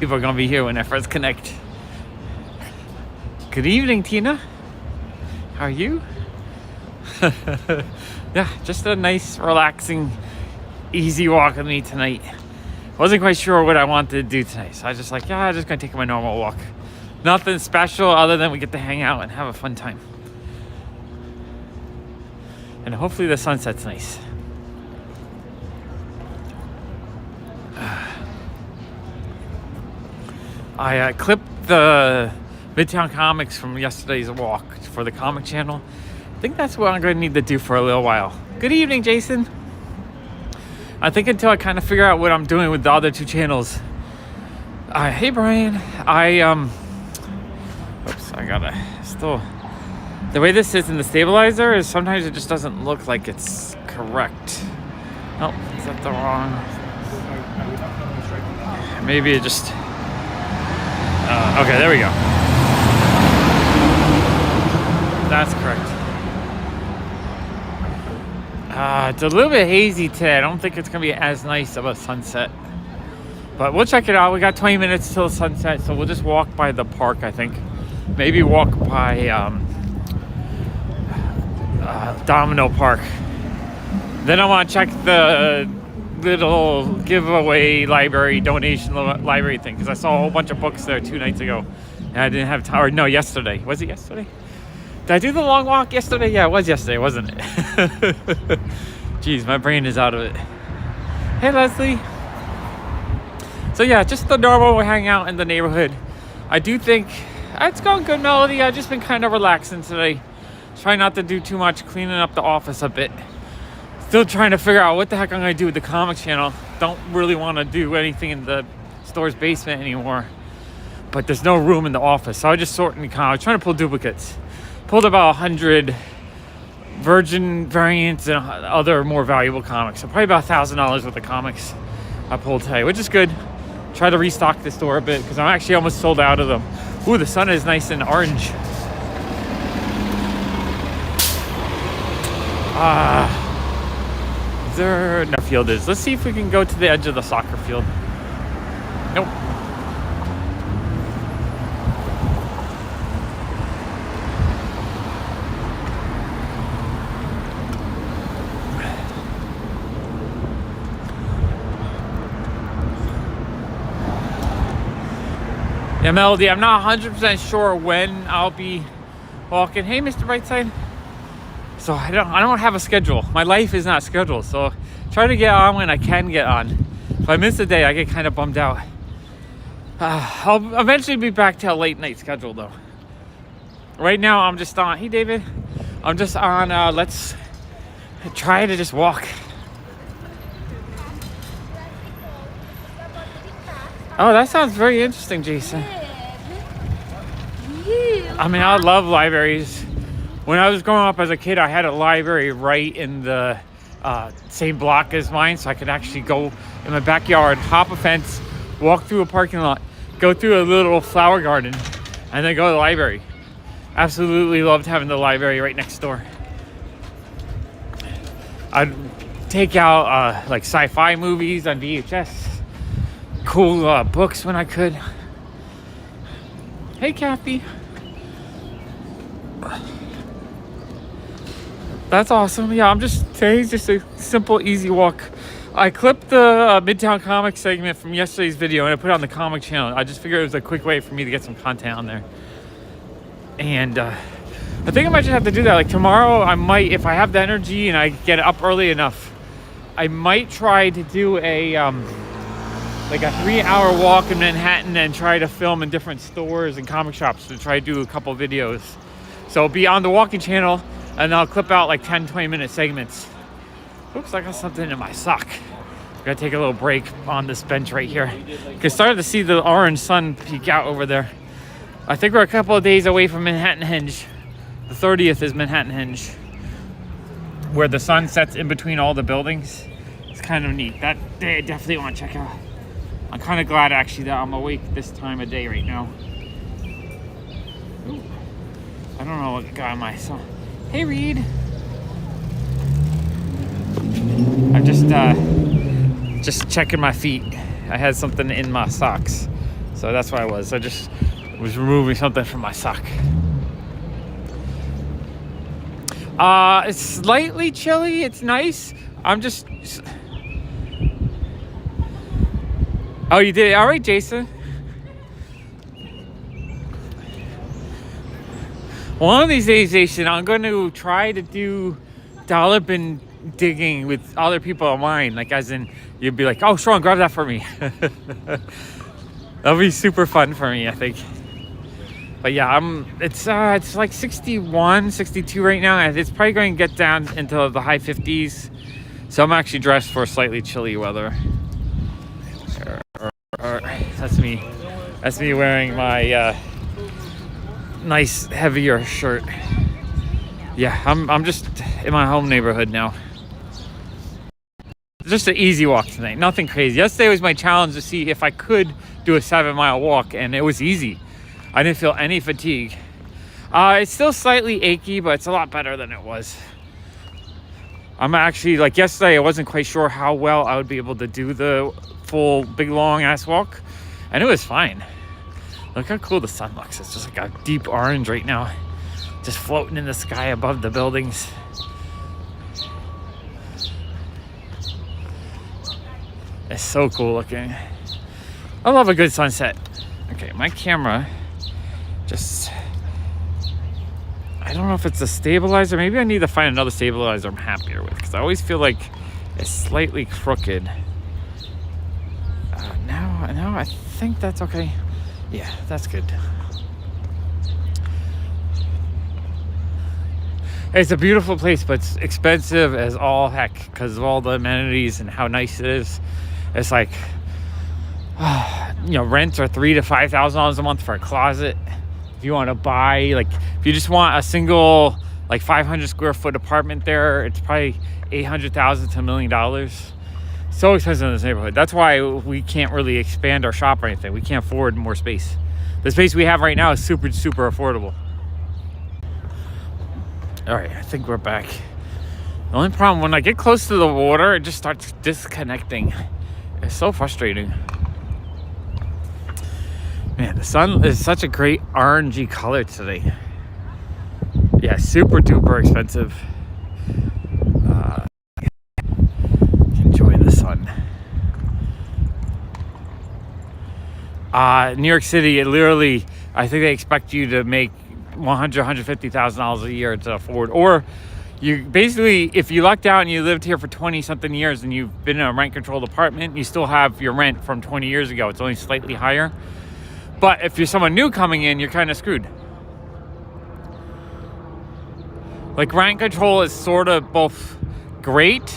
People are gonna be here when I first connect. Good evening, Tina. How are you? Yeah, just a nice, relaxing, easy walk with me tonight. Wasn't quite sure what I wanted to do tonight, so I was just like, yeah, I'm just gonna take my normal walk. Nothing special other than we get to hang out and have a fun time. And hopefully the sunset's nice. I clipped the Midtown Comics from yesterday's walk for the comic channel. I think that's what I'm going to need to do for a little while. Good evening, Jason. I think until I kind of figure out what I'm doing with the other two channels. Hey, Brian. Oops, I gotta still... The way this is in the stabilizer is sometimes it just doesn't look like it's correct. Oh, is that the wrong... Maybe it just... okay, there we go. That's correct. It's a little bit hazy today. I don't think it's going to be as nice of a sunset. But we'll check it out. We got 20 minutes till sunset, so we'll just walk by the park, I think. Maybe walk by Domino Park. Then I want to check the little giveaway library donation library thing, because I saw a whole bunch of books there 2 nights ago and I didn't have time. Or no, yesterday. Was it yesterday? Did I do the long walk yesterday? Yeah, it was yesterday, wasn't it? Jeez, my brain is out of it. Hey, Leslie. So yeah, just the normal hangout in the neighborhood. I do think it's going good, Melody. I've just been kind of relaxing today. Trying not to do too much, cleaning up the office a bit. Still trying to figure out what the heck I'm going to do with the comic channel. Don't really want to do anything in the store's basement anymore. But there's no room in the office. So I was just sorting the comics, trying to pull duplicates. Pulled about 100 Virgin variants and other more valuable comics. So probably about $1,000 worth of comics I pulled today, which is good. Try to restock the store a bit because I'm actually almost sold out of them. Ooh, the sun is nice and orange. There no field is. Let's see if we can go to the edge of the soccer field. Nope. Yeah, Melody, I'm not 100% sure when I'll be walking. Hey, Mr. Brightside. So I don't have a schedule. My life is not scheduled. So try to get on when I can get on. If I miss a day, I get kind of bummed out. I'll eventually be back to a late night schedule though. Right now I'm just on, hey David. I'm just on, let's try to just walk. Oh, that sounds very interesting, Jason. I mean, I love libraries. When I was growing up as a kid, I had a library right in the same block as mine, so I could actually go in my backyard, hop a fence, walk through a parking lot, go through a little flower garden, and then go to the library. Absolutely loved having the library right next door. I'd take out like sci-fi movies on VHS, cool books when I could. Hey, Kathy. That's awesome. Yeah, today's just a simple, easy walk. I clipped the Midtown Comics segment from yesterday's video and I put it on the comic channel. I just figured it was a quick way for me to get some content on there. And I think I might just have to do that. Like tomorrow, I might, if I have the energy and I get up early enough, I might try to do a like a 3-hour walk in Manhattan and try to film in different stores and comic shops to try to do a couple videos. So be on the walking channel. And I'll clip out like 10-20 minute segments. Oops, I got something in my sock. Gotta take a little break on this bench right here. You can start to see the orange sun peek out over there. I think we're a couple of days away from Manhattan Henge. The 30th is Manhattan Henge, where the sun sets in between all the buildings. It's kind of neat. That day I definitely want to check out. I'm kind of glad actually that I'm awake this time of day right now. Ooh. I don't know what got my son. Hey, Reed. I'm just checking my feet. I had something in my socks. So that's why I just was removing something from my sock. It's slightly chilly. It's nice. I'm just... Oh, you did? All right, Jason. One of these days, Jason, I'm going to try to do dollar bin digging with other people online. Like, as in, you'd be like, oh, Sean, grab that for me. That'll be super fun for me, I think. But yeah, it's like 61, 62 right now. And it's probably going to get down into the high 50s. So I'm actually dressed for slightly chilly weather. That's me. That's me wearing my nice heavier shirt. Yeah, I'm just in my home neighborhood now. Just an easy walk tonight, nothing crazy. Yesterday was my challenge to see if I could do a 7-mile walk, and it was easy. I didn't feel any fatigue. It's still slightly achy, but it's a lot better than it was. I'm actually, like yesterday, I wasn't quite sure how well I would be able to do the full big long ass walk, and it was fine. Look how cool the sun looks. It's just like a deep orange right now, just floating in the sky above the buildings. It's so cool looking. I love a good sunset. Okay, my camera just... I don't know if it's a stabilizer. Maybe I need to find another stabilizer I'm happier with, because I always feel like it's slightly crooked. Now I think that's okay. Yeah, that's good. It's a beautiful place, but it's expensive as all heck because of all the amenities and how nice it is. It's like, rents are $3,000 to $5,000 a month for a closet. If you want to buy, like, if you just want a single, like, 500 square foot apartment there, it's probably $800,000 to $1 million. So expensive in this neighborhood. That's why we can't really expand our shop or anything. We can't afford more space. The space we have right now is super, super affordable. All right, I think we're back. The only problem, when I get close to the water, it just starts disconnecting. It's so frustrating. Man, the sun is such a great orangey color today. Yeah, super duper expensive. Enjoy the sun. New York City, it literally, I think they expect you to make $150,000 a year to afford, or you basically, if you lucked out and you lived here for 20 something years and you've been in a rent controlled apartment, you still have your rent from 20 years ago. It's only slightly higher. But if you're someone new coming in, you're kind of screwed. Like, rent control is sort of both great,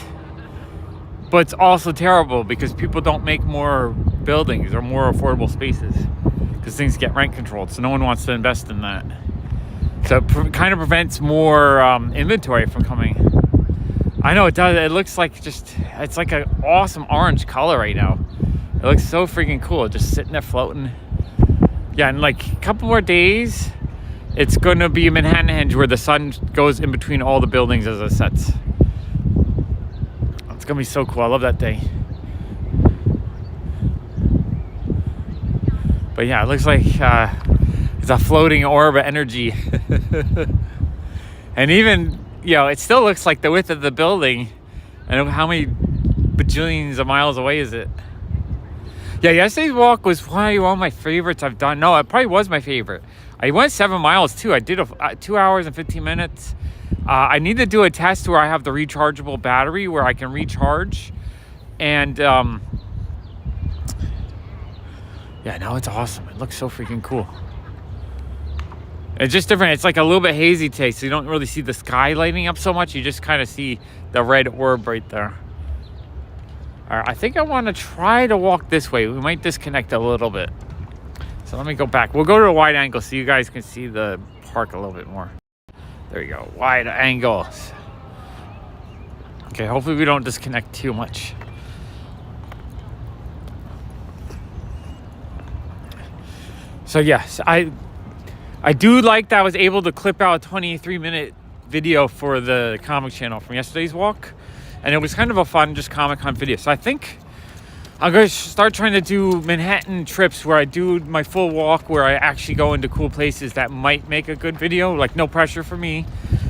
but it's also terrible because people don't make more buildings or more affordable spaces because things get rent controlled. So no one wants to invest in that. So it kind of prevents more inventory from coming. I know it does. It looks like it's like an awesome orange color right now. It looks so freaking cool, just sitting there floating. Yeah, in like a couple more days, it's going to be Manhattan where the sun goes in between all the buildings as it sets. It's going to be so cool. I love that day. But yeah, it looks like it's a floating orb of energy. And even, it still looks like the width of the building. And how many bajillions of miles away is it? Yeah, yesterday's walk was probably one of my favorites I've done. No, it probably was my favorite. I went 7 miles too. I did 2 hours and 15 minutes. I need to do a test where I have the rechargeable battery where I can recharge. And yeah, no, it's awesome. It looks so freaking cool. It's just different. It's like a little bit hazy today, so you don't really see the sky lighting up so much. You just kind of see the red orb right there. All right, I think I want to try to walk this way. We might disconnect a little bit. So let me go back. We'll go to a wide angle so you guys can see the park a little bit more. There you go, wide angles. Okay, hopefully we don't disconnect too much. So yes, I do like that I was able to clip out a 23-minute video for the comic channel from yesterday's walk. And it was kind of a fun, just Comic-Con video. So I think I'm going to start trying to do Manhattan trips where I do my full walk, where I actually go into cool places that might make a good video. Like, no pressure for me.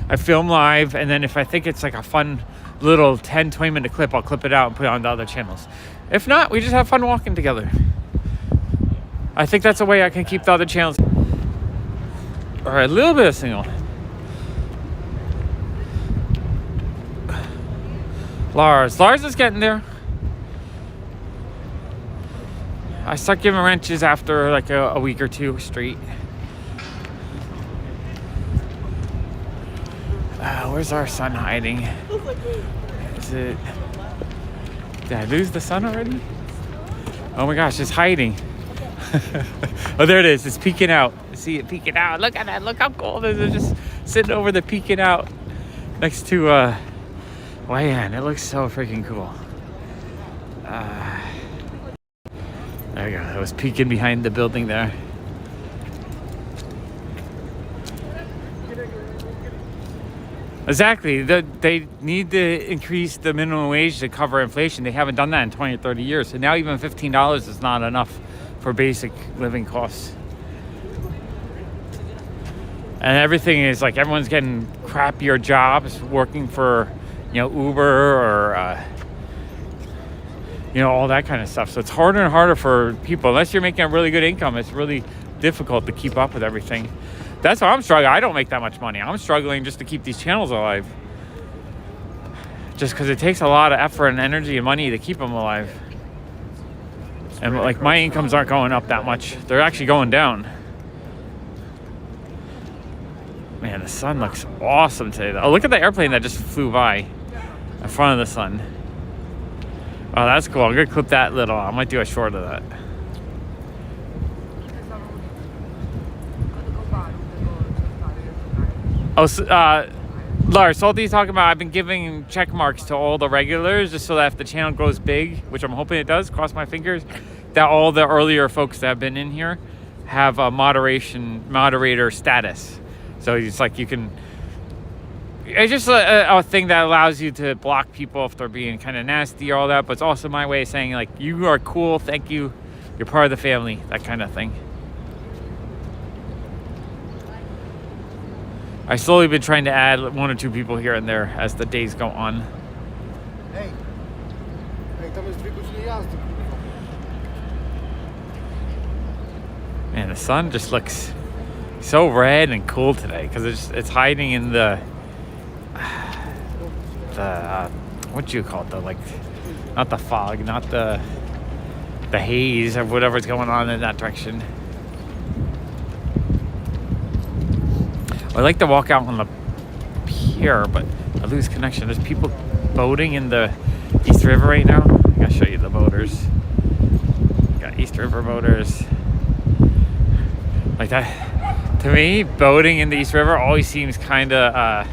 I film live, and then if I think it's like a fun little 10-20 minute clip, I'll clip it out and put it on the other channels. If not, we just have fun walking together. I think that's a way I can keep the other channels. All right, a little bit of single. Lars is getting there. I start giving wrenches after like a week or two straight. Where's our sun hiding? Is it... Did I lose the sun already? Oh my gosh, it's hiding. Oh, there it is. It's peeking out. See it peeking out. Look at that. Look how cool it is. It's just sitting over the peeking out next to land. It looks so freaking cool. There you go. It was peeking behind the building there. Exactly. They need to increase the minimum wage to cover inflation. They haven't done that in 20 or 30 years. So now even $15 is not enough for basic living costs. And everything is like, everyone's getting crappier jobs working for, Uber or, all that kind of stuff. So it's harder and harder for people. Unless you're making a really good income, it's really difficult to keep up with everything. That's why I'm struggling. I don't make that much money. I'm struggling just to keep these channels alive. Just because it takes a lot of effort and energy and money to keep them alive. And like, my incomes aren't going up that much. They're actually going down. Man, the sun looks awesome today. Oh, look at the airplane that just flew by in front of the sun. Oh, that's cool. I'm going to clip that little. I might do a short of that. Oh, Lars, all these talking about, I've been giving check marks to all the regulars just so that if the channel grows big, which I'm hoping it does, cross my fingers, that all the earlier folks that have been in here have a moderator status. So it's like you can, it's just a thing that allows you to block people if they're being kind of nasty or all that, but it's also my way of saying like, you are cool, thank you, you're part of the family, that kind of thing. I've slowly been trying to add 1 or 2 people here and there as the days go on. Hey, man, the sun just looks so red and cool today because it's hiding in the what do you call it? The, like, not the fog, not the haze of whatever's going on in that direction. I like to walk out on the pier, but I lose connection. There's people boating in the East River right now. I'm gonna show you the boaters. Got East River boaters. Like that. To me, boating in the East River always seems kind of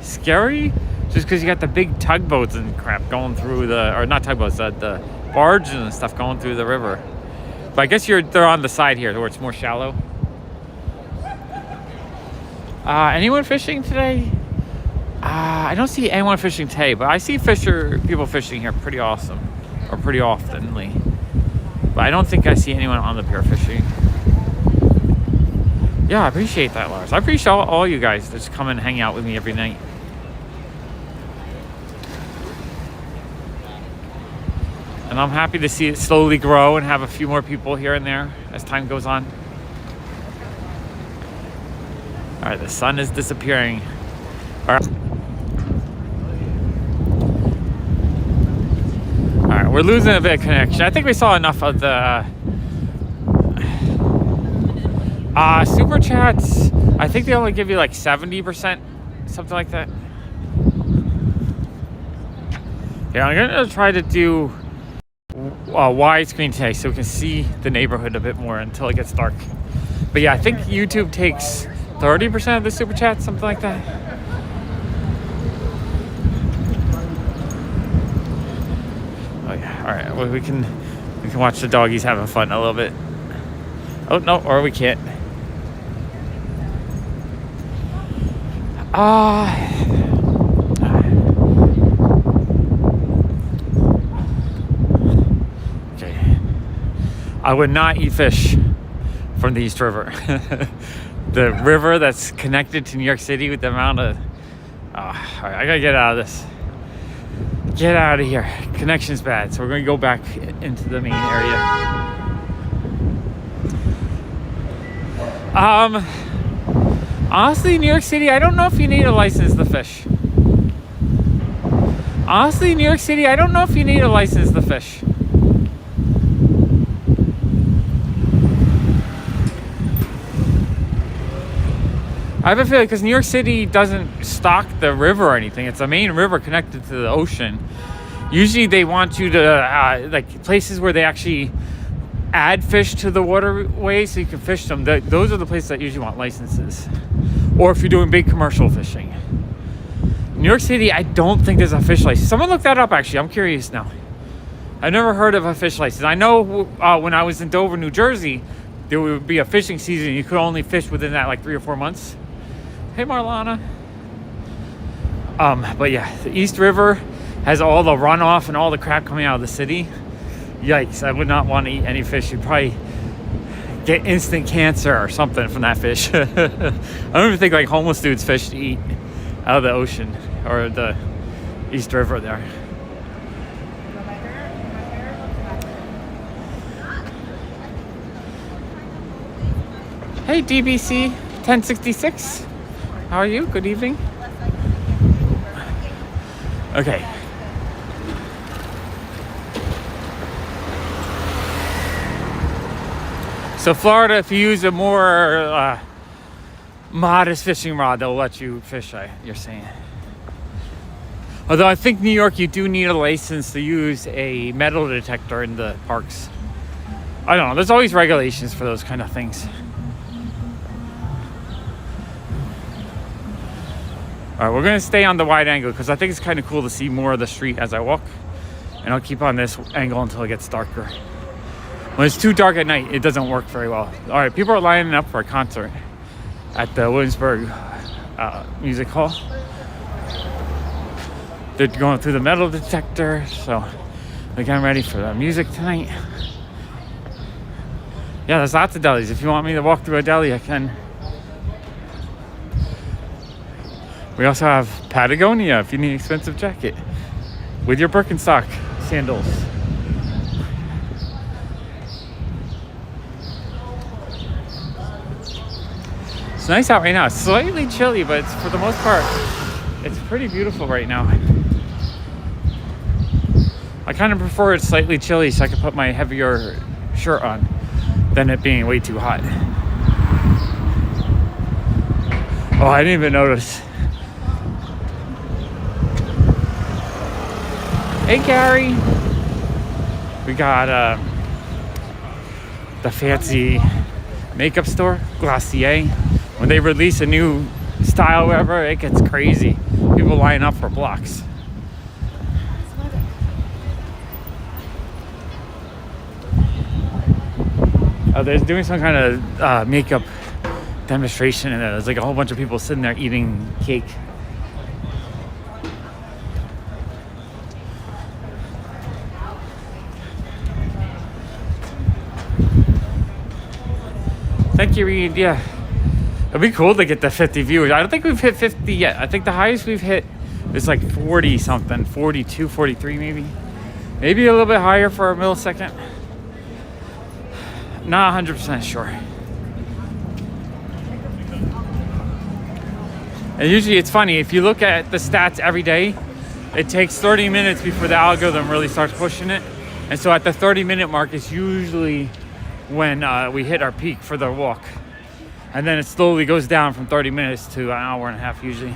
scary, just because you got the big tugboats and crap going through or not tugboats, the barges and stuff going through the river. But I guess they're on the side here where it's more shallow. Anyone fishing today? I don't see anyone fishing today, but I see people fishing here pretty oftenly. But I don't think I see anyone on the pier fishing. Yeah, I appreciate that, Lars. I appreciate all you guys that just come and hang out with me every night. And I'm happy to see it slowly grow and have a few more people here and there as time goes on. All right, the sun is disappearing. All right, we're losing a bit of connection. I think we saw enough of the super chats. I think they only give you like 70%, something like that. Yeah, I'm gonna try to do widescreen today so we can see the neighborhood a bit more until it gets dark. But yeah, I think YouTube takes 30% of the super chat, something like that. Oh yeah, all right. Well, we can watch the doggies having fun a little bit. Oh no, or we can't. I would not eat fish from the East River. The river that's connected to New York City with the amount of... all right, I gotta get out of this. Get out of here. Connection's bad, so we're gonna go back into the main area. Honestly, New York City, I don't know if you need a license to fish. Honestly, New York City, I don't know if you need a license to fish. I have a feeling because New York City doesn't stock the river or anything. It's a main river connected to the ocean. Usually they want you to, like places where they actually add fish to the waterway so you can fish them. Those are the places that usually want licenses. Or if you're doing big commercial fishing. New York City, I don't think there's a fish license. Someone look that up, actually. I'm curious now. I've never heard of a fish license. I know when I was in Dover, New Jersey, there would be a fishing season. You could only fish within that like 3 or 4 months. Hey, Marlana. But yeah, the East River has all the runoff and all the crap coming out of the city. Yikes, I would not want to eat any fish. You'd probably get instant cancer or something from that fish. I don't even think like homeless dudes fish to eat out of the ocean or the East River there. Hey, DBC 1066. How are you? Good evening. Okay. So Florida, if you use a more modest fishing rod, they'll let you fish, you're saying. Although I think New York, you do need a license to use a metal detector in the parks. I don't know. There's always regulations for those kind of things. All right, we're going to stay on the wide angle because I think it's kind of cool to see more of the street as I walk. And I'll keep on this angle until it gets darker. When it's too dark at night, it doesn't work very well. All right, people are lining up for a concert at the Williamsburg Music Hall. They're going through the metal detector, so they're getting ready for the music tonight. Yeah, there's lots of delis. If you want me to walk through a deli, I can. We also have Patagonia if you need an expensive jacket with your Birkenstock sandals. It's nice out right now. It's slightly chilly, but it's, for the most part, it's pretty beautiful right now. I kind of prefer it slightly chilly so I can put my heavier shirt on than it being way too hot. Oh, I didn't even notice. Hey, Gary. We got the fancy makeup store, Glossier. When they release a new style, whatever, it gets crazy. People line up for blocks. They're doing some kind of makeup demonstration, and there's like a whole bunch of people sitting there eating cake. Thank you, Reed. Yeah. It'd be cool to get the 50 viewers. I don't think we've hit 50 yet. I think the highest we've hit is like 40 something, 42, 43 maybe. Maybe a little bit higher for a millisecond. Not 100% sure. And usually it's funny, if you look at the stats every day, it takes 30 minutes before the algorithm really starts pushing it. And so at the 30-minute mark is usually when we hit our peak for the walk. And then it slowly goes down from 30 minutes to an hour and a half usually.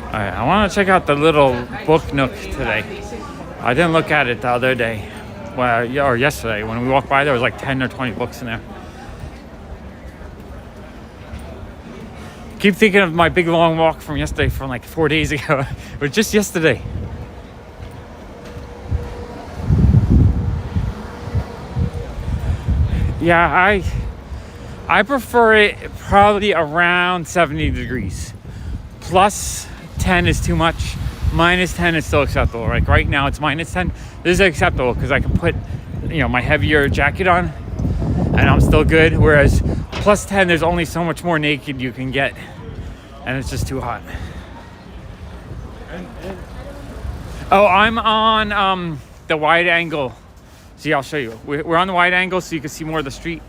All right, I want to check out the little book nook today. I didn't look at it the other day, or yesterday. When we walked by, there was like 10 or 20 books in there. Keep thinking of my big long walk from yesterday, from like 4 days ago. It was just yesterday. Yeah, I prefer it probably around 70 degrees. Plus 10 is too much. Minus 10 is still acceptable. Like right now it's minus 10. This is acceptable because I can put, my heavier jacket on and I'm still good. Whereas plus 10, there's only so much more naked you can get and it's just too hot. Oh, I'm on the wide angle. See, I'll show you. We're on the wide angle so you can see more of the street.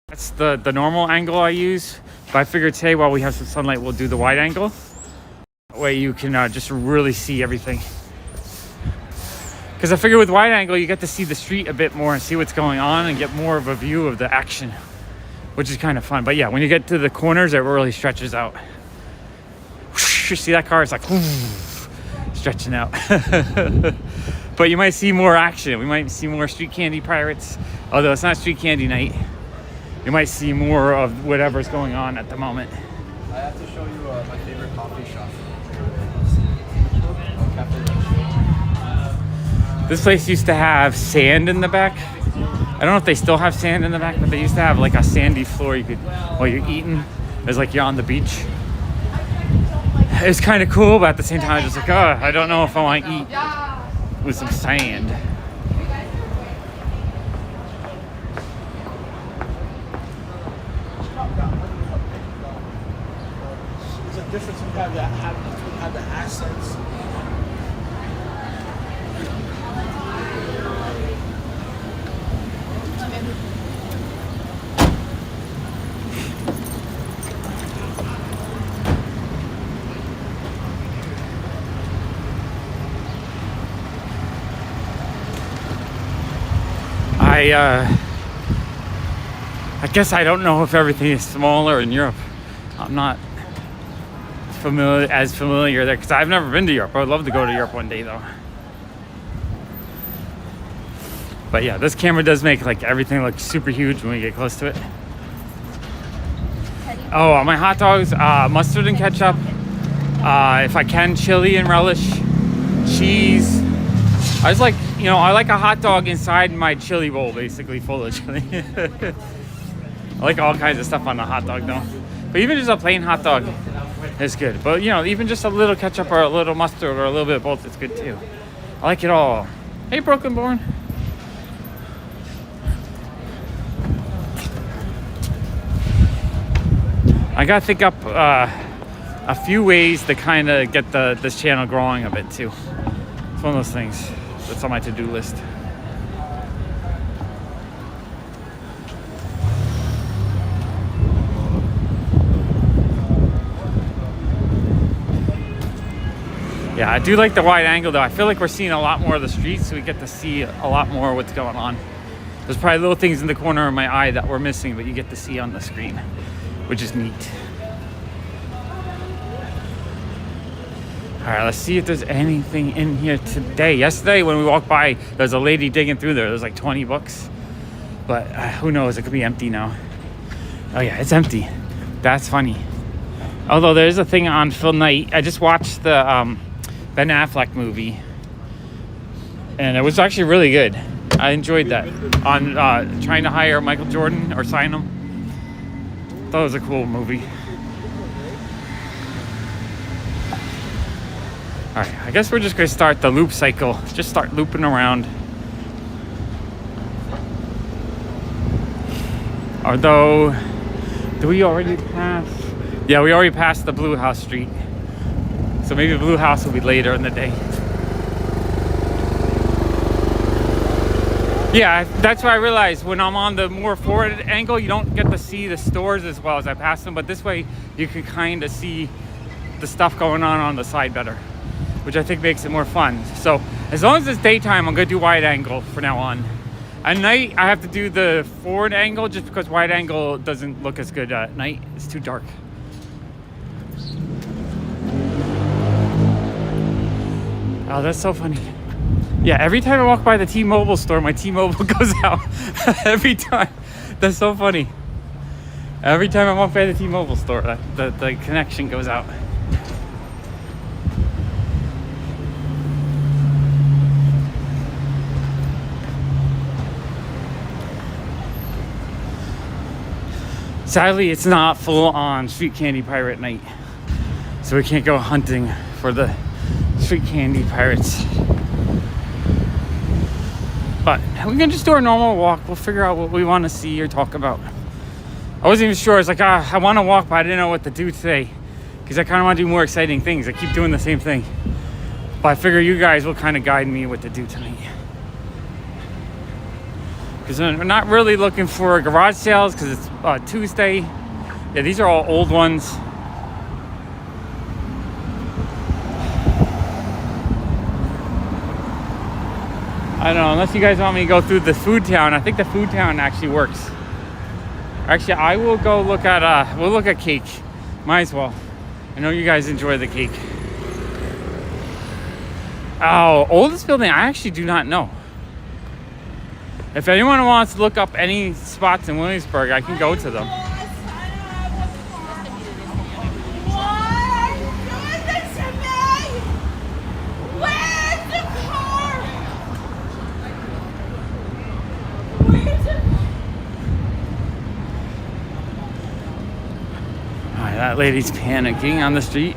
That's the normal angle I use. But I figured today while we have some sunlight, we'll do the wide angle. That way you can just really see everything. Because I figure with wide angle, you get to see the street a bit more and see what's going on and get more of a view of the action, which is kind of fun. But yeah, when you get to the corners, it really stretches out. You see that car? It's like stretching out. But you might see more action. We might see more street candy pirates. Although it's not street candy night. You might see more of whatever's going on at the moment. I have to show you my favorite coffee shop. This place used to have sand in the back. I don't know if they still have sand in the back, but they used to have like a sandy floor you could, while you're eating, it was like you're on the beach. It was kind of cool, but at the same time, I was just like, oh, I don't know if I want to eat with some sand. There's a difference between have the assets. I guess I don't know if everything is smaller in Europe. I'm not familiar there because I've never been to Europe. I would love to go to Europe one day though. But yeah, this camera does make like everything look super huge when we get close to it. Oh, my hot dogs, mustard and ketchup. If I can, chili and relish, cheese. I was like, I like a hot dog inside my chili bowl, basically full of chili. I like all kinds of stuff on the hot dog though. But even just a plain hot dog is good. But even just a little ketchup or a little mustard or a little bit of both is good too. I like it all. Hey, Broken Born. I gotta think up a few ways to kind of get this channel growing a bit too. It's one of those things that's on my to-do list. Yeah, I do like the wide angle though. I feel like we're seeing a lot more of the streets, so we get to see a lot more of what's going on. There's probably little things in the corner of my eye that we're missing, but you get to see on the screen, which is neat. All right, let's see if there's anything in here today. Yesterday when we walked by, there's a lady digging through there. There's like 20 books, but who knows? It could be empty now. Oh yeah, it's empty. That's funny. Although there's a thing on Phil Knight. I just watched the Ben Affleck movie, and it was actually really good. I enjoyed that. On trying to hire Michael Jordan or sign him. Thought it was a cool movie. All right, I guess we're just gonna start the loop cycle. Just start looping around. Although, do we already pass? Yeah, we already passed the Blue House Street. So maybe the Blue House will be later in the day. Yeah, that's what I realized. When I'm on the more forward angle, you don't get to see the stores as well as I pass them. But this way, you can kind of see the stuff going on the side better, which I think makes it more fun. So as long as it's daytime, I'm gonna do wide angle from now on. At night, I have to do the forward angle just because wide angle doesn't look as good at night. It's too dark. Oh, that's so funny. Yeah, every time I walk by the T-Mobile store, my T-Mobile goes out. Every time. That's so funny. Every time I walk by the T-Mobile store, the connection goes out. Sadly, it's not full on street candy pirate night, so we can't go hunting for the street candy pirates. But we can just do our normal walk. We'll figure out what we want to see or talk about. I wasn't even sure. I was like, I want to walk, but I didn't know what to do today because I kind of want to do more exciting things. I keep doing the same thing. But I figure you guys will kind of guide me what to do tonight. Because we're not really looking for garage sales because it's Tuesday. Yeah, these are all old ones. I don't know, unless you guys want me to go through the food town. I think the food town actually works. Actually, I will go look at, we'll look at cake. Might as well. I know you guys enjoy the cake. Oh, oldest building, I actually do not know. If anyone wants to look up any spots in Williamsburg, I can go to them. That lady's panicking on the street.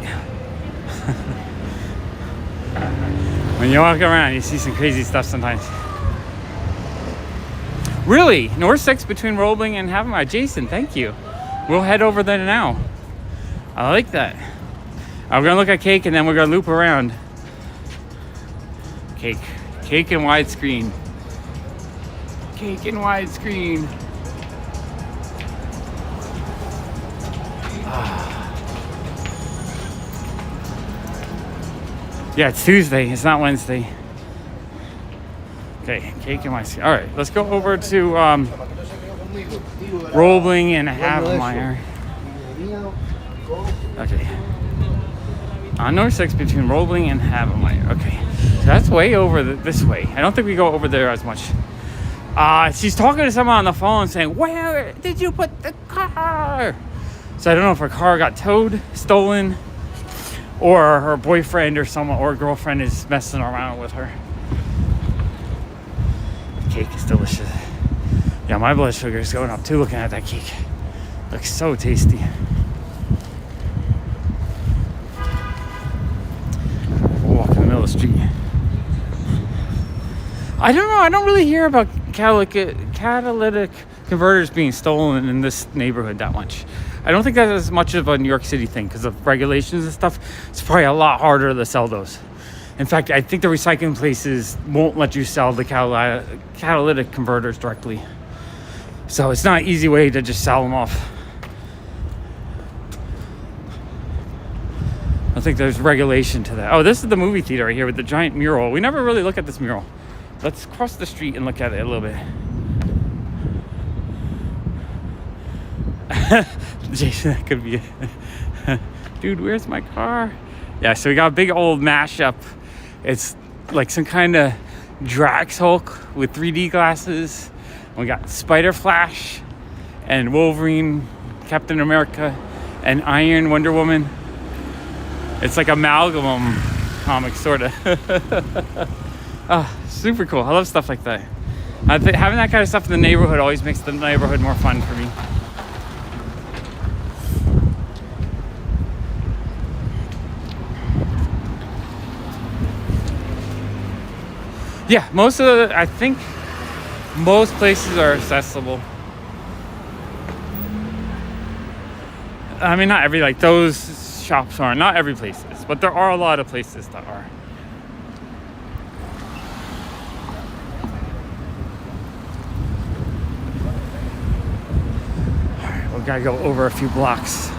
When you walk around, you see some crazy stuff sometimes. Really? North 6 between Roebling and Havemeyer. Jason, thank you. We'll head over there now. I like that. We're gonna look at cake and then we're gonna loop around. Cake. Cake and widescreen. Cake and widescreen. Yeah, it's Tuesday. It's not Wednesday. Okay, cake and widescreen. All right, let's go over to Roebling and Havemeyer. Okay. On North 6 between Roebling and Havemeyer. Okay. So that's way over this way. I don't think we go over there as much. She's talking to someone on the phone saying, "Where did you put the car?" So I don't know if her car got towed, stolen, or her boyfriend or someone or girlfriend is messing around with her. The cake is delicious. Yeah, my blood sugar is going up too looking at that cake. Looks so tasty. We'll walk in the middle of the street. I don't know. I don't really hear about catalytic converters being stolen in this neighborhood that much. I don't think that's as much of a New York City thing because of regulations and stuff. It's probably a lot harder to sell those. In fact, I think the recycling places won't let you sell the catalytic converters directly. So it's not an easy way to just sell them off. I think there's regulation to that. Oh, this is the movie theater right here with the giant mural. We never really look at this mural. Let's cross the street and look at it a little bit. Jason, that could be it. Dude, where's my car? Yeah, so we got a big old mashup. It's like some kind of Drax Hulk with 3D glasses. We got Spider Flash and Wolverine, Captain America, and Iron Wonder Woman. It's like amalgam comic, sort of. Super cool. I love stuff like that. Having that kind of stuff in the neighborhood always makes the neighborhood more fun for me. Yeah, I think most places are accessible. I mean, not every, like those shops are, not every place is, but there are a lot of places that are. All right, we gotta go over a few blocks.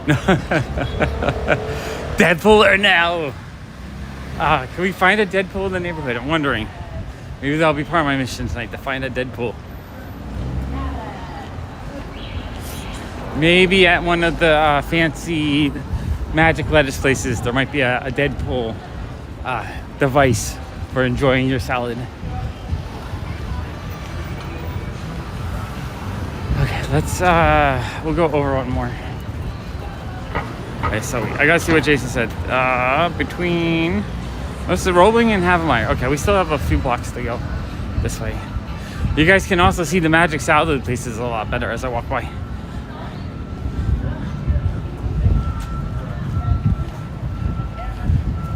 No. Deadpool or now? Can we find a Deadpool in the neighborhood? I'm wondering. Maybe that'll be part of my mission tonight, to find a Deadpool. Maybe at one of the fancy magic lettuce places, there might be a Deadpool device for enjoying your salad. Okay, we'll go over one more. Okay, so I gotta see what Jason said. Between What's the Roebling and Havemeyer? Okay, we still have a few blocks to go this way. You guys can also see the Magic Salad places a lot better as I walk by.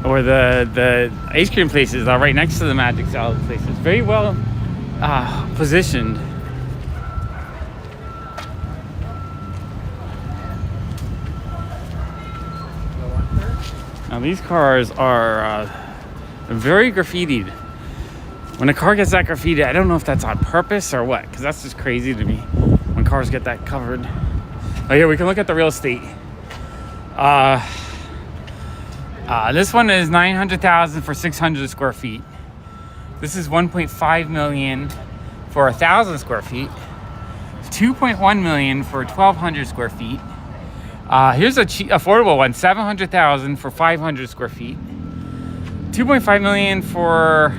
Or the ice cream places are right next to the Magic Salad places. Very well positioned. Now these cars are very graffitied. When a car gets that graffitied, I don't know if that's on purpose or what, because that's just crazy to me when cars get that covered. Oh, here we can look at the real estate. This one is $900,000 for 600 square feet. This is $1.5 million for 1,000 square feet. $2.1 million for 1,200 square feet. Here's a cheap, affordable one, $700,000 for 500 square feet. $2.5 million for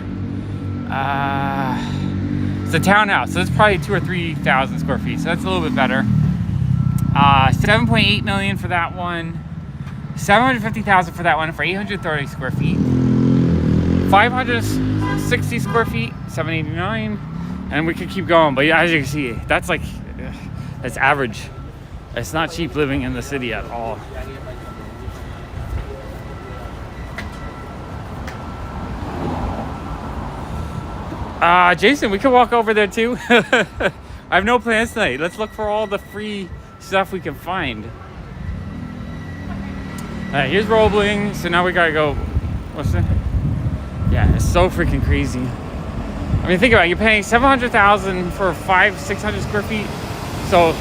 it's a townhouse, so it's probably 2,000 or 3,000 square feet, so that's a little bit better. $7.8 million for that one. $750,000 for that one for 830 square feet. 560 square feet, $789, and we could keep going. But as you can see, that's like that's average. It's not cheap living in the city at all. Jason, we could walk over there too. I have no plans tonight. Let's look for all the free stuff we can find. Here's Roebling. So now we gotta go. What's that? Yeah, it's so freaking crazy. I mean, think about it. You're paying $700,000 for 600 square feet. So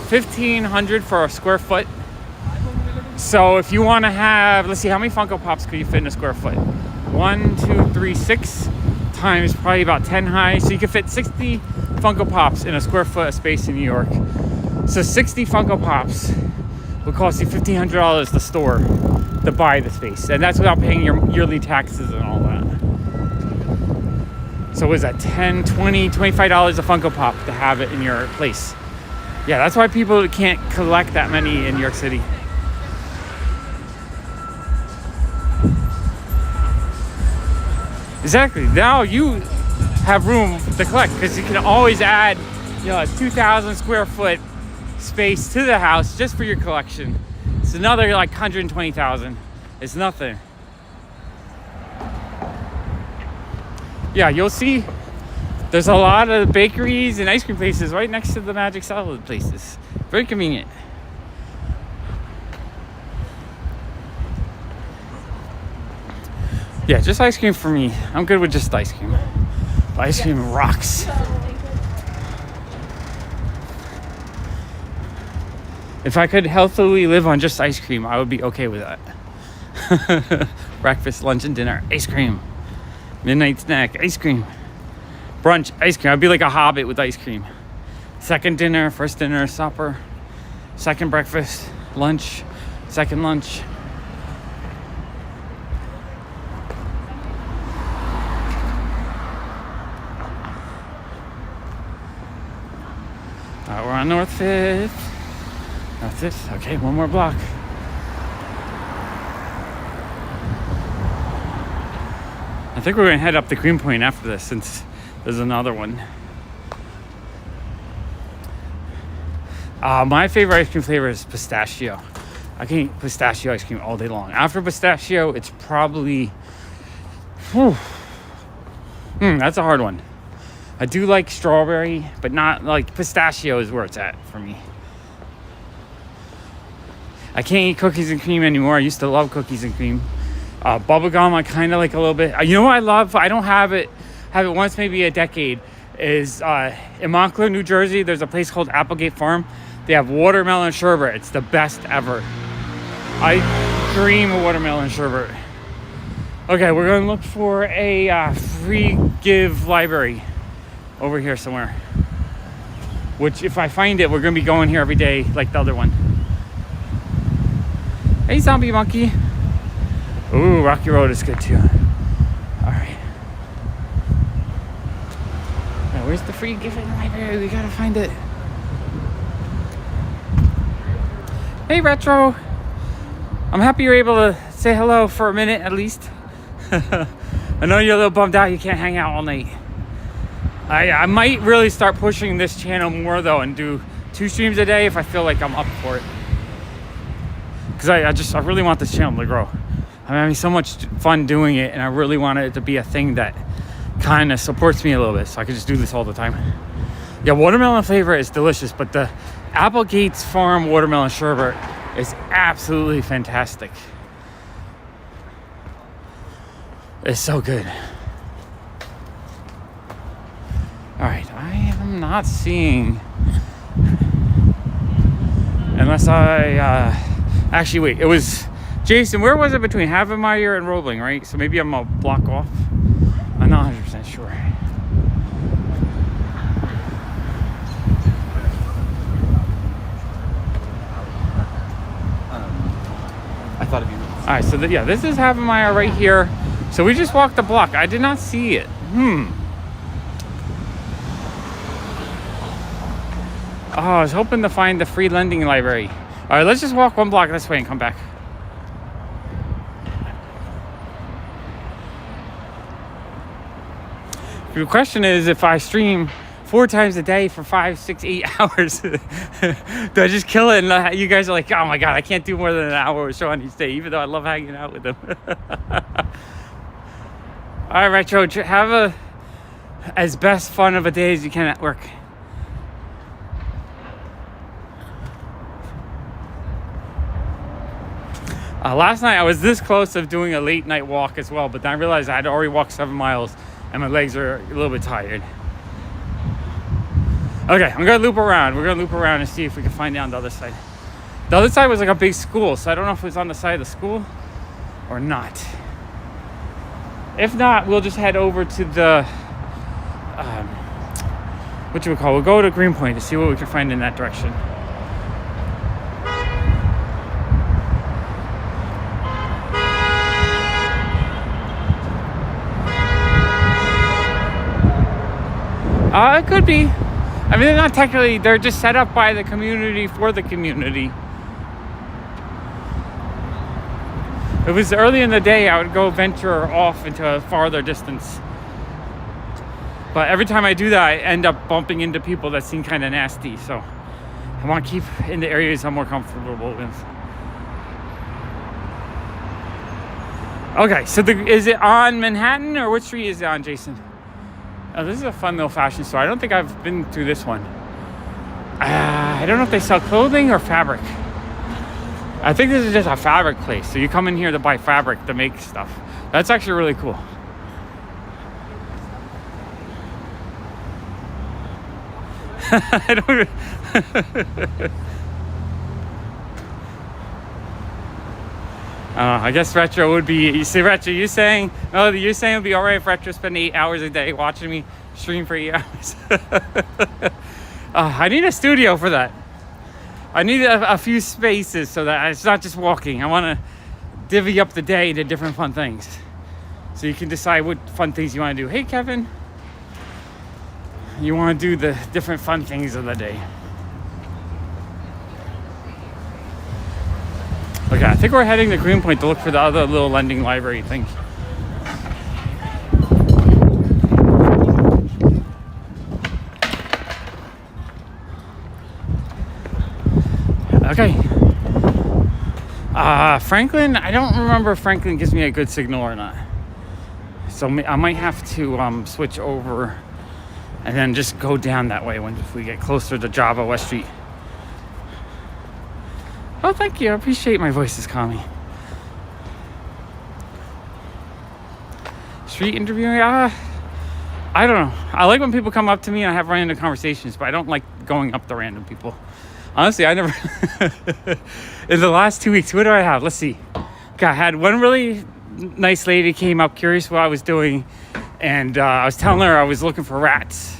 $1,500 for a square foot. So if you want to have, let's see, how many Funko Pops could you fit in a square foot? 1, 2, 3, 6 times probably about 10 high. So you can fit 60 Funko Pops in a square foot of space in New York. So 60 Funko Pops will cost you $1,500 to store, to buy the space. And that's without paying your yearly taxes and all that. So what is that, $10, $20, $25 a Funko Pop to have it in your place? Yeah, that's why people can't collect that many in New York City. Exactly. Now you have room to collect because you can always add, you know, a 2,000 square foot space to the house just for your collection. It's another like 120,000. It's nothing. Yeah, you'll see there's a lot of bakeries and ice cream places right next to the Magic Salad places. Very convenient. Yeah, just ice cream for me. I'm good with just ice cream. Ice cream rocks. If I could healthily live on just ice cream, I would be okay with that. Breakfast, lunch, and dinner, ice cream. Midnight snack, ice cream. Brunch, ice cream. I'd be like a hobbit with ice cream. Second dinner, first dinner, supper. Second breakfast, lunch, second lunch. We're on North 5th. North 5th. Okay, one more block. I think we're going to head up to Greenpoint after this since there's another one. My favorite ice cream flavor is pistachio. I can eat pistachio ice cream all day long. After pistachio, it's probably... that's a hard one. I do like strawberry, but not like pistachio is where it's at for me. I can't eat cookies and cream anymore. I used to love cookies and cream. Bubblegum, I kind of like a little bit. You know what I love? I don't have it once, maybe a decade. Is in Montclair, New Jersey, there's a place called Applegate Farm. They have watermelon sherbet. It's the best ever. I dream of watermelon sherbet. Okay, we're going to look for a free give library over here somewhere. Which, if I find it, we're going to be going here every day like the other one. Hey, zombie monkey. Ooh, Rocky Road is good too. Alright. Now, where's the free gift library? We gotta find it. Hey, Retro. I'm happy you're able to say hello for a minute at least. I know you're a little bummed out you can't hang out all night. I might really start pushing this channel more though and do 2 streams a day if I feel like I'm up for it. Because I really want this channel to grow. I'm having so much fun doing it, and I really want it to be a thing that kind of supports me a little bit, so I can just do this all the time. Yeah, watermelon flavor is delicious, but the Applegate's Farm watermelon sherbet is absolutely fantastic. It's so good. All right, I am not seeing, unless actually wait, it was Jason. Where was it between Havemeyer and Roebling, right? So maybe I'm a block off. I'm not 100% sure. I thought of you. All right, so yeah, this is Havemeyer right here. So we just walked the block. I did not see it. Oh, I was hoping to find the free lending library. All right, let's just walk 1 block this way and come back. The question is, if I stream 4 times a day for 5, 6, 8 hours, do I just kill it? And you guys are like, oh my God, I can't do more than an hour with Sean each day, even though I love hanging out with them. All right, Retro, have as best fun of a day as you can at work. Last night I was this close of doing a late night walk as well, but then I realized I had already walked 7 miles and my legs are a little bit tired. Okay, I'm gonna loop around. We're gonna loop around and see if we can find down the other side. The other side was like a big school, so I don't know if it was on the side of the school or not. If not, we'll just head over to the we'll go to Greenpoint to see what we can find in that direction. It could be. I mean, they're not technically, they're just set up by the community for the community. If it was early in the day, I would go venture off into a farther distance. But every time I do that, I end up bumping into people that seem kind of nasty. So I want to keep in the areas I'm more comfortable with. Okay, so is it on Manhattan or which street is it on, Jason? Oh, this is a fun little fashion store. I don't think I've been through this one. I don't know if they sell clothing or fabric. I think this is just a fabric place. So you come in here to buy fabric to make stuff. That's actually really cool. I guess Retro would be, you see, Retro, you're saying it would be all right if Retro spent 8 hours a day watching me stream for 8 hours. I need a studio for that. I need a few spaces so that it's not just walking. I want to divvy up the day into different fun things. So you can decide what fun things you want to do. Hey, Kevin. You want to do the different fun things of the day. Okay, I think we're heading to Greenpoint to look for the other little lending library thing. Okay. Franklin, I don't remember if Franklin gives me a good signal or not. So I might have to switch over and then just go down that way if we get closer to Java West Street. Oh, thank you. I appreciate my voice is calming. Street interviewing? I don't know. I like when people come up to me and I have random conversations, but I don't like going up to random people. Honestly, I never... In the last 2 weeks, what do I have? Let's see. Okay, I had one really nice lady came up curious what I was doing, and I was telling her I was looking for rats,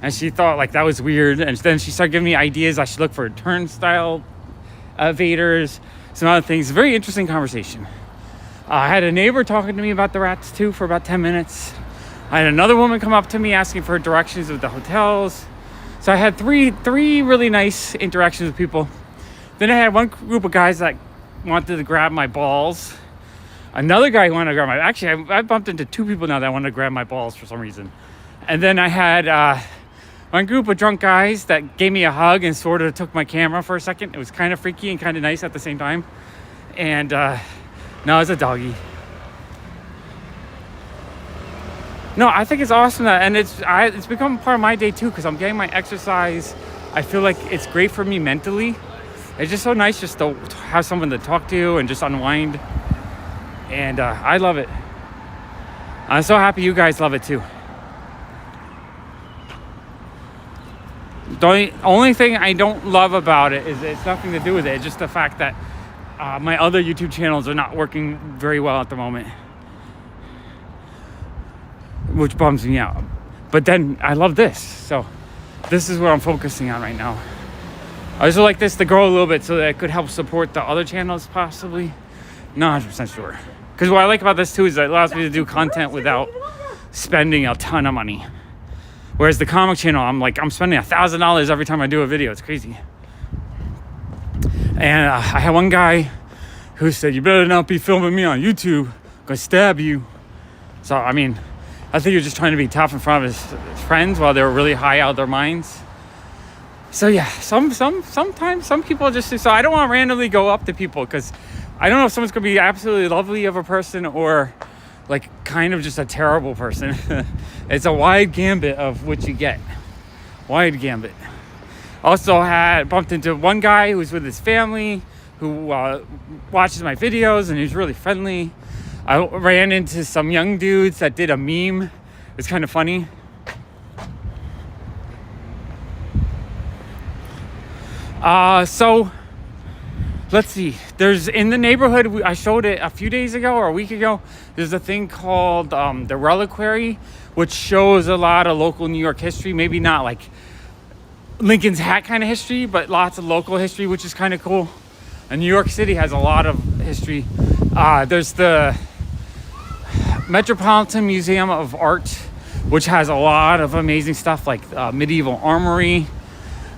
and she thought like that was weird, and then she started giving me ideas. I should look for turnstile evaders, some other things. Very interesting conversation. I had a neighbor talking to me about the rats too for about 10 minutes. I had another woman come up to me asking for directions of the hotels. So I had three really nice interactions with people. Then I had one group of guys that wanted to grab my balls. Another guy wanted to grab my... Actually, I bumped into 2 people now that wanted to grab my balls for some reason. And then I had one group of drunk guys that gave me a hug and sort of took my camera for a second. It was kind of freaky and kind of nice at the same time. And now it's a doggy. No, I think it's awesome that, and it's become part of my day too, because I'm getting my exercise. I feel like it's great for me mentally. It's just so nice just to have someone to talk to and just unwind. And I love it. I'm so happy you guys love it too. The only thing I don't love about it is it's nothing to do with it. It's just the fact that my other YouTube channels are not working very well at the moment, which bums me out. But then I love this, so this is what I'm focusing on right now. I also like this to grow a little bit so that it could help support the other channels possibly. Not 100% sure. Because what I like about this too is it allows me to do content without spending a ton of money. Whereas the comic channel, I'm spending $1,000 every time I do a video. It's crazy. And I had one guy who said, "You better not be filming me on YouTube. I'm gonna stab you." So I mean, I think he was just trying to be tough in front of his friends while they were really high out of their minds. So yeah, sometimes some people just... So I don't want to randomly go up to people because I don't know if someone's gonna be absolutely lovely of a person or like kind of just a terrible person. It's a wide gambit of what you get. Wide gambit. Also bumped into one guy who was with his family who watches my videos, and he's really friendly. I ran into some young dudes that did a meme. It's kind of funny. So let's see. There's in the neighborhood, I showed it a few days ago or a week ago. There's a thing called the Reliquary, which shows a lot of local New York history. Maybe not like Lincoln's Hat kind of history, but lots of local history, which is kind of cool. And New York City has a lot of history. There's the Metropolitan Museum of Art, which has a lot of amazing stuff like medieval armory.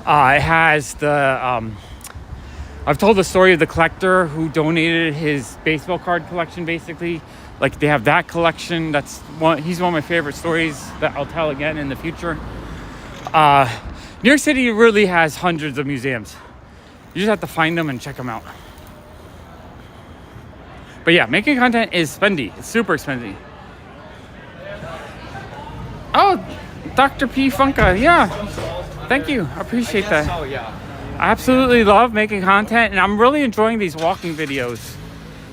It has the... I've told the story of the collector who donated his baseball card collection, basically. Like, they have that collection. He's one of my favorite stories that I'll tell again in the future. New York City really has hundreds of museums. You just have to find them and check them out. But yeah, making content is spendy. It's super spendy. Oh, Dr. P. Funka, yeah. Thank you. I appreciate that. Oh yeah. I absolutely love making content, and I'm really enjoying these walking videos.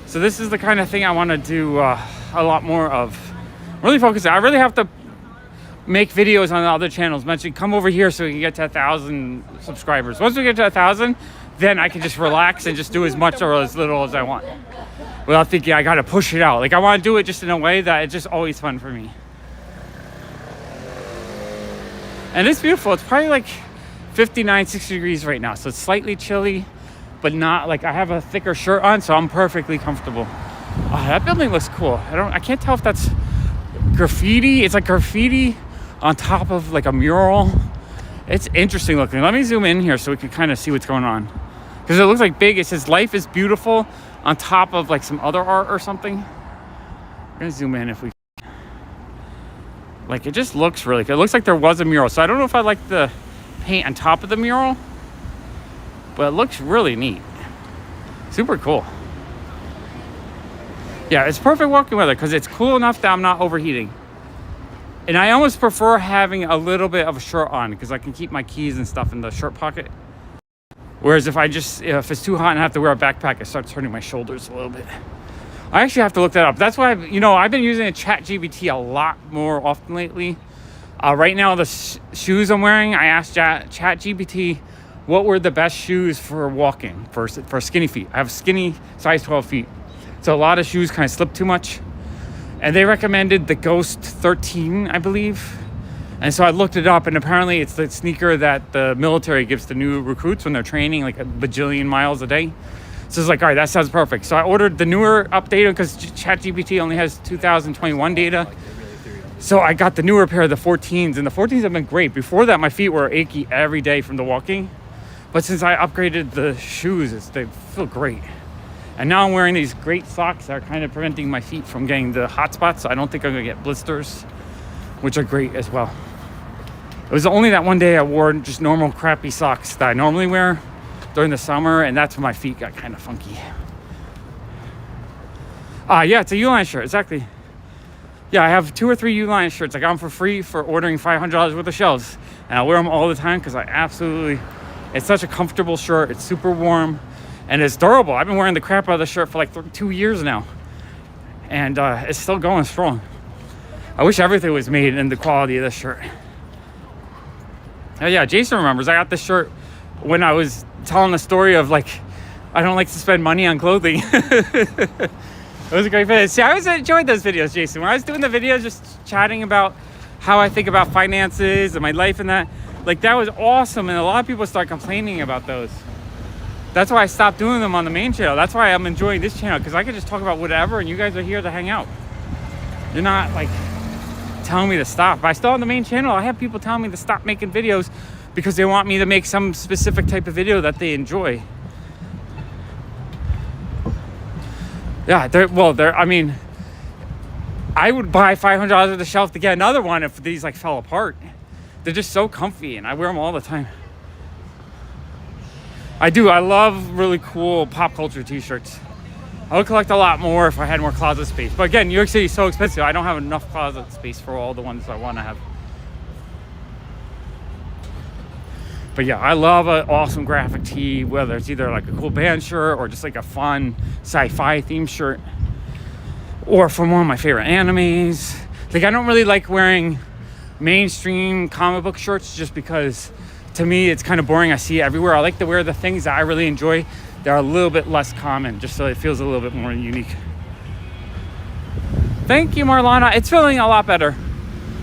So this is the kind of thing I want to do a lot more of. Really focus. I really have to make videos on the other channels. Mention come over here so we can get to 1,000 subscribers. Once we get to 1,000, then I can just relax and just do as much or as little as I want, without thinking I got to push it out. Like, I want to do it just in a way that it's just always fun for me. And it's beautiful. It's probably like 59, 60 degrees right now, so it's slightly chilly, but not like... I have a thicker shirt on, so I'm perfectly comfortable. That building looks cool. I can't tell if that's graffiti. It's like graffiti on top of like a mural. It's interesting looking. Let me zoom in here so we can kind of see what's going on, because it looks like big. It says "Life is Beautiful" on top of like some other art or something. I'm gonna zoom in if we... Like, it just looks really good. It looks like there was a mural, so I don't know if I like the paint on top of the mural, but it looks really neat. Super cool. Yeah, it's perfect walking weather because it's cool enough that I'm not overheating. And I almost prefer having a little bit of a shirt on because I can keep my keys and stuff in the shirt pocket. Whereas if it's too hot and I have to wear a backpack, it starts hurting my shoulders a little bit. I actually have to look that up. That's why I've been using a ChatGPT a lot more often lately. Right now, the shoes I'm wearing, I asked ChatGPT what were the best shoes for walking for skinny feet. I have skinny size 12 feet, so a lot of shoes kind of slip too much. And they recommended the Ghost 13, I believe. And so I looked it up, and apparently it's the sneaker that the military gives to new recruits when they're training like a bajillion miles a day. So it's like, all right, that sounds perfect. So I ordered the newer update because ChatGPT only has 2021 data. So I got the newer pair of the 14s, and the 14s have been great. Before that, my feet were achy every day from the walking. But since I upgraded the shoes, they feel great. And now I'm wearing these great socks that are kind of preventing my feet from getting the hot spots. So I don't think I'm gonna get blisters, which are great as well. It was only that one day I wore just normal crappy socks that I normally wear during the summer, and that's when my feet got kind of funky. Yeah, it's a Uline shirt, exactly. Yeah, I have 2 or 3 Uline shirts. I got them for free for ordering $500 worth of shells. And I wear them all the time because it's such a comfortable shirt. It's super warm and it's durable. I've been wearing the crap out of the shirt for like 2 years now. And it's still going strong. I wish everything was made in the quality of this shirt. Oh yeah, Jason remembers. I got this shirt when I was telling the story of like, I don't like to spend money on clothing. It was a great video. See, I always enjoyed those videos, Jason. When I was doing the videos, just chatting about how I think about finances and my life and that, like that was awesome. And a lot of people start complaining about those. That's why I stopped doing them on the main channel. That's why I'm enjoying this channel, because I can just talk about whatever and you guys are here to hang out. You're not like telling me to stop. But I still on the main channel, I have people telling me to stop making videos because they want me to make some specific type of video that they enjoy. Yeah, I mean, I would buy $500 worth of shelf to get another one if these like fell apart. They're just so comfy and I wear them all the time. I love really cool pop culture t-shirts. I would collect a lot more if I had more closet space. But again, New York City is so expensive. I don't have enough closet space for all the ones I want to have. But yeah, I love an awesome graphic tee, whether it's either like a cool band shirt or just like a fun sci-fi themed shirt, or from one of my favorite animes. Like I don't really like wearing mainstream comic book shirts just because to me it's kind of boring. I see it everywhere. I like to wear the things that I really enjoy that are a little bit less common, just so it feels a little bit more unique. Thank you, Marlana. It's feeling a lot better.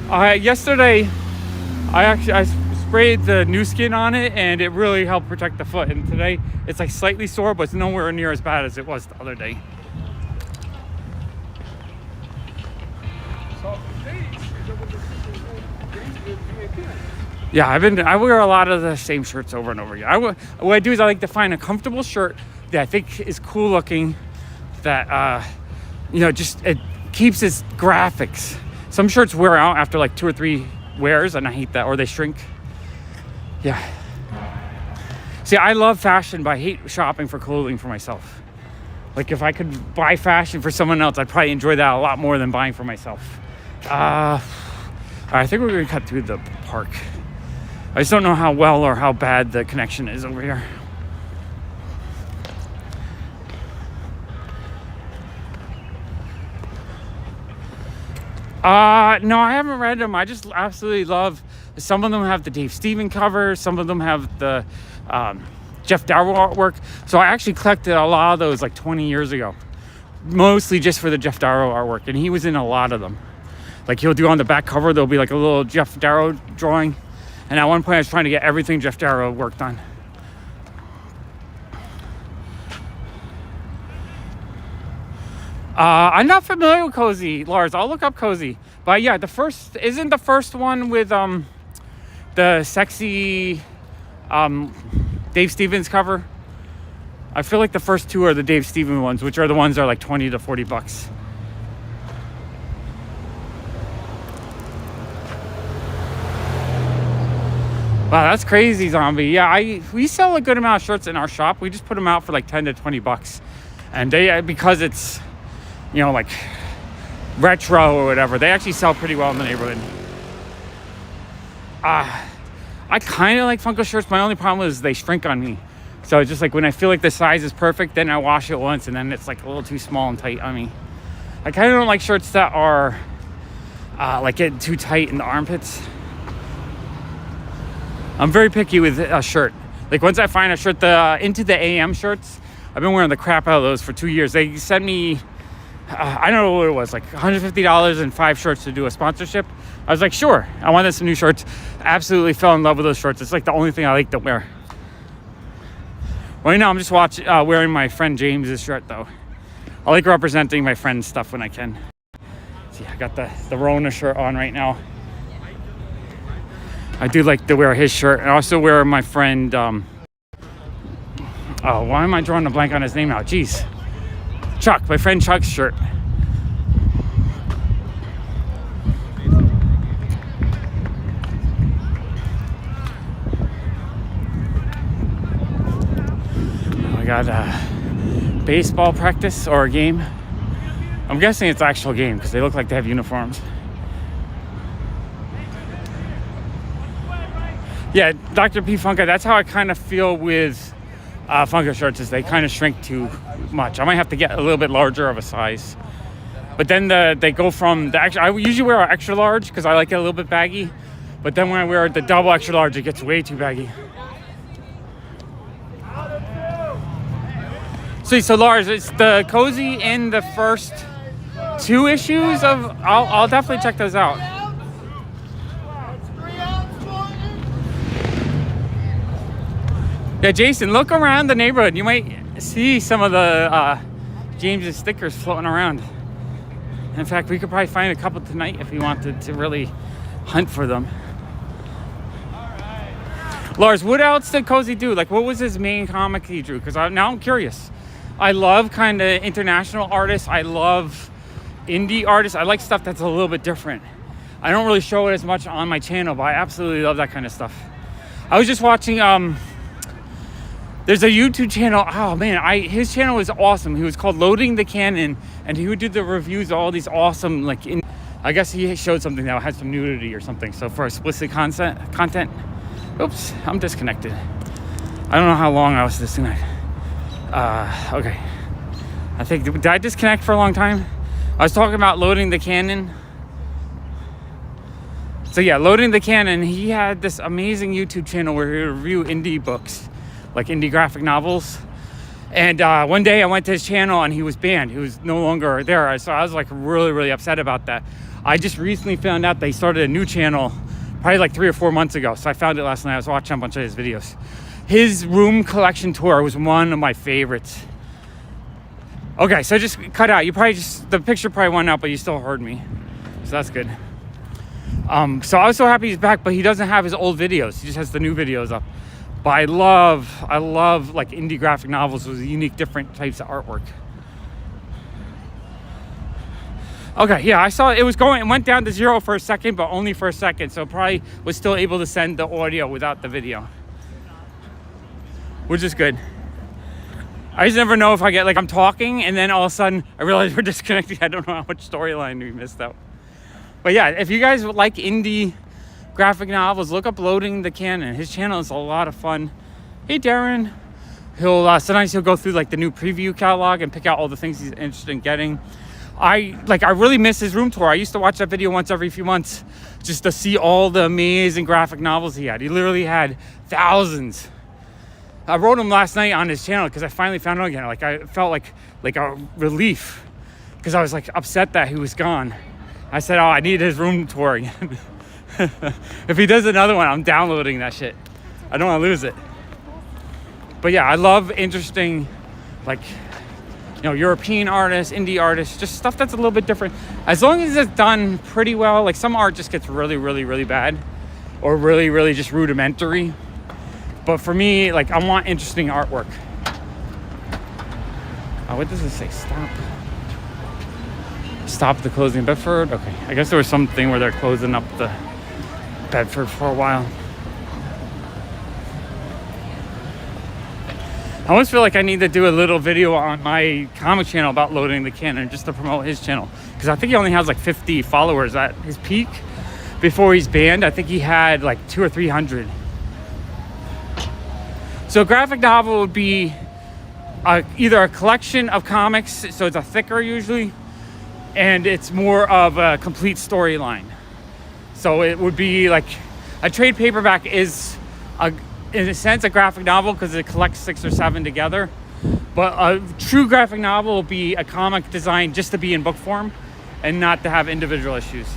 Yesterday, I sprayed the new skin on it and it really helped protect the foot, and today it's like slightly sore, but it's nowhere near as bad as it was the other day. Yeah, I wear a lot of the same shirts over and over again. What I do is I like to find a comfortable shirt that I think is cool looking, that just it keeps its graphics. Some shirts wear out after like 2 or 3 wears and I hate that, or they shrink. Yeah. See, I love fashion, but I hate shopping for clothing for myself. Like if I could buy fashion for someone else, I'd probably enjoy that a lot more than buying for myself. I think we're gonna cut through the park. I just don't know how well or how bad the connection is over here. No, I haven't read them. I just absolutely love. Some of them have the Dave Stevens cover. Some of them have the Jeff Darrow artwork. So I actually collected a lot of those like 20 years ago, mostly just for the Jeff Darrow artwork. And he was in a lot of them. Like he'll do on the back cover, there'll be like a little Jeff Darrow drawing. And at one point I was trying to get everything Jeff Darrow worked on. I'm not familiar with Cozy, Lars. I'll look up Cozy. But yeah, isn't the first one with the sexy Dave Stevens cover? I feel like the first 2 are the Dave Stevens ones, which are the ones that are like 20 to 40 bucks. Wow, that's crazy, Zombie. Yeah, we sell a good amount of shirts in our shop. We just put them out for like 10 to 20 bucks. And because it's, like retro or whatever, they actually sell pretty well in the neighborhood. I kind of like Funko shirts. My only problem is they shrink on me. So it's just like when I feel like the size is perfect, then I wash it once and then it's like a little too small and tight on me. I kind of don't like shirts that are like getting too tight in the armpits. I'm very picky with a shirt. Like once I find a shirt, the Into the AM shirts, I've been wearing the crap out of those for 2 years. They sent me, I don't know what it was, like $150 and 5 shirts to do a sponsorship. I was like, sure, I wanted some new shirts. Absolutely fell in love with those shirts. It's like the only thing I like to wear. Right now I'm just wearing my friend James's shirt though. I like representing my friend's stuff when I can. See, I got the Rona shirt on right now. I do like to wear his shirt. I also wear my friend, why am I drawing a blank on his name now? Jeez. Chuck, my friend Chuck's shirt. I got a baseball practice or a game. I'm guessing it's an actual game because they look like they have uniforms. Yeah, Dr. P. Funka, that's how I kind of feel with Funko shirts, is they kind of shrink too much. I might have to get a little bit larger of a size. But then they go from the extra, I usually wear an extra large because I like it a little bit baggy. But then when I wear the double extra large, it gets way too baggy. So Lars, it's the cozy in the first 2 issues of, I'll definitely check those out. Yeah, Jason, look around the neighborhood. You might see some of the James's stickers floating around. In fact, we could probably find a couple tonight if we wanted to really hunt for them. Lars, what else did Cozy do? Like, what was his main comic he drew? Because now I'm curious. I love kind of international artists. I love indie artists. I like stuff that's a little bit different. I don't really show it as much on my channel, but I absolutely love that kind of stuff. I was just watching, there's a YouTube channel. Oh man, his channel was awesome. He was called Loading the Cannon, and he would do the reviews of all these awesome, like, I guess he showed something that had some nudity or something. So for explicit content, oops, I'm disconnected. I don't know how long I was disconnected. Okay. I think, did I disconnect for a long time? I was talking about Loading the Cannon. So yeah, Loading the Cannon, he had this amazing YouTube channel where he would review indie books, like indie graphic novels. And one day I went to his channel and he was banned. He was no longer there. So I was like really, really upset about that. I just recently found out they started a new channel probably like 3 or 4 months ago. So I found it last night. I was watching a bunch of his videos. His room collection tour was one of my favorites. Okay, so just cut out. The picture probably went out, but you still heard me. So that's good. So I was so happy he's back, but he doesn't have his old videos. He just has the new videos up. But I love like indie graphic novels with unique, different types of artwork. Okay, yeah, I saw it went down to 0 for a second, but only for a second. So probably was still able to send the audio without the video, which is good. I just never know if I get, like, I'm talking and then all of a sudden I realize we're disconnected. I don't know how much storyline we missed out. But yeah, if you guys would like indie graphic novels, look up Loading the Cannon. His channel is a lot of fun. Hey, Darren. Sometimes he'll go through like the new preview catalog and pick out all the things he's interested in getting. I really miss his room tour. I used to watch that video once every few months just to see all the amazing graphic novels he had. He literally had thousands. I wrote him last night on his channel because I finally found him again. Like, I felt like a relief because I was like upset that he was gone. I said, oh, I need his room tour again. If he does another one, I'm downloading that shit. I don't want to lose it. But yeah, I love interesting, like, European artists, indie artists, just stuff that's a little bit different. As long as it's done pretty well. Like, some art just gets really, really, really bad or really, really just rudimentary. But for me, like, I want interesting artwork. Oh, what does it say? Stop the closing Bedford. Okay, I guess there was something where they're closing up the Bedford for a while. I almost feel like I need to do a little video on my comic channel about Loading the Cannon just to promote his channel, because I think he only has like 50 followers at his peak. Before he's banned, I think he had like 200 or 300. So a graphic novel would be either a collection of comics, so it's a thicker usually, and it's more of a complete storyline. So it would be like a trade paperback is, in a sense, a graphic novel because it collects 6 or 7 together. But a true graphic novel will be a comic designed just to be in book form and not to have individual issues.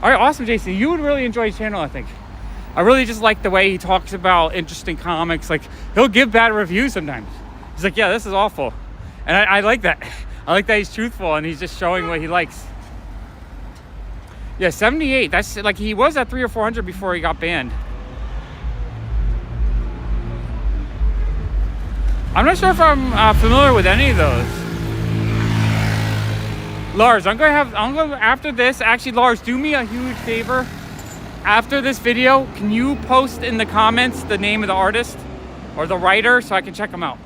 All right, awesome, Jason. You would really enjoy his channel, I think. I really just like the way he talks about interesting comics. Like, he'll give bad reviews sometimes. He's like, yeah, this is awful. And I like that. I like that he's truthful and he's just showing what he likes. Yeah, 78. That's like, he was at 300 or 400 before he got banned. I'm not sure if I'm familiar with any of those. Lars, I'm gonna after this. Actually, Lars, do me a huge favor. After this video, can you post in the comments the name of the artist or the writer so I can check them out?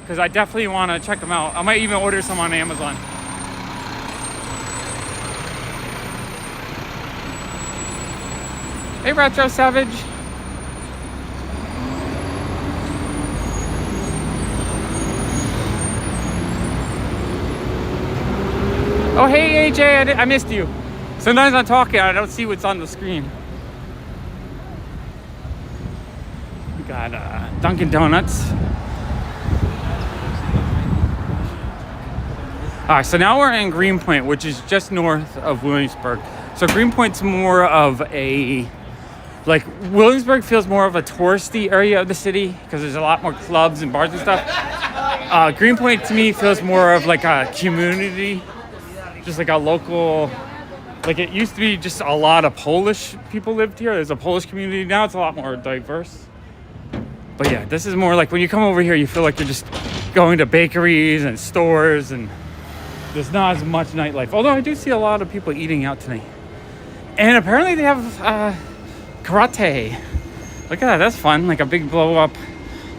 Because I definitely want to check them out. I might even order some on Amazon. Hey, Retro Savage. Oh, hey, AJ, I missed you. Sometimes I'm talking, I don't see what's on the screen. We got Dunkin' Donuts. All right, so now we're in Greenpoint, which is just north of Williamsburg. So Greenpoint's more of a, like, Williamsburg feels more of a touristy area of the city because there's a lot more clubs and bars and stuff. Greenpoint to me feels more of like a community, just like a local, like it used to be just a lot of Polish people lived here. There's a Polish community now, it's a lot more diverse. But yeah, this is more like when you come over here, you feel like you're just going to bakeries and stores and there's not as much nightlife. Although I do see a lot of people eating out tonight. And apparently they have karate. Look at that, that's fun. Like a big blow up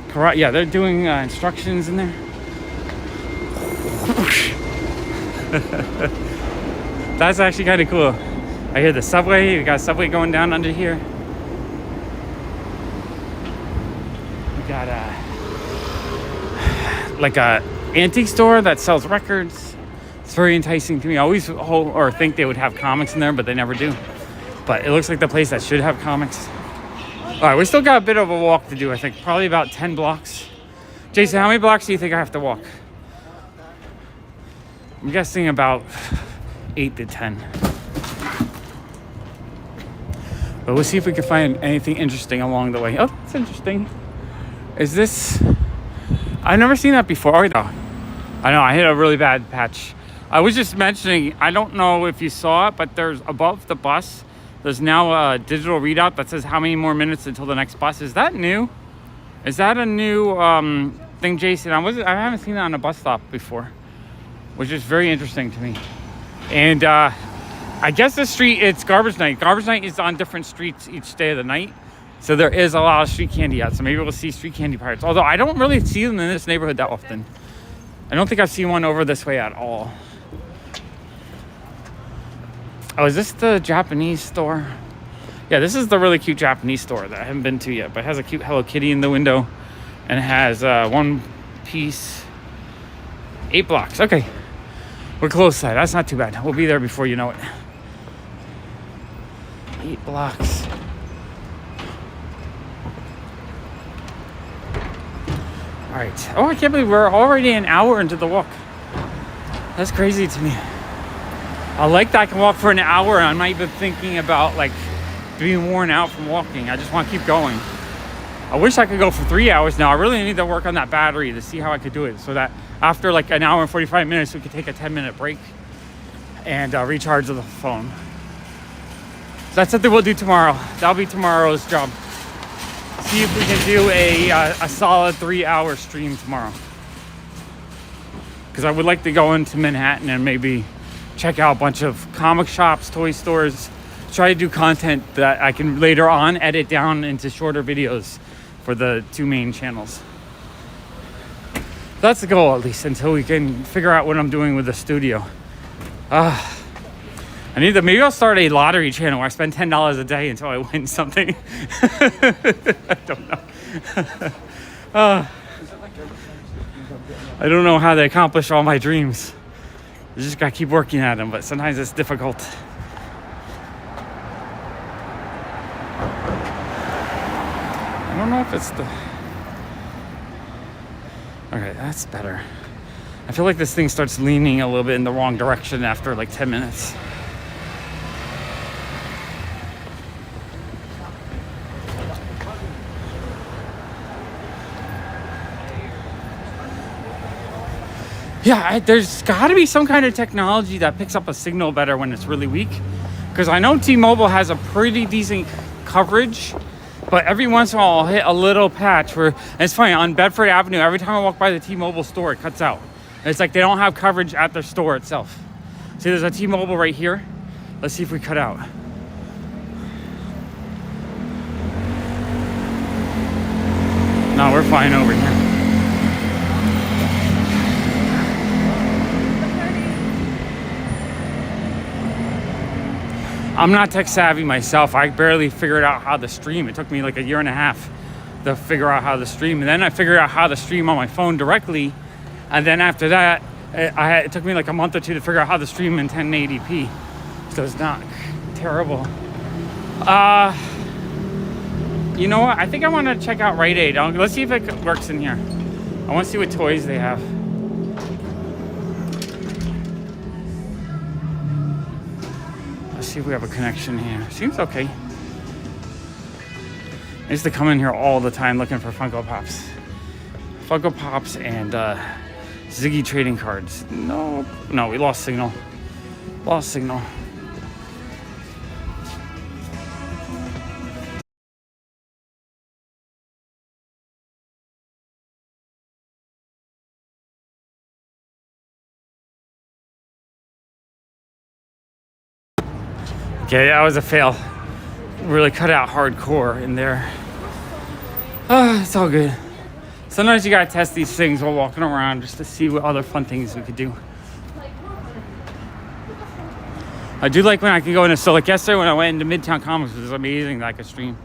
karate. Yeah, they're doing instructions in there. That's actually kind of cool. I hear the subway. We got a subway going down under here. We got like a antique store that sells records. It's very enticing to me. I always hope or think they would have comics in there, but they never do. But it looks like the place that should have comics. All right, we still got a bit of a walk to do, I think. Probably about 10 blocks. Jason, how many blocks do you think I have to walk? I'm guessing about 8 to 10. But we'll see if we can find anything interesting along the way. Oh, that's interesting. Is this... I've never seen that before. Oh, no. I know, I hit a really bad patch. I was just mentioning, I don't know if you saw it, but there's above the bus, there's now a digital readout that says how many more minutes until the next bus. Is that new? Is that a new thing, Jason? I haven't seen that on a bus stop before, which is very interesting to me. And I guess the street, it's garbage night. Garbage night is on different streets each day of the night. So there is a lot of street candy out. So maybe we'll see street candy pirates. Although I don't really see them in this neighborhood that often. I don't think I've seen one over this way at all. Oh, is this the Japanese store? Yeah, this is the really cute Japanese store that I haven't been to yet. But it has a cute Hello Kitty in the window. And it has one piece, 8 blocks. Okay. We're close to that. That's not too bad. We'll be there before you know it. 8 blocks. All right. Oh, I can't believe we're already an hour into the walk. That's crazy to me. I like that I can walk for an hour and I'm not even thinking about like being worn out from walking. I just want to keep going. I wish I could go for 3 hours now. I really need to work on that battery to see how I could do it so that after like an hour and 45 minutes, we could take a 10-minute break and recharge the phone. So that's something we'll do tomorrow. That'll be tomorrow's job. See if we can do a solid 3-hour stream tomorrow. Because I would like to go into Manhattan and maybe check out a bunch of comic shops, toy stores, try to do content that I can later on edit down into shorter videos for the 2 main channels. That's the goal, at least, until we can figure out what I'm doing with the studio. Maybe I'll start a lottery channel where I spend $10 a day until I win something. I don't know. I don't know how to accomplish all my dreams. I just gotta keep working at them, but sometimes it's difficult. I don't know if it's the... Okay, that's better. I feel like this thing starts leaning a little bit in the wrong direction after like 10 minutes. Yeah, there's got to be some kind of technology that picks up a signal better when it's really weak. Because I know T-Mobile has a pretty decent coverage, but every once in a while I'll hit a little patch where, and it's funny, on Bedford Avenue, every time I walk by the T-Mobile store, it cuts out. And it's like they don't have coverage at their store itself. See, there's a T-Mobile right here. Let's see if we cut out. No, we're fine over here. I'm not tech savvy myself. I barely figured out how to stream. It took me like a year and a half to figure out how to stream. And then I figured out how to stream on my phone directly. And then after that, it took me like a month or two to figure out how to stream in 1080p. So it's not terrible. You know what? I think I want to check out Rite Aid. Let's see if it works in here. I want to see what toys they have. Let's see if we have a connection here. Seems okay. I used to come in here all the time looking for Funko Pops. Funko Pops and Ziggy trading cards. No, we lost signal. Lost signal. Okay, that was a fail. Really cut out hardcore in there. It's all good. Sometimes you gotta test these things while walking around just to see what other fun things we could do. I do like when I can go into, so like yesterday when I went into Midtown Comics, it was amazing that I could stream.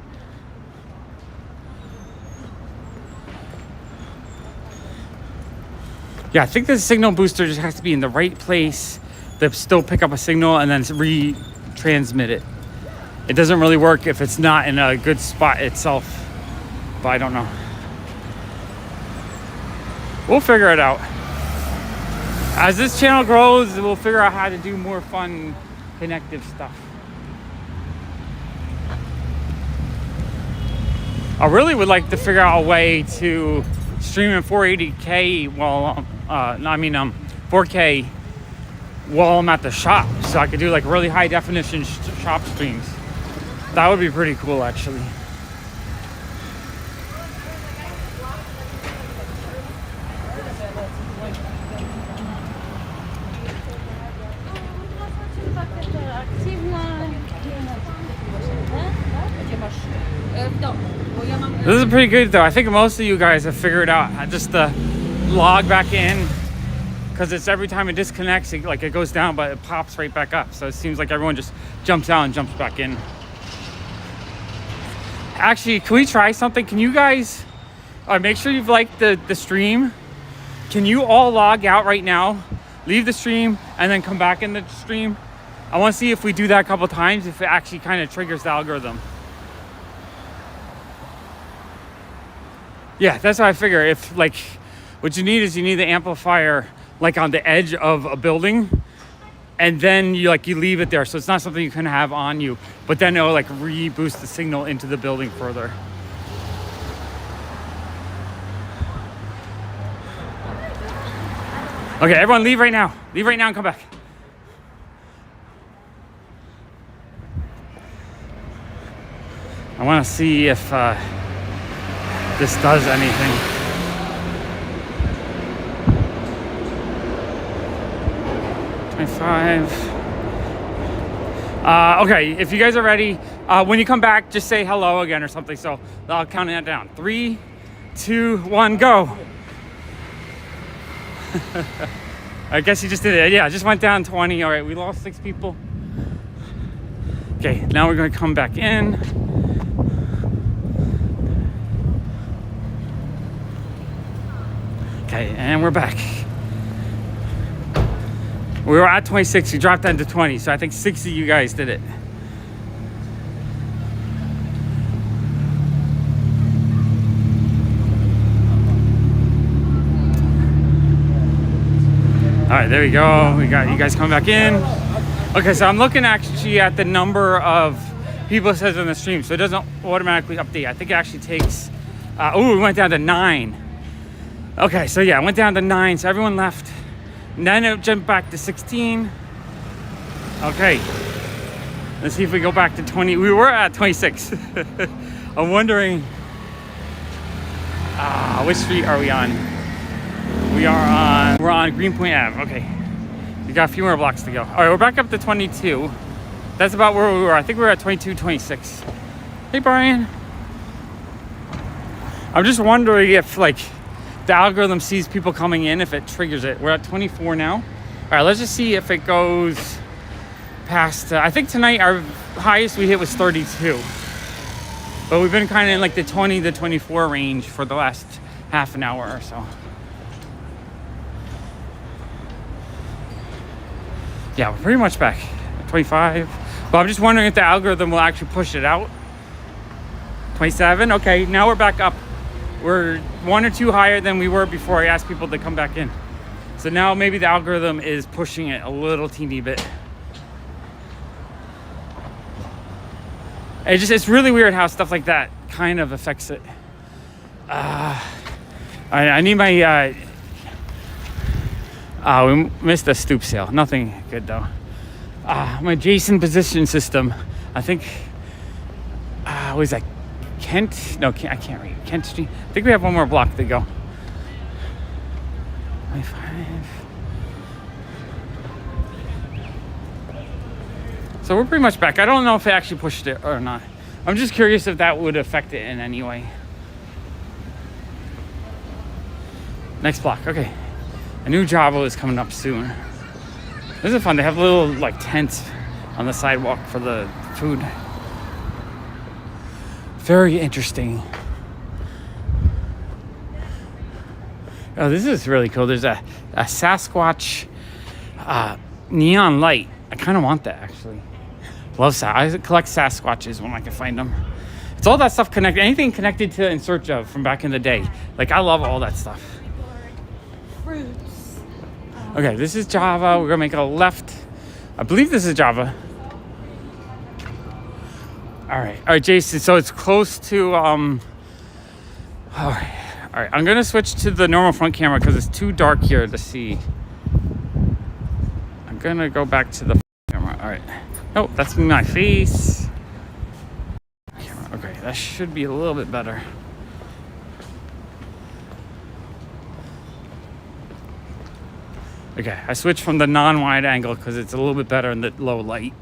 Yeah, I think the signal booster just has to be in the right place to still pick up a signal and then retransmit it. It doesn't really work if it's not in a good spot itself, but I don't know. We'll figure it out. As this channel grows, we'll figure out how to do more fun, connective stuff. I really would like to figure out a way to stream in 480k while, 4K while I'm at the shop, so I could do like really high definition shop streams. That would be pretty cool, actually. This is pretty good though. I think most of you guys have figured out just to log back in, because it's every time it disconnects, it goes down, but it pops right back up. So it seems like everyone just jumps out and jumps back in. Actually, can we try something? Can you guys make sure you've liked the stream? Can you all log out right now, leave the stream, and then come back in the stream? I want to see if we do that a couple times, if it actually kind of triggers the algorithm. Yeah, that's what I figure. If like, what you need is you need the amplifier like on the edge of a building, and then you leave it there, so it's not something you can have on you, but then it'll like reboost the signal into the building further. Okay, everyone leave right now. Leave right now and come back. I want to see if this does anything. Okay, if you guys are ready, when you come back, just say hello again or something. So I'll count it down. 3, 2, 1, go. I guess you just did it. Yeah, I just went down 20. All right, we lost 6 people. Okay, now we're going to come back in. Okay, and we're back. We were at 26, we dropped down to 20, so I think 6 of you guys did it. All right, there we go. We got you guys coming back in. Okay, so I'm looking actually at the number of people it says on the stream, so it doesn't automatically update. I think it actually takes, we went down to 9. Okay, so yeah, I went down to 9, so everyone left. And then it jumped back to 16. Okay, let's see if we go back to 20. We were at 26. I'm wondering, which street are we on? We're on Greenpoint Ave. Okay, We got a few more blocks to go. All right, we're back up to 22. That's about where we were. I think we were at 22, 26. Hey, Brian. I'm just wondering if, like, the algorithm sees people coming in, if it triggers it. We're at 24 now. All right, let's just see if it goes past. I think tonight our highest we hit was 32. But we've been kind of in like the 20 to 24 range for the last half an hour or so. Yeah, we're pretty much back at 25. But I'm just wondering if the algorithm will actually push it out. 27. Okay, now we're back up. We're 1 or 2 higher than we were before I asked people to come back in. So now maybe the algorithm is pushing it a little teeny bit. It's really weird how stuff like that kind of affects it. I need my... we missed the stoop sale. Nothing good though. My Jason position system. I think... what is that? Kent? No, I can't read. Kent Street. I think we have one more block to go. 25. So we're pretty much back. I don't know if it actually pushed it or not. I'm just curious if that would affect it in any way. Next block. Okay. A new Java is coming up soon. This is fun. They have little like tents on the sidewalk for the food. Very interesting. Oh, this is really cool. There's a Sasquatch neon light. I kind of want that actually. Love I collect Sasquatches when I can find them. It's all that stuff connected. Anything connected to In Search Of from back in the day. Like I love all that stuff. Fruits. Okay, this is Java. We're gonna make a left. I believe this is Java. All right, Jason. So it's close to all right. I'm gonna switch to the normal front camera because it's too dark here to see. I'm gonna go back to the camera. All right. Nope, that's my face. Okay, that should be a little bit better. Okay, I switched from the non-wide angle because it's a little bit better in the low light.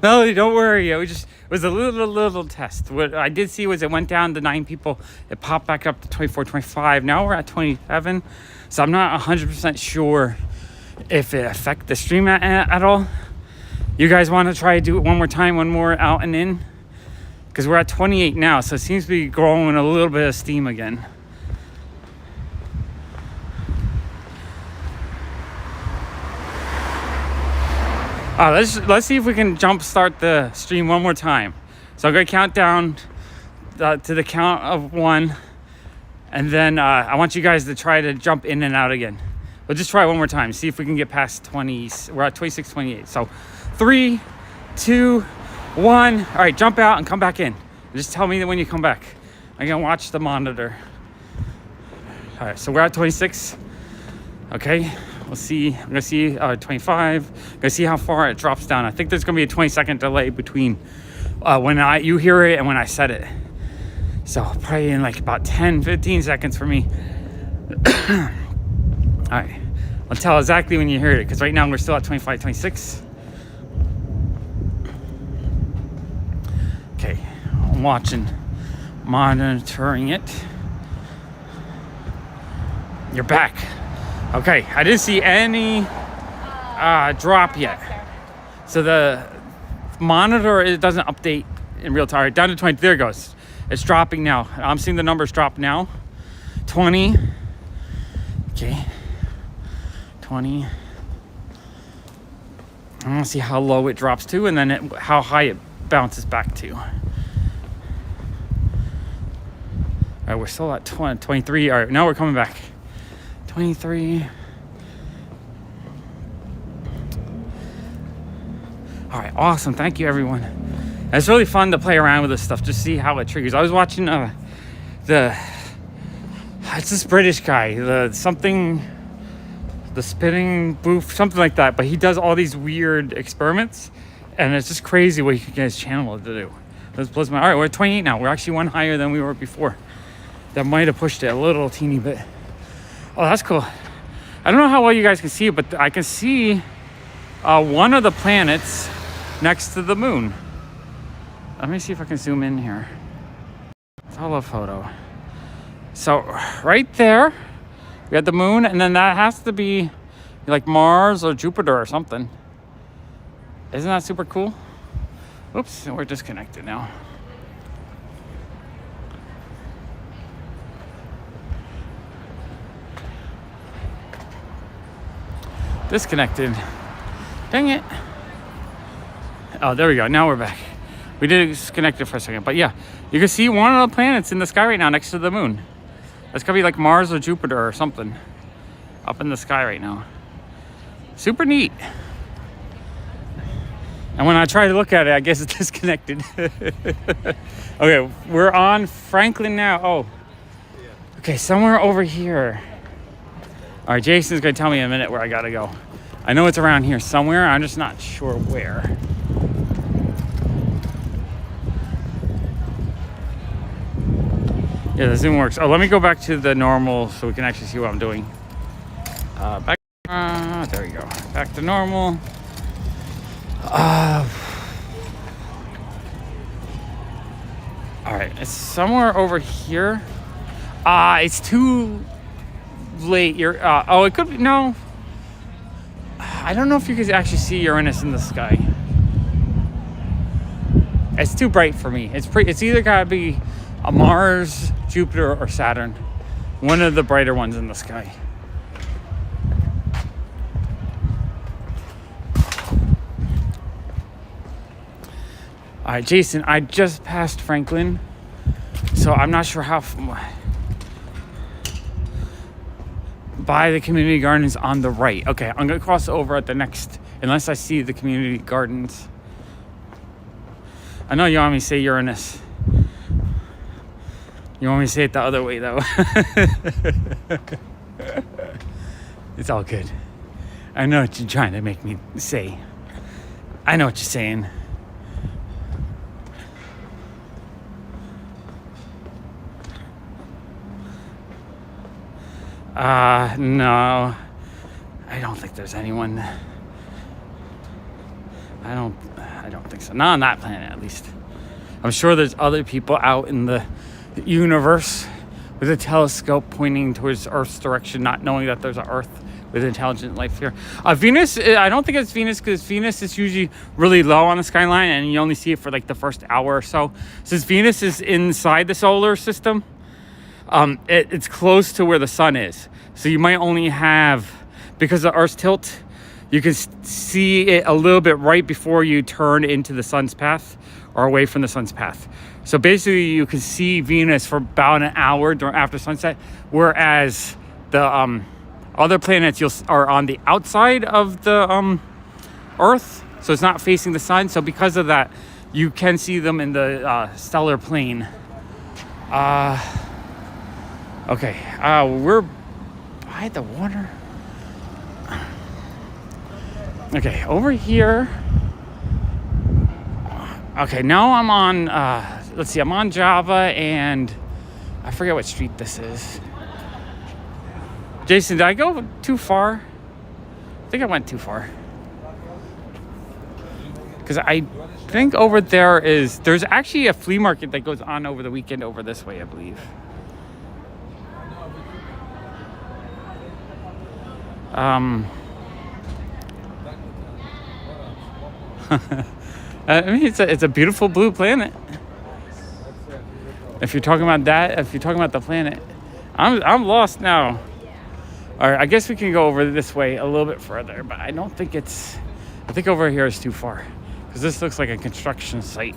Melody, don't worry. It was a little test. What I did see was it went down to 9 people. It popped back up to 24, 25. Now we're at 27. So I'm not 100% sure if it affected the stream at all. You guys want to try to do it one more time, one more out and in? Because we're at 28 now, so it seems to be growing a little bit of steam again. Let's see if we can jump start the stream one more time. So I'm gonna count down to the count of 1, and then I want you guys to try to jump in and out again. We'll just try one more time. See if we can get past 20. We're at 26, 28. So 3, 2, 1. All right, jump out and come back in. Just tell me when you come back. I'm gonna watch the monitor. All right, so we're at 26. Okay. We'll see. I'm gonna see 25. I'm gonna see how far it drops down. I think there's gonna be a 20-second delay between when you hear it and when I said it. So probably in like about 10, 15 seconds for me. All right. I'll tell exactly when you hear it because right now we're still at 25, 26. Okay. I'm watching, monitoring it. You're back. Okay, I didn't see any drop yet. So the monitor, it doesn't update in real time. Down to 20, there it goes. It's dropping now. I'm seeing the numbers drop now. 20. Okay. 20. I want to see how low it drops to and then how high it bounces back to. All right, we're still at 23. All right, now we're coming back. 23. All right, awesome. Thank you, everyone. It's really fun to play around with this stuff, just see how it triggers. I was watching it's this British guy, the spinning booth, something like that, but he does all these weird experiments And it's just crazy what you can get his channel to do. This blows my. All right, we're at 28 now. We're actually one higher than we were before. That might have pushed it a little teeny bit. Oh, that's cool. I don't know how well you guys can see it, but I can see one of the planets next to the moon. Let me see if I can zoom in here. Telephoto. So right there, we had the moon, and then that has to be like Mars or Jupiter or something. Isn't that super cool? Oops, we're disconnected now. Disconnected. Dang it. Oh, there we go. Now we're back. We did disconnect it for a second. But yeah, you can see one of the planets in the sky right now next to the moon. That's gotta be like Mars or Jupiter or something up in the sky right now. Super neat. And when I try to look at it, I guess it's disconnected. Okay, we're on Franklin now. Oh, okay, somewhere over here. All right, Jason's gonna tell me in a minute where I gotta go. I know it's around here somewhere. I'm just not sure where. Yeah, the zoom works. Oh, let me go back to the normal so we can actually see what I'm doing. There we go. Back to normal. All right, it's somewhere over here. It's too late. Oh, it could be. No, I don't know if you can actually see Uranus in the sky. It's too bright for me. It's either gotta be a Mars, Jupiter, or Saturn. One of the brighter ones in the sky. All right, Jason, I just passed Franklin, so I'm not sure how by the community gardens on the right. Okay, I'm gonna cross over at the next, unless I see the community gardens. I know you want me to say Uranus. You want me to say it the other way, though. It's all good. I know what you're trying to make me say. I know what you're saying. No. I don't think there's anyone. I don't think so. Not on that planet, at least. I'm sure there's other people out in the universe with a telescope pointing towards Earth's direction, not knowing that there's an Earth with intelligent life here. Venus, I don't think it's Venus, because Venus is usually really low on the skyline and you only see it for like the first hour or so. Since Venus is inside the solar system, it's close to where the sun is. So you might only have, because of Earth's tilt, you can see it a little bit right before you turn into the sun's path or away from the sun's path. So basically you can see Venus for about an hour after sunset, whereas the other planets are on the outside of the Earth, so it's not facing the sun. So because of that, you can see them in the stellar plane. Okay, we're by the water. Okay, over here. Okay, now I'm on, let's see, I'm on Java, and I forget what street this is. Jason, did I go too far? I think I went too far. Because I think over there's actually a flea market that goes on over the weekend over this way, I believe. I mean, it's a beautiful blue planet. If you're talking about that, if you're talking about the planet, I'm lost now. All right, I guess we can go over this way a little bit further, but I don't think I think over here is too far, because this looks like a construction site.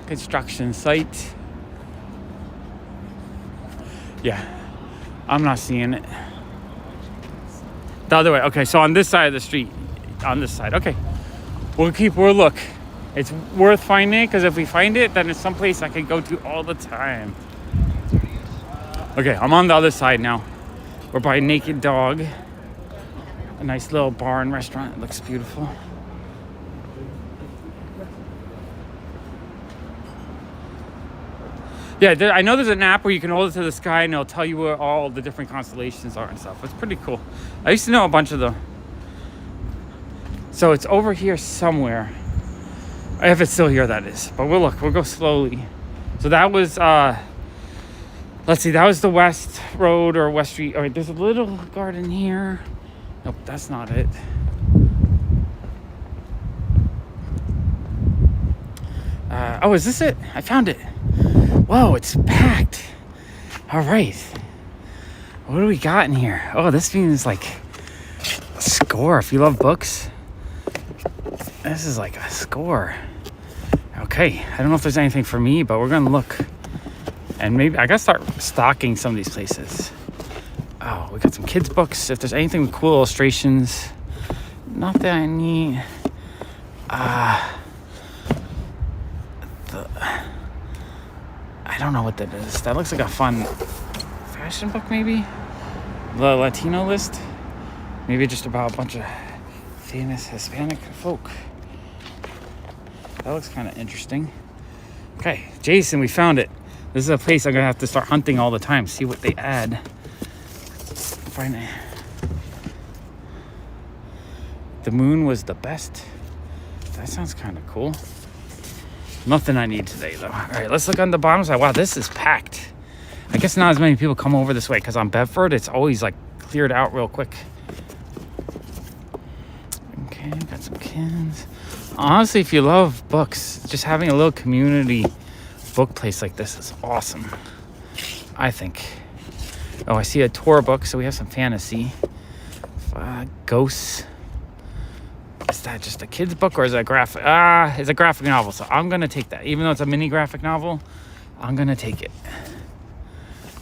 Construction site. Yeah, I'm not seeing it. The other way. Okay, so on this side of the street. On this side. Okay. We'll look. It's worth finding it, because if we find it, then it's someplace I can go to all the time. Okay, I'm on the other side now. We're by Naked Dog, a nice little bar and restaurant. It looks beautiful. Yeah, I know there's an app where you can hold it to the sky and it'll tell you where all the different constellations are and stuff. It's pretty cool. I used to know a bunch of them. So it's over here somewhere. If it's still here, that is. But we'll look. We'll go slowly. So that was, let's see, that was the West Road or West Street. All right, there's a little garden here. Nope, that's not it. Oh, is this it? I found it. Whoa, it's packed. All right. What do we got in here? Oh, this means like a score. If you love books, this is like a score. Okay, I don't know if there's anything for me, but we're gonna look. And maybe I gotta start stocking some of these places. Oh, we got some kids' books. If there's anything with cool illustrations, not that I need. I don't know what that is. That looks like a fun fashion book, maybe? The Latino list? Maybe just about a bunch of famous Hispanic folk. That looks kind of interesting. Okay, Jason, we found it. This is a place I'm going to have to start hunting all the time. See what they add. Find it. The moon was the best. That sounds kind of cool. Nothing I need today, though. All right, let's look on the bottom side. Wow, this is packed. I guess not as many people come over this way because on Bedford, it's always like cleared out real quick. Okay, got some cans. Honestly, if you love books, just having a little community book place like this is awesome, I think. Oh, I see a tour book, so we have some fantasy. Ghosts. Is that just a kid's book or is it a graphic? It's a graphic novel, so I'm going to take that. Even though it's a mini graphic novel, I'm going to take it.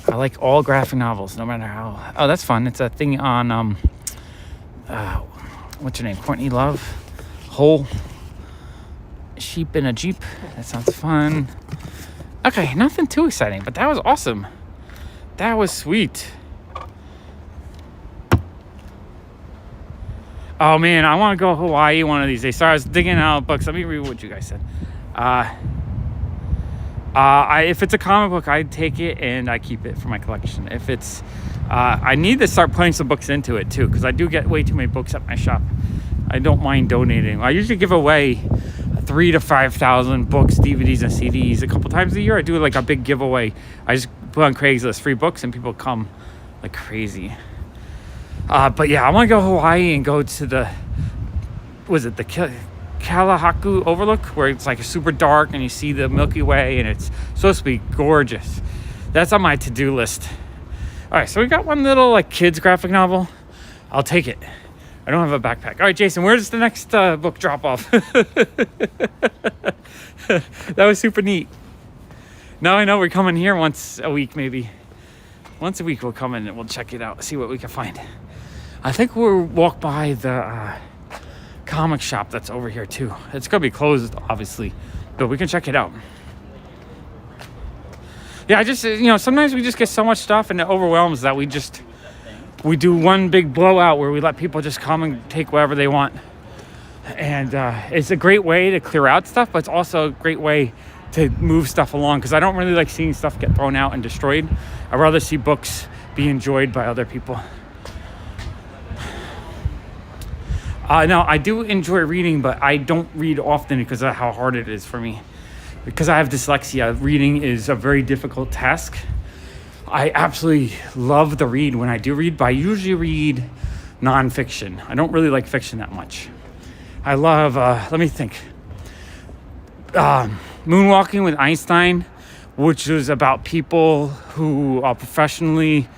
I like all graphic novels, no matter how. Oh, that's fun. It's a thing on, what's your name? Courtney Love. Whole Sheep in a Jeep. That sounds fun. Okay, nothing too exciting, but that was awesome. That was sweet. Oh man, I want to go Hawaii one of these days. Sorry, I was digging out books. Let me read what you guys said. If it's a comic book, I take it and I keep it for my collection. If it's, I need to start putting some books into it too, because I do get way too many books at my shop. I don't mind donating. I usually give away 3,000 to 5,000 books, DVDs, and CDs a couple times a year. I do like a big giveaway. I just put on Craigslist free books, and people come like crazy. But yeah, I want to go Hawaii and go to the Kalahaku Overlook, where it's like super dark and you see the Milky Way and it's supposed to be gorgeous. That's on my to-do list. All right, so we got one little like kids graphic novel. I'll take it. I don't have a backpack. All right, Jason, where's the next book drop off? That was super neat. Now I know we're coming here once a week, maybe. Once a week we'll come in and we'll check it out, see what we can find. I think we'll walk by the comic shop that's over here too. It's gonna be closed, obviously, but we can check it out. Yeah, I just, sometimes we just get so much stuff and it overwhelms that we do one big blowout where we let people just come and take whatever they want. And it's a great way to clear out stuff, but it's also a great way to move stuff along, because I don't really like seeing stuff get thrown out and destroyed. I'd rather see books be enjoyed by other people. Now, I do enjoy reading, but I don't read often because of how hard it is for me. Because I have dyslexia, reading is a very difficult task. I absolutely love to read when I do read, but I usually read nonfiction. I don't really like fiction that much. I love, let me think. Moonwalking with Einstein, which was about people who professionally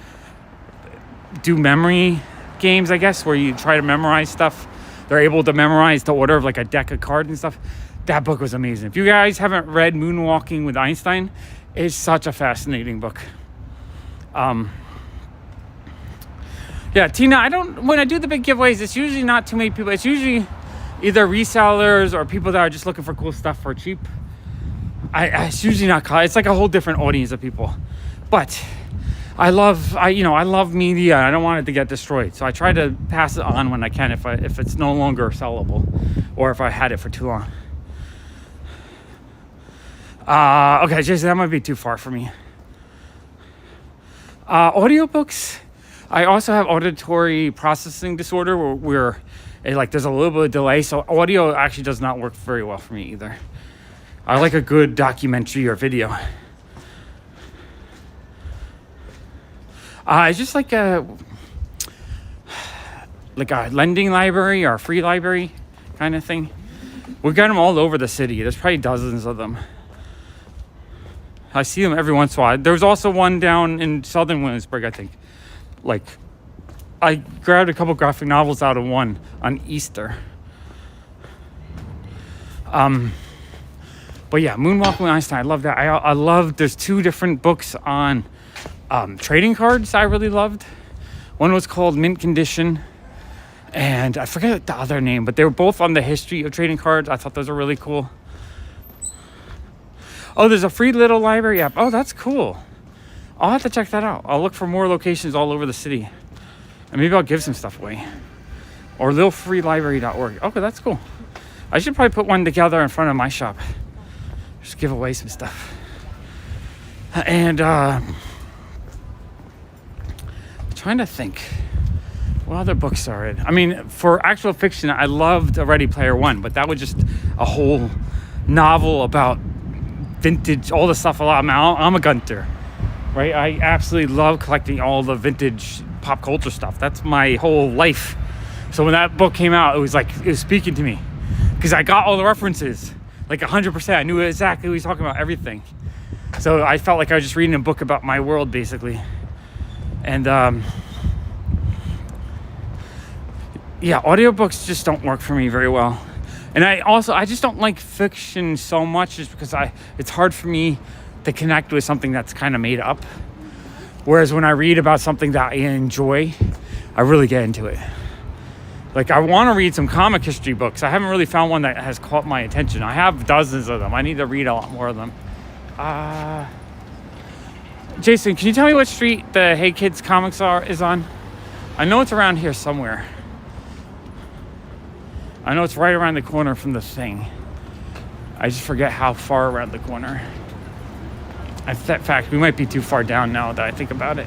do memory games, I guess, where you try to memorize stuff. They're able to memorize the order of like a deck of cards and stuff. That book was amazing. If you guys haven't read Moonwalking with Einstein, it's such a fascinating book. Yeah, Tina, when I do the big giveaways, it's usually not too many people. It's usually either resellers or people that are just looking for cool stuff for cheap. It's usually not, it's like a whole different audience of people. But I love media. I don't want it to get destroyed. So I try to pass it on when I can if it's no longer sellable or if I had it for too long. Okay, Jason, that might be too far for me. Audiobooks. I also have auditory processing disorder where there's a little bit of delay. So audio actually does not work very well for me either. I like a good documentary or video. It's just like a lending library or a free library kind of thing. We got them all over the city. There's probably dozens of them. I see them every once in a while. There's also one down in southern Williamsburg, I think. I grabbed a couple graphic novels out of one on Easter. But yeah, Moonwalking with Einstein, I love that. I love, there's 2 different books on trading cards I really loved. One was called Mint Condition, and I forget the other name, but they were both on the history of trading cards. I thought those were really cool. Oh, there's a free little library app. Oh, that's cool. I'll have to check that out. I'll look for more locations all over the city. And maybe I'll give some stuff away. Or littlefreelibrary.org. Okay, that's cool. I should probably put one together in front of my shop. Just give away some stuff. And trying to think. What other books are it? I mean, for actual fiction, I loved Ready Player One, but that was just a whole novel about vintage, all the stuff. I'm a gunter, right? I absolutely love collecting all the vintage pop culture stuff. That's my whole life. So when that book came out, it was speaking to me because I got all the references, 100%. I knew exactly what he was talking about, everything. So I felt like I was just reading a book about my world, basically. And yeah, audiobooks just don't work for me very well. And I just don't like fiction so much just because it's hard for me to connect with something that's kind of made up. Whereas when I read about something that I enjoy, I really get into it. I want to read some comic history books. I haven't really found one that has caught my attention. I have dozens of them. I need to read a lot more of them. Jason, can you tell me what street the Hey Kids Comics is on? I know it's around here somewhere. I know it's right around the corner from the thing. I just forget how far around the corner. In fact, we might be too far down now that I think about it.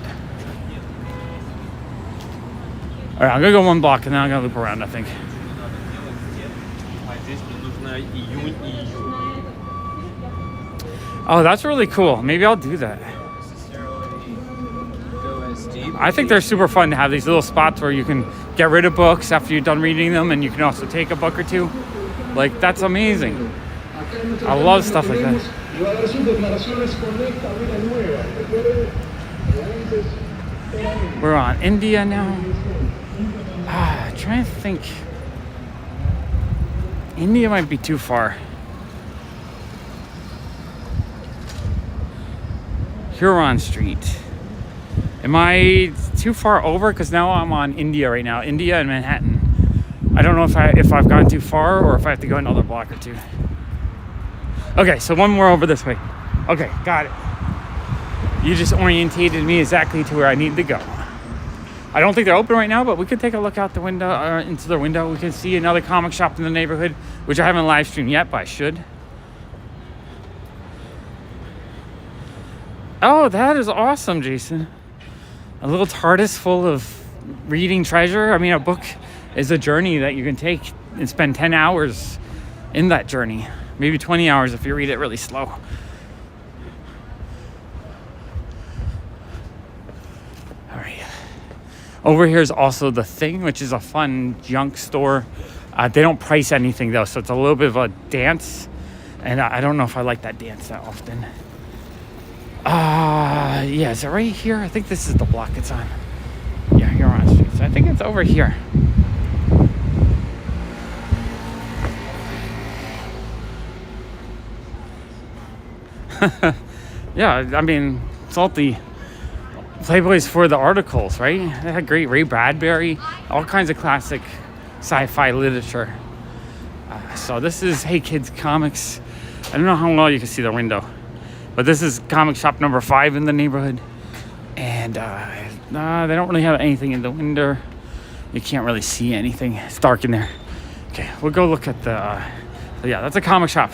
All right, I'm gonna go 1 block and then I'm gonna loop around, I think. Oh, that's really cool. Maybe I'll do that. I think they're super fun to have these little spots where you can get rid of books after you're done reading them, and you can also take a book or two. That's amazing. I love stuff like that. We're on India now. Trying to think. India might be too far. Huron Street. Am I too far over? Because now I'm on India right now. India and Manhattan. I don't know if I've gone too far or if I have to go another block or two. Okay, so 1 more over this way. Okay, got it. You just orientated me exactly to where I need to go. I don't think they're open right now, but we could take a look out the window, into the window. We can see another comic shop in the neighborhood, which I haven't live streamed yet, but I should. Oh, that is awesome, Jason. A little TARDIS full of reading treasure. I mean, a book is a journey that you can take and spend 10 hours in that journey. Maybe 20 hours if you read it really slow. All right. Over here is also The Thing, which is a fun junk store. They don't price anything, though, so it's a little bit of a dance. And I don't know if I like that dance that often. Yeah, is it right here? I think this is the block it's on. Yeah, Huron Street. So I think it's over here. Yeah, I mean, salty Playboy's for the articles, right? They had great Ray Bradbury, all kinds of classic sci-fi literature. So this is Hey Kids Comics. I don't know how well you can see the window, but this is comic shop number 5 in the neighborhood. And And they don't really have anything in the window. You can't really see anything. It's dark in there. Okay, we'll go look at the... yeah, that's a comic shop.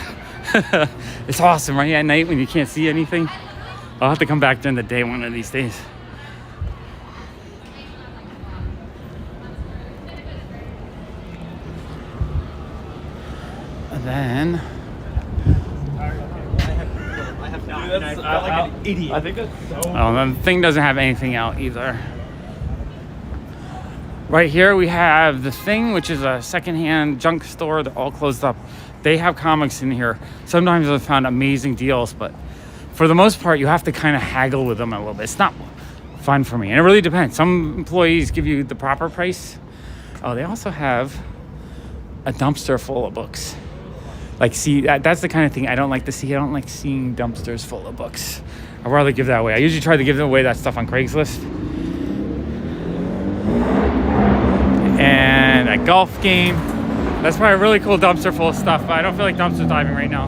It's awesome, right? At night when you can't see anything. I'll have to come back during the day one of these days. And then... I like an idiot. I think that's so... Oh, the thing doesn't have anything out either. Right here we have the Thing, which is a secondhand junk store. They're all closed up. They have comics in here. Sometimes I've found amazing deals, but for the most part, you have to kind of haggle with them a little bit. It's not fun for me, and it really depends. Some employees give you the proper price. Oh, they also have a dumpster full of books. Like, see, that's the kind of thing I don't like to see. I don't like seeing dumpsters full of books. I'd rather give that away. I usually try to give away that stuff on Craigslist. And a golf game. That's probably a really cool dumpster full of stuff, but I don't feel like dumpster diving right now.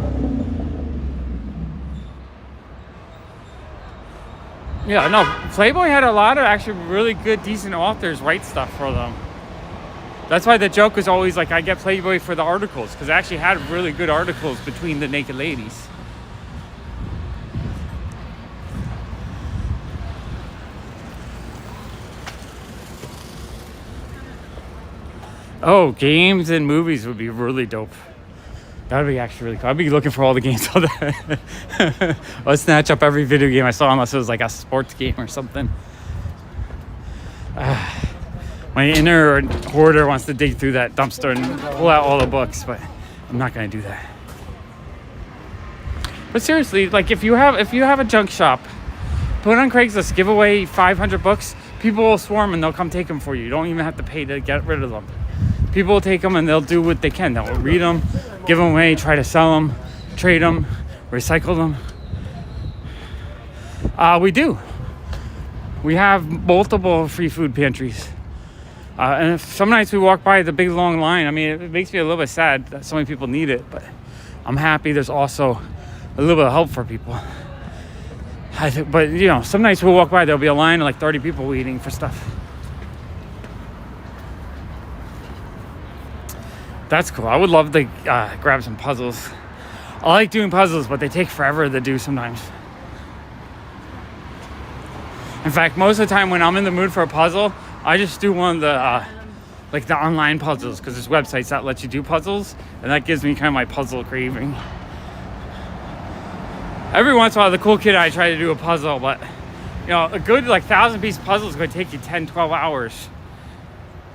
Yeah, no, Playboy had a lot of actually really good, decent authors write stuff for them. That's why the joke was always like, I get Playboy for the articles, because I actually had really good articles between the naked ladies. Oh, games and movies would be really dope. That would be actually really cool. I'd be looking for all the games. I'll snatch up every video game I saw, unless it was like a sports game or something. My inner hoarder wants to dig through that dumpster and pull out all the books, but I'm not going to do that. But seriously, like if you have a junk shop, put it on Craigslist, give away 500 books. People will swarm and they'll come take them for you. You don't even have to pay to get rid of them. People will take them and they'll do what they can. They'll read them, give them away, try to sell them, trade them, recycle them. We do. We have multiple free food pantries. And if some nights we walk by the big long line, I mean, it makes me a little bit sad that so many people need it, but I'm happy there's also a little bit of help for people. But you know, some nights we'll walk by, there'll be a line of like 30 people waiting for stuff. That's cool. I would love to grab some puzzles. I like doing puzzles, but they take forever to do sometimes. In fact, most of the time when I'm in the mood for a puzzle, I just do one of the like the online puzzles, because there's websites that let you do puzzles, and that gives me kind of my puzzle craving. Every once in a while, the cool kid I try to do a puzzle, but you know, a good like 1,000-piece puzzle is going to take you 10, 12 hours.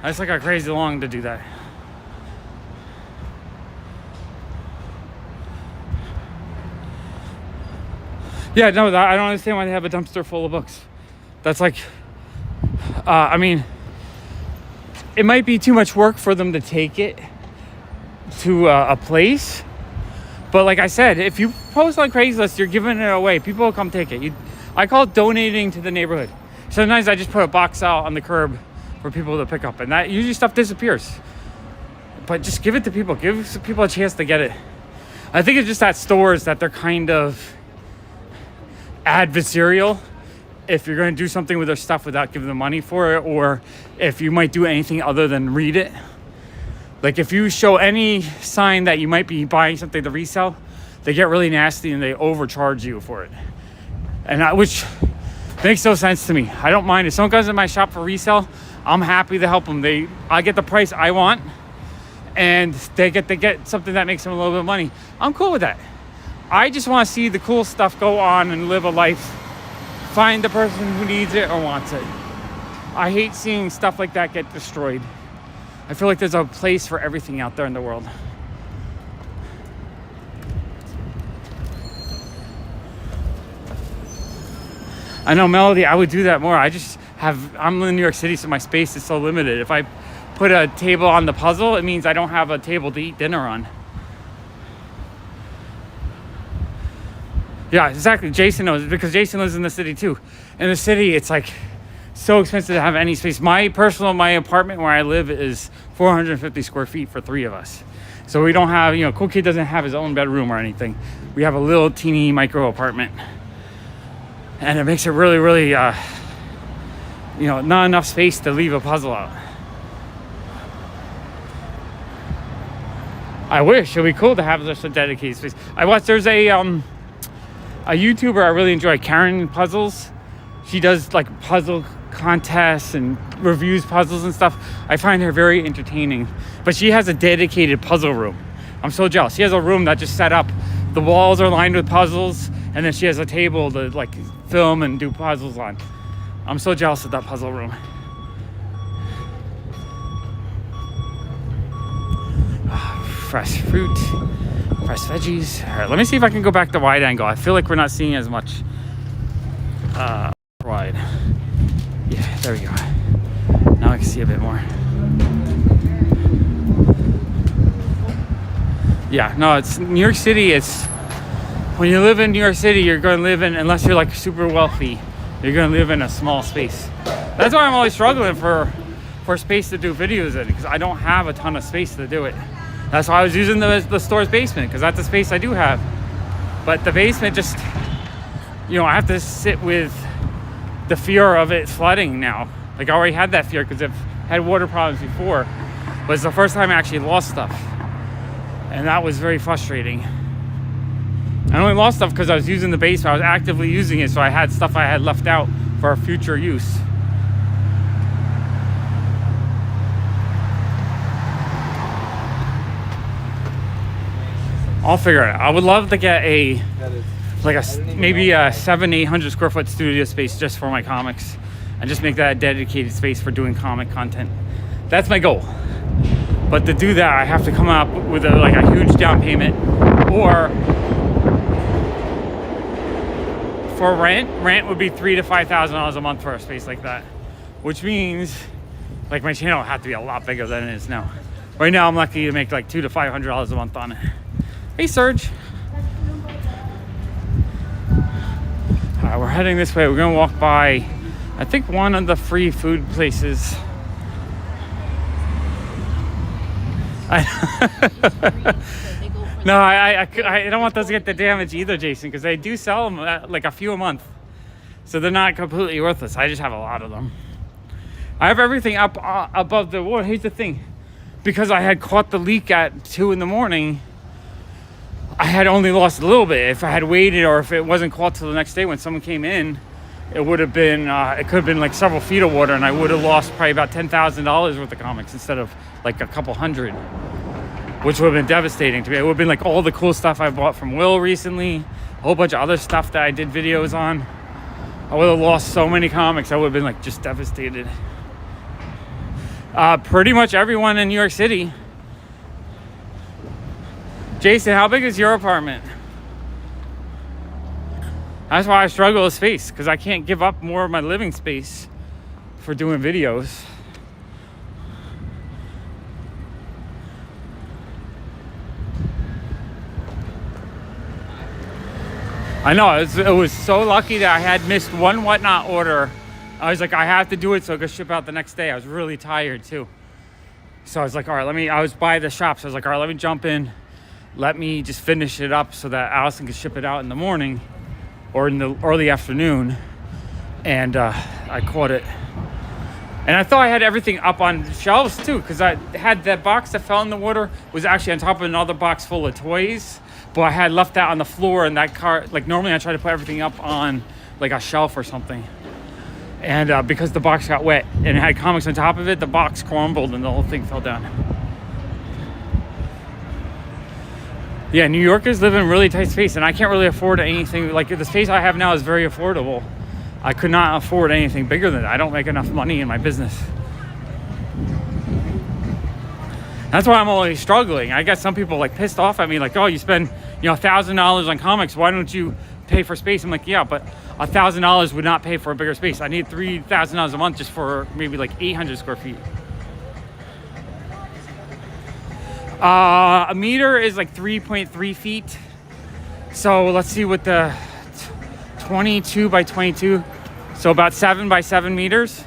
That's like a crazy long to do that. Yeah, no, I don't understand why they have a dumpster full of books. That's like, I mean, it might be too much work for them to take it to a place. But like I said, if you post on Craigslist, you're giving it away. People will come take it. I call it donating to the neighborhood. Sometimes I just put a box out on the curb for people to pick up, and that usually stuff disappears. But just give it to people. Give people a chance to get it. I think it's just at stores that they're kind of adversarial if you're going to do something with their stuff without giving them money for it, or if you might do anything other than read it. Like if you show any sign that you might be buying something to resell, they get really nasty and they overcharge you for it. And which makes no sense to me. I don't mind if someone comes in my shop for resale. I'm happy to help them. I get the price I want, and they get something that makes them a little bit of money. I'm cool with that. I just want to see the cool stuff go on and live a life. Find the person who needs it or wants it. I hate seeing stuff like that get destroyed. I feel like there's a place for everything out there in the world. I know, Melody, I would do that more. I'm in New York City, so my space is so limited. If I put a table on the puzzle, it means I don't have a table to eat dinner on. Yeah, exactly. Jason knows, because Jason lives in the city too. In the city, it's like so expensive to have any space. My apartment where I live is 450 square feet for 3 of us. So we don't have, Cool Kid doesn't have his own bedroom or anything. We have a little teeny micro apartment. And it makes it really, really you know, not enough space to leave a puzzle out. I wish it'd be cool to have just a dedicated space. I watched, there's a YouTuber I really enjoy, Karen Puzzles. She does like puzzle contests and reviews puzzles and stuff. I find her very entertaining, but she has a dedicated puzzle room. I'm so jealous. She has a room that just set up, the walls are lined with puzzles, and then she has a table to like film and do puzzles on. I'm so jealous of that puzzle room. Fresh fruit, fresh veggies. All right, let me see if I can go back to wide angle. I feel like we're not seeing as much wide. Yeah, there we go. Now I can see a bit more. Yeah, no, it's New York City. It's when you live in New York City, you're going to live in, unless you're like super wealthy, you're going to live in a small space. That's why I'm always struggling for space to do videos in, because I don't have a ton of space to do it. That's why I was using the store's basement, because that's the space I do have. But the basement just, you know, I have to sit with the fear of it flooding now. Like, I already had that fear because I've had water problems before, but it's the first time I actually lost stuff. And that was very frustrating. I only lost stuff because I was using the basement. I was actively using it, so I had stuff I had left out for future use. I'll figure it out. I would love to get maybe a 700-800 square foot studio space just for my comics, and just make that a dedicated space for doing comic content. That's my goal. But to do that, I have to come up with a huge down payment, or for rent would be $3,000 to $5,000 a month for a space like that, which means like my channel will have to be a lot bigger than it is now. Right now, I'm lucky to make like $200 to $500 a month on it. Hey, Serge. All right, we're heading this way. We're gonna walk by, I think, one of the free food places. No, I don't want those to get the damage either, Jason, because they do sell them like a few a month, so they're not completely worthless. I just have a lot of them. I have everything up above the water. Here's the thing, because I had caught the leak at 2 in the morning. I had only lost a little bit. If I had waited, or if it wasn't caught till the next day when someone came in, it would have been, it could have been like several feet of water, and I would have lost probably about $10,000 worth of comics instead of like a couple hundred, which would have been devastating to me. It would have been like all the cool stuff I bought from Will recently, a whole bunch of other stuff that I did videos on. I would have lost so many comics. I would have been like just devastated. Pretty much everyone in New York City. Jason, how big is your apartment? That's why I struggle with space, because I can't give up more of my living space for doing videos. I know, it was so lucky that I had missed one Whatnot order. I was like, I have to do it so I could ship out the next day. I was really tired too. So I was like, all right, I was by the shop, so I was like, all right, let me jump in. Let me just finish it up so that Allison can ship it out in the morning or in the early afternoon. And I caught it. And I thought I had everything up on shelves too, because I had that box that fell in the water was actually on top of another box full of toys, but I had left that on the floor in that car. Like normally I try to put everything up on like a shelf or something. And because the box got wet and it had comics on top of it, the box crumbled and the whole thing fell down. Yeah, New Yorkers live in really tight space, and I can't really afford anything. Like, the space I have now is very affordable. I could not afford anything bigger than that. I don't make enough money in my business. That's why I'm always struggling. I got some people like pissed off at me, like, oh, you spend, $1,000 on comics. Why don't you pay for space? I'm like, yeah, but $1,000 would not pay for a bigger space. I need $3,000 a month just for maybe like 800 square feet. A meter is like 3.3 feet. So let's see what the 22 by 22. So about 7 by 7 meters.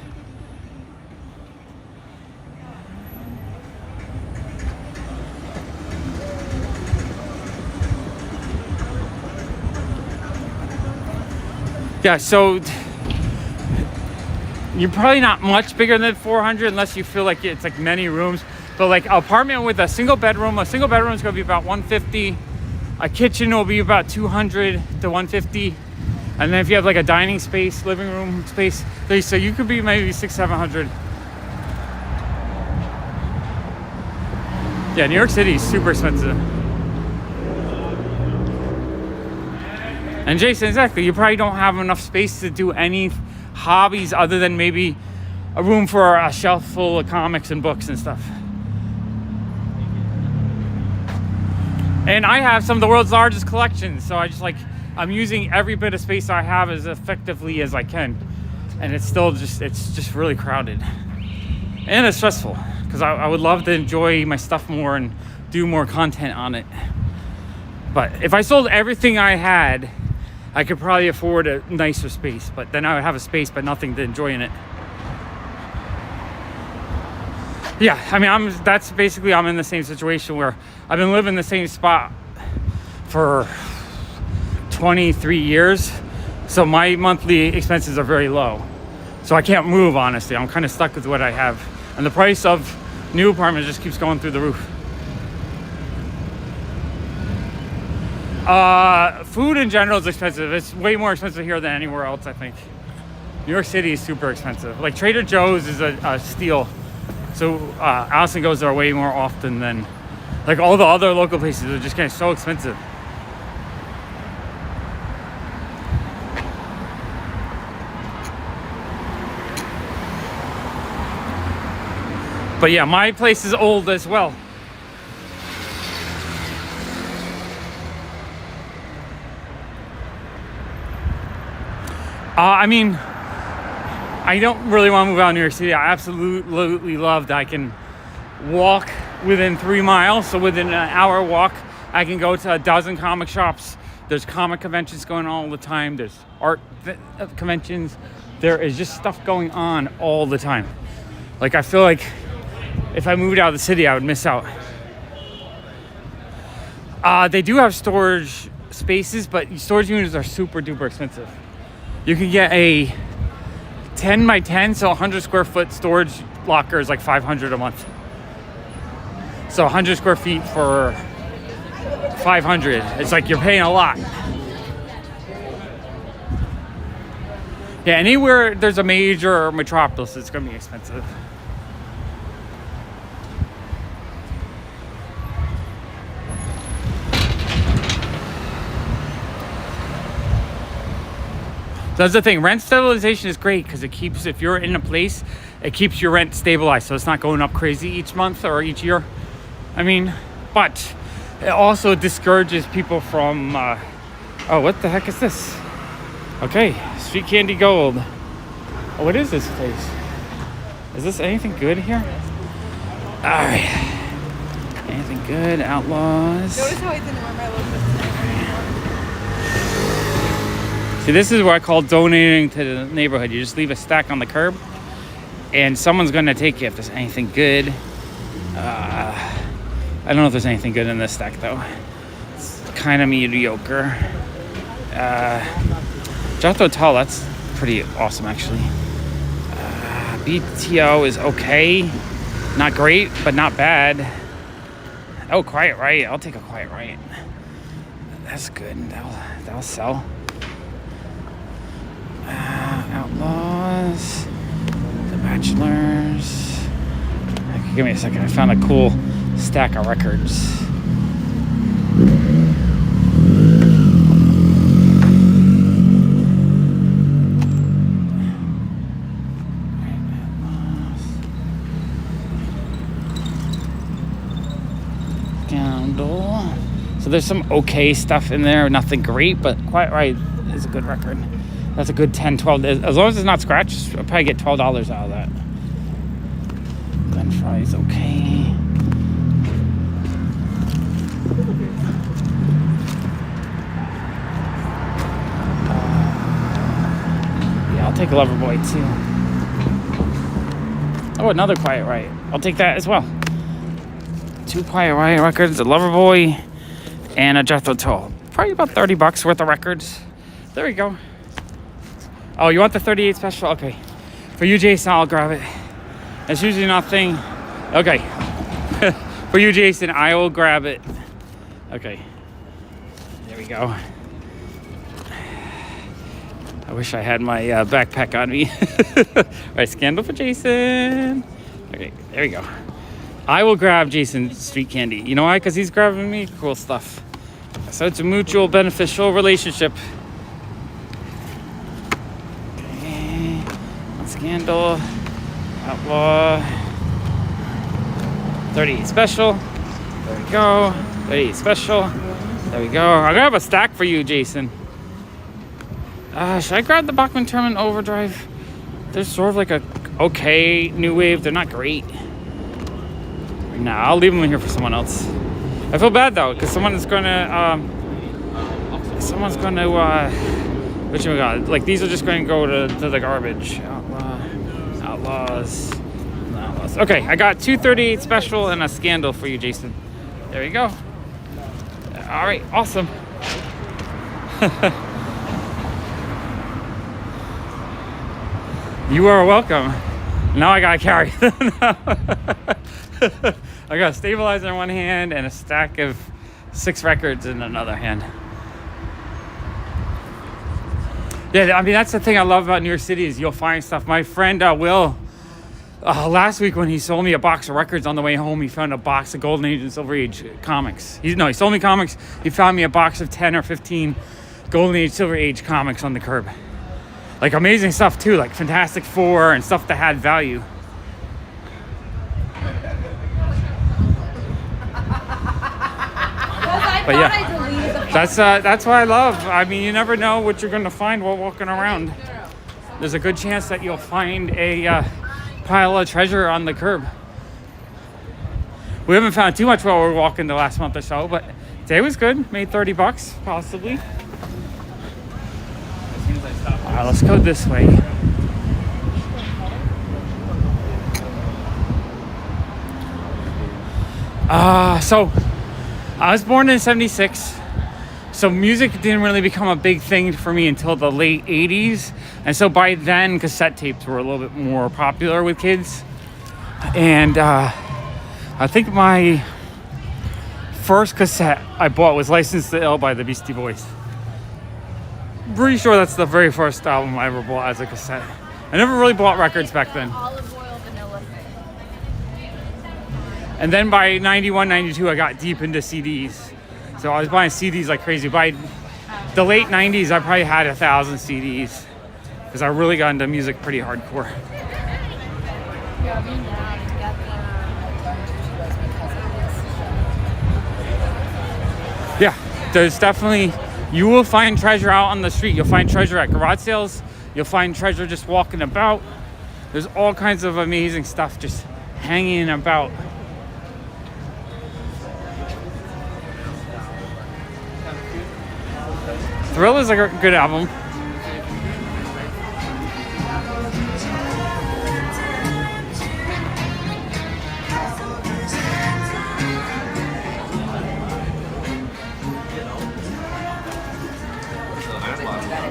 Yeah, so you're probably not much bigger than 400 unless you feel like it's like many rooms. But like an apartment with a single bedroom is going to be about 150. A kitchen will be about 200 to 150. And then if you have like a dining space, living room space, so you could be maybe 600-700. Yeah, New York City is super expensive. And Jason, exactly, you probably don't have enough space to do any hobbies other than maybe a room for a shelf full of comics and books and stuff. And I have some of the world's largest collections, so I'm using every bit of space I have as effectively as I can. And it's just really crowded. And it's stressful, because I would love to enjoy my stuff more and do more content on it. But if I sold everything I had, I could probably afford a nicer space, but then I would have a space but nothing to enjoy in it. Yeah, I mean, I'm in the same situation where I've been living in the same spot for 23 years. So my monthly expenses are very low. So I can't move, honestly. I'm kind of stuck with what I have. And the price of new apartments just keeps going through the roof. Food in general is expensive. It's way more expensive here than anywhere else, I think. New York City is super expensive. Like Trader Joe's is a steal. So Allison goes there way more often than like all the other local places. Are just getting so expensive. But yeah, my place is old as well. I mean, I don't really want to move out of New York City. I absolutely love that I can walk within 3 miles. So within an hour walk, I can go to a dozen comic shops. There's comic conventions going on all the time. There's art conventions. There is just stuff going on all the time. Like, I feel like if I moved out of the city, I would miss out. They do have storage spaces, but storage units are super duper expensive. You can get a 10 by 10, so 100 square foot storage locker is like $500 a month. So 100 square feet for $500. It's like you're paying a lot. Yeah, anywhere there's a major metropolis, it's going to be expensive. That's the thing. Rent stabilization is great because it keeps, if you're in a place, it keeps your rent stabilized. So it's not going up crazy each month or each year. I mean, but it also discourages people from, oh, what the heck is this? Okay, Street Candy Gold. Oh, what is this place? Is this anything good here? All right. Anything good? Outlaws. Notice how I didn't wear my logo. See, this is what I call donating to the neighborhood. You just leave a stack on the curb, and someone's going to take it if there's anything good. I don't know if there's anything good in this stack, though. It's kind of mediocre. Jethro Tull, that's pretty awesome, actually. BTO is okay. Not great, but not bad. Oh, Quiet Riot. I'll take a Quiet Riot. That's good. That'll sell. Outlaws, The Bachelors. Okay, give me a second. I found a cool stack of records. Scandal. So there's some okay stuff in there. Nothing great, but Quiet Riot is a good record. That's a good 10, 12. As long as it's not scratched, I'll probably get $12 out of that. Gun Fry's okay. Yeah, I'll take Loverboy too. Oh, another Quiet Riot. I'll take that as well. 2 Quiet Riot records, a Loverboy, and a Jethro Tull. Probably about $30 worth of records. There we go. Oh, you want the 38 special? Okay. For you, Jason, I'll grab it. That's usually nothing. Okay. For you, Jason, I will grab it. Okay. There we go. I wish I had my backpack on me. All right, scandal for Jason. Okay, there we go. I will grab Jason's street candy. You know why? Because he's grabbing me cool stuff. So it's a mutual beneficial relationship. Okay. Scandal. Outlaw. 38 special. There we go. 38 special. There we go. I'll grab a stack for you, Jason. Should I grab the Bachman Turman Overdrive? They're sort of like a okay new wave. They're not great. Nah, I'll leave them in here for someone else. I feel bad though, because someone's gonna what you got? Like these are just going to go to the garbage. Outlaws. Okay, I got 238 special and a scandal for you, Jason. There you go. All right, awesome. You are welcome. Now I gotta carry them. I got a stabilizer in one hand and a stack of 6 records in another hand. Yeah, I mean, that's the thing I love about New York City is you'll find stuff. My friend Will, last week when he sold me a box of records on the way home, he found a box of Golden Age and Silver Age comics. He sold me comics. He found me a box of 10 or 15 Golden Age, Silver Age comics on the curb. Like amazing stuff too, like Fantastic Four and stuff that had value. But yeah, that's what I love. I mean, you never know what you're gonna find while walking around. There's a good chance that you'll find a pile of treasure on the curb. We haven't found too much while we're walking the last month or so, but today was good. Made $30 possibly. All right, let's go this way. So I was born in '76, so music didn't really become a big thing for me until the late '80s, and so by then cassette tapes were a little bit more popular with kids. And I think my first cassette I bought was Licensed to Ill by the Beastie Boys. Pretty sure that's the very first album I ever bought as a cassette. I never really bought records back then. Olive oil vanilla thing. And then by 91, 92, I got deep into CDs. So I was buying CDs like crazy. By the late 90s, I probably had 1,000 CDs because I really got into music pretty hardcore. Yeah, there's definitely... You will find treasure out on the street. You'll find treasure at garage sales. You'll find treasure just walking about. There's all kinds of amazing stuff just hanging about. Thrill is a good album.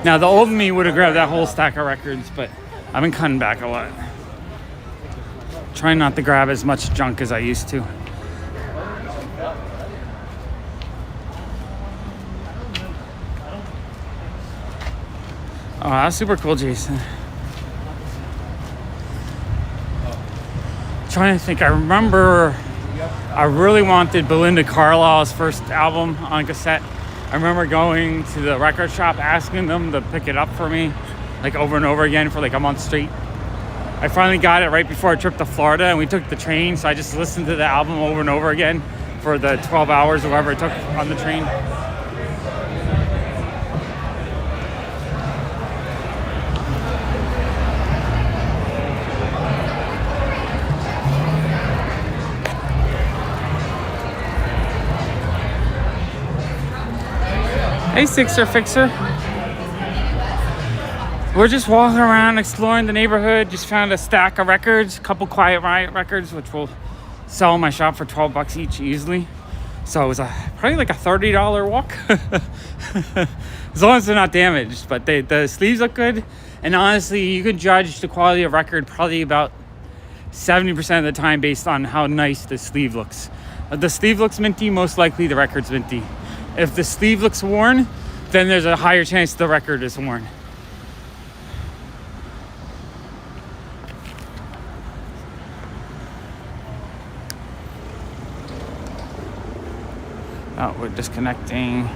Now, the old me would have grabbed that whole stack of records, but I've been cutting back a lot. Trying not to grab as much junk as I used to. Oh, that's super cool, Jason. Trying to think, I remember I really wanted Belinda Carlisle's first album on cassette. I remember going to the record shop asking them to pick it up for me, like over and over again for like a month straight. I finally got it right before a trip to Florida, and we took the train, so I just listened to the album over and over again for the 12 hours or whatever it took on the train. Hey, Sixer Fixer. We're just walking around exploring the neighborhood. Just found a stack of records, a couple Quiet Riot records, which will sell in my shop for $12 each easily. So it was probably like a $30 walk. As long as they're not damaged. But the sleeves look good. And honestly, you can judge the quality of record probably about 70% of the time based on how nice the sleeve looks. If the sleeve looks minty, most likely the record's minty. If the sleeve looks worn, then there's a higher chance the record is worn. Oh, we're disconnecting.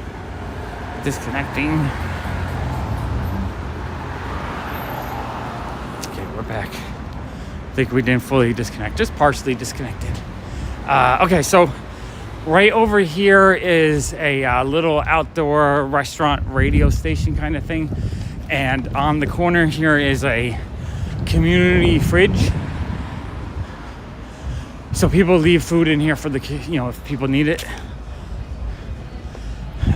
Okay, we're back. I think we didn't fully disconnect, just partially disconnected. Okay, so right over here is a little outdoor restaurant radio station kind of thing. And on the corner here is a community fridge. So people leave food in here for the, if people need it.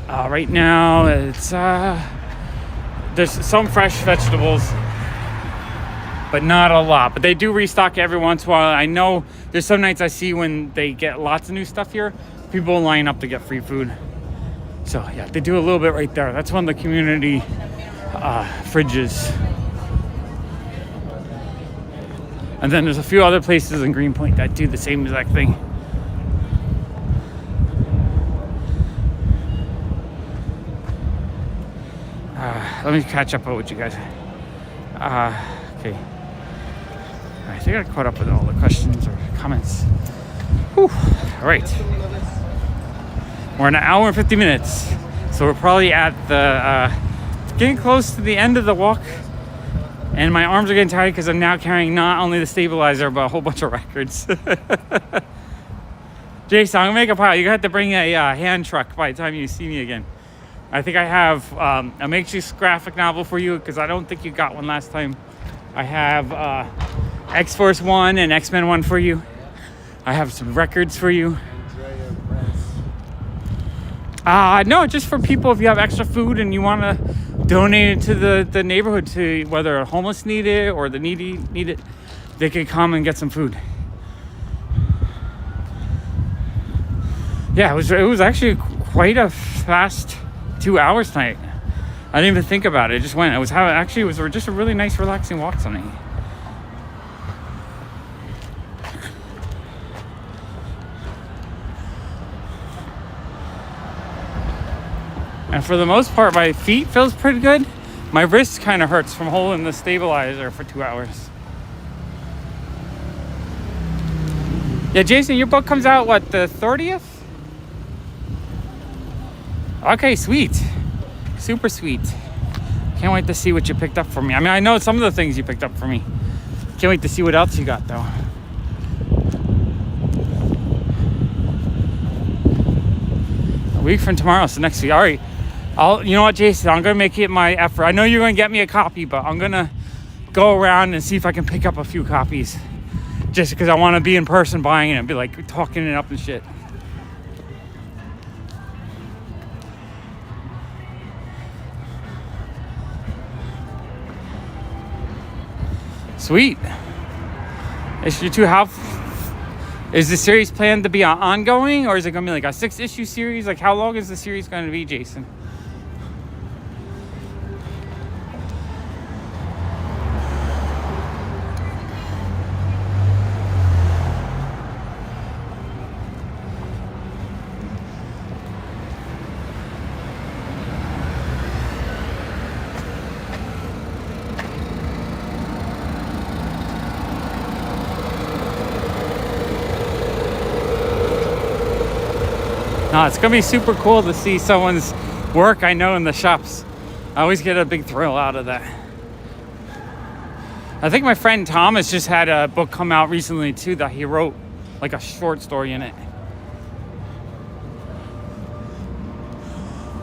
Right now, it's there's some fresh vegetables, but not a lot. But they do restock every once in a while. I know there's some nights I see when they get lots of new stuff here, people line up to get free food. So yeah, they do a little bit right there. That's one of the community fridges. And then there's a few other places in Greenpoint that do the same exact thing. Let me catch up with you guys. Okay. I think I caught up with all the questions or comments. Whew. All right. We're in an hour and 50 minutes. So we're probably at the, getting close to the end of the walk. And my arms are getting tired because I'm now carrying not only the stabilizer, but a whole bunch of records. Jason, I'm gonna make a pile. You're gonna have to bring a hand truck by the time you see me again. I think I have a makeshift graphic novel for you because I don't think you got one last time. I have X-Force 1 and X-Men 1 for you. I have some records for you. No, just for people if you have extra food and you want to donate it to the neighborhood, to whether a homeless need it or the needy need it, they could come and get some food. Yeah, it was actually quite a fast 2 hours tonight. I didn't even think about it. It just went. It was just a really nice, relaxing walk tonight. And for the most part, my feet feels pretty good. My wrist kind of hurts from holding the stabilizer for 2 hours. Yeah, Jason, your book comes out, what, the 30th? Okay, sweet. Super sweet. Can't wait to see what you picked up for me. I mean, I know some of the things you picked up for me. Can't wait to see what else you got, though. A week from tomorrow, so next week. All right. You know what, Jason? I'm going to make it my effort. I know you're going to get me a copy, but I'm going to go around and see if I can pick up a few copies. Just because I want to be in person buying it and be like talking it up and shit. Sweet. Issue 2, is the series planned to be ongoing, or is it going to be like a 6-issue series? Like, how long is the series going to be, Jason? No, it's gonna be super cool to see someone's work I know in the shops. I always get a big thrill out of that. I think my friend Thomas just had a book come out recently too that he wrote, like a short story in it.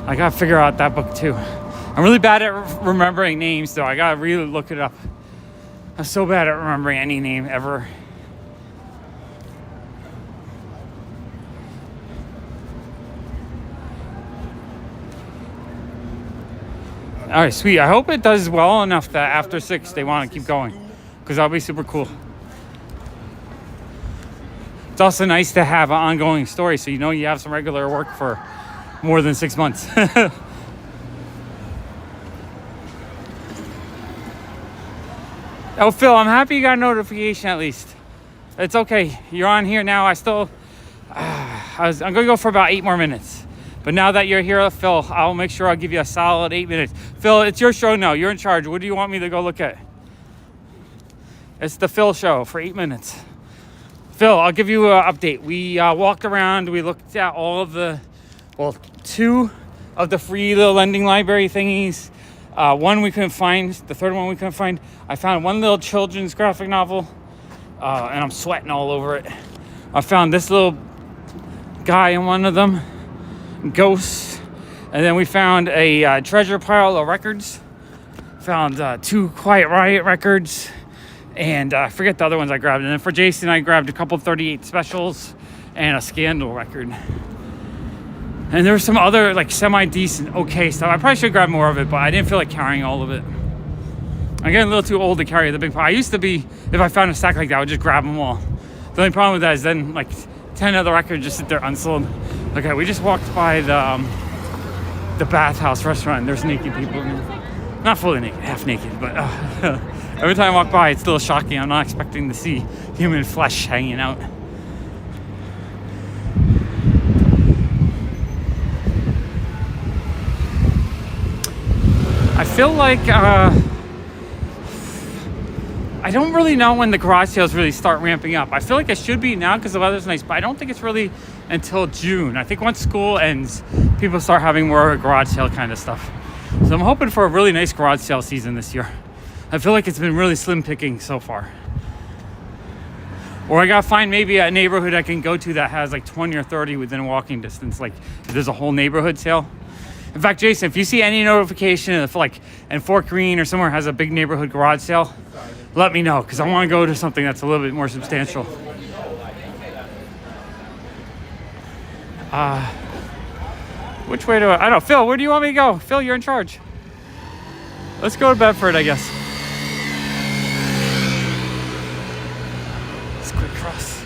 I gotta figure out that book too. I'm really bad at remembering names though. I gotta really look it up. I'm so bad at remembering any name ever. All right, sweet. I hope it does well enough that after 6 they want to keep going, because that'll be super cool. It's also nice to have an ongoing story, so you know you have some regular work for more than 6 months. Oh, Phil, I'm happy you got a notification at least. It's okay. You're on here now. I'm going to go for about 8 more minutes. But now that you're here, Phil, I'll make sure I'll give you a solid 8 minutes. Phil, it's your show now. You're in charge. What do you want me to go look at? It's the Phil show for 8 minutes. Phil, I'll give you an update. We walked around. We looked at all of the, 2 of the free little lending library thingies. One we couldn't find. The third one we couldn't find. I found one little children's graphic novel. And I'm sweating all over it. I found this little guy in one of them. Ghosts. And then we found a treasure pile of records. Found 2 Quiet Riot records. And I forget the other ones I grabbed. And then for Jason, I grabbed a couple 38 specials and a Scandal record. And there was some other like semi-decent, okay stuff. I probably should grab more of it, but I didn't feel like carrying all of it. I'm getting a little too old to carry the big pile. I used to be, if I found a stack like that, I would just grab them all. The only problem with that is then like 10 of the records just sit there unsold. Okay, we just walked by the bathhouse restaurant. There's naked people in there. Not fully naked, half naked, but every time I walk by, it's still shocking. I'm not expecting to see human flesh hanging out. I feel like I don't really know when the garage sales really start ramping up. I feel like it should be now because the weather's nice, but I don't think it's really until June. I think once school ends, people start having more garage sale kind of stuff. So I'm hoping for a really nice garage sale season this year. I feel like it's been really slim picking so far. Or I gotta find maybe a neighborhood I can go to that has like 20 or 30 within walking distance. Like if there's a whole neighborhood sale. In fact, Jason, if you see any notification if like in Fort Greene or somewhere has a big neighborhood garage sale, let me know because I want to go to something that's a little bit more substantial. Which way do I don't know. Phil, where do you want me to go? Phil, you're in charge. Let's go to Bedford, I guess. Let's quick cross.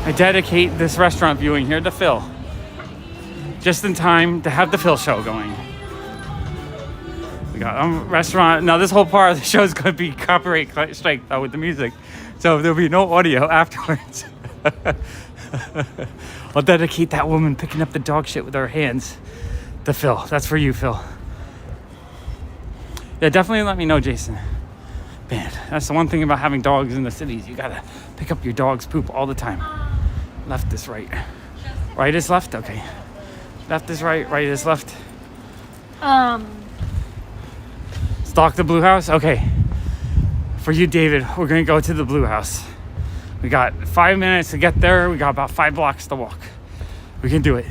I dedicate this restaurant viewing here to Phil. Just in time to have the Phil show going. We got a restaurant. Now this whole part of the show is going to be copyright strike though with the music. So there'll be no audio afterwards. I'll dedicate that woman picking up the dog shit with her hands to Phil. That's for you, Phil. Yeah, definitely let me know, Jason. Man, that's the one thing about having dogs in the cities. You gotta pick up your dog's poop all the time. Left is right. Right is left? Okay. Left is right, right is left. Stalk the blue house? Okay. For you, David, we're gonna go to the blue house. We got 5 minutes to get there. We got about 5 blocks to walk. We can do it.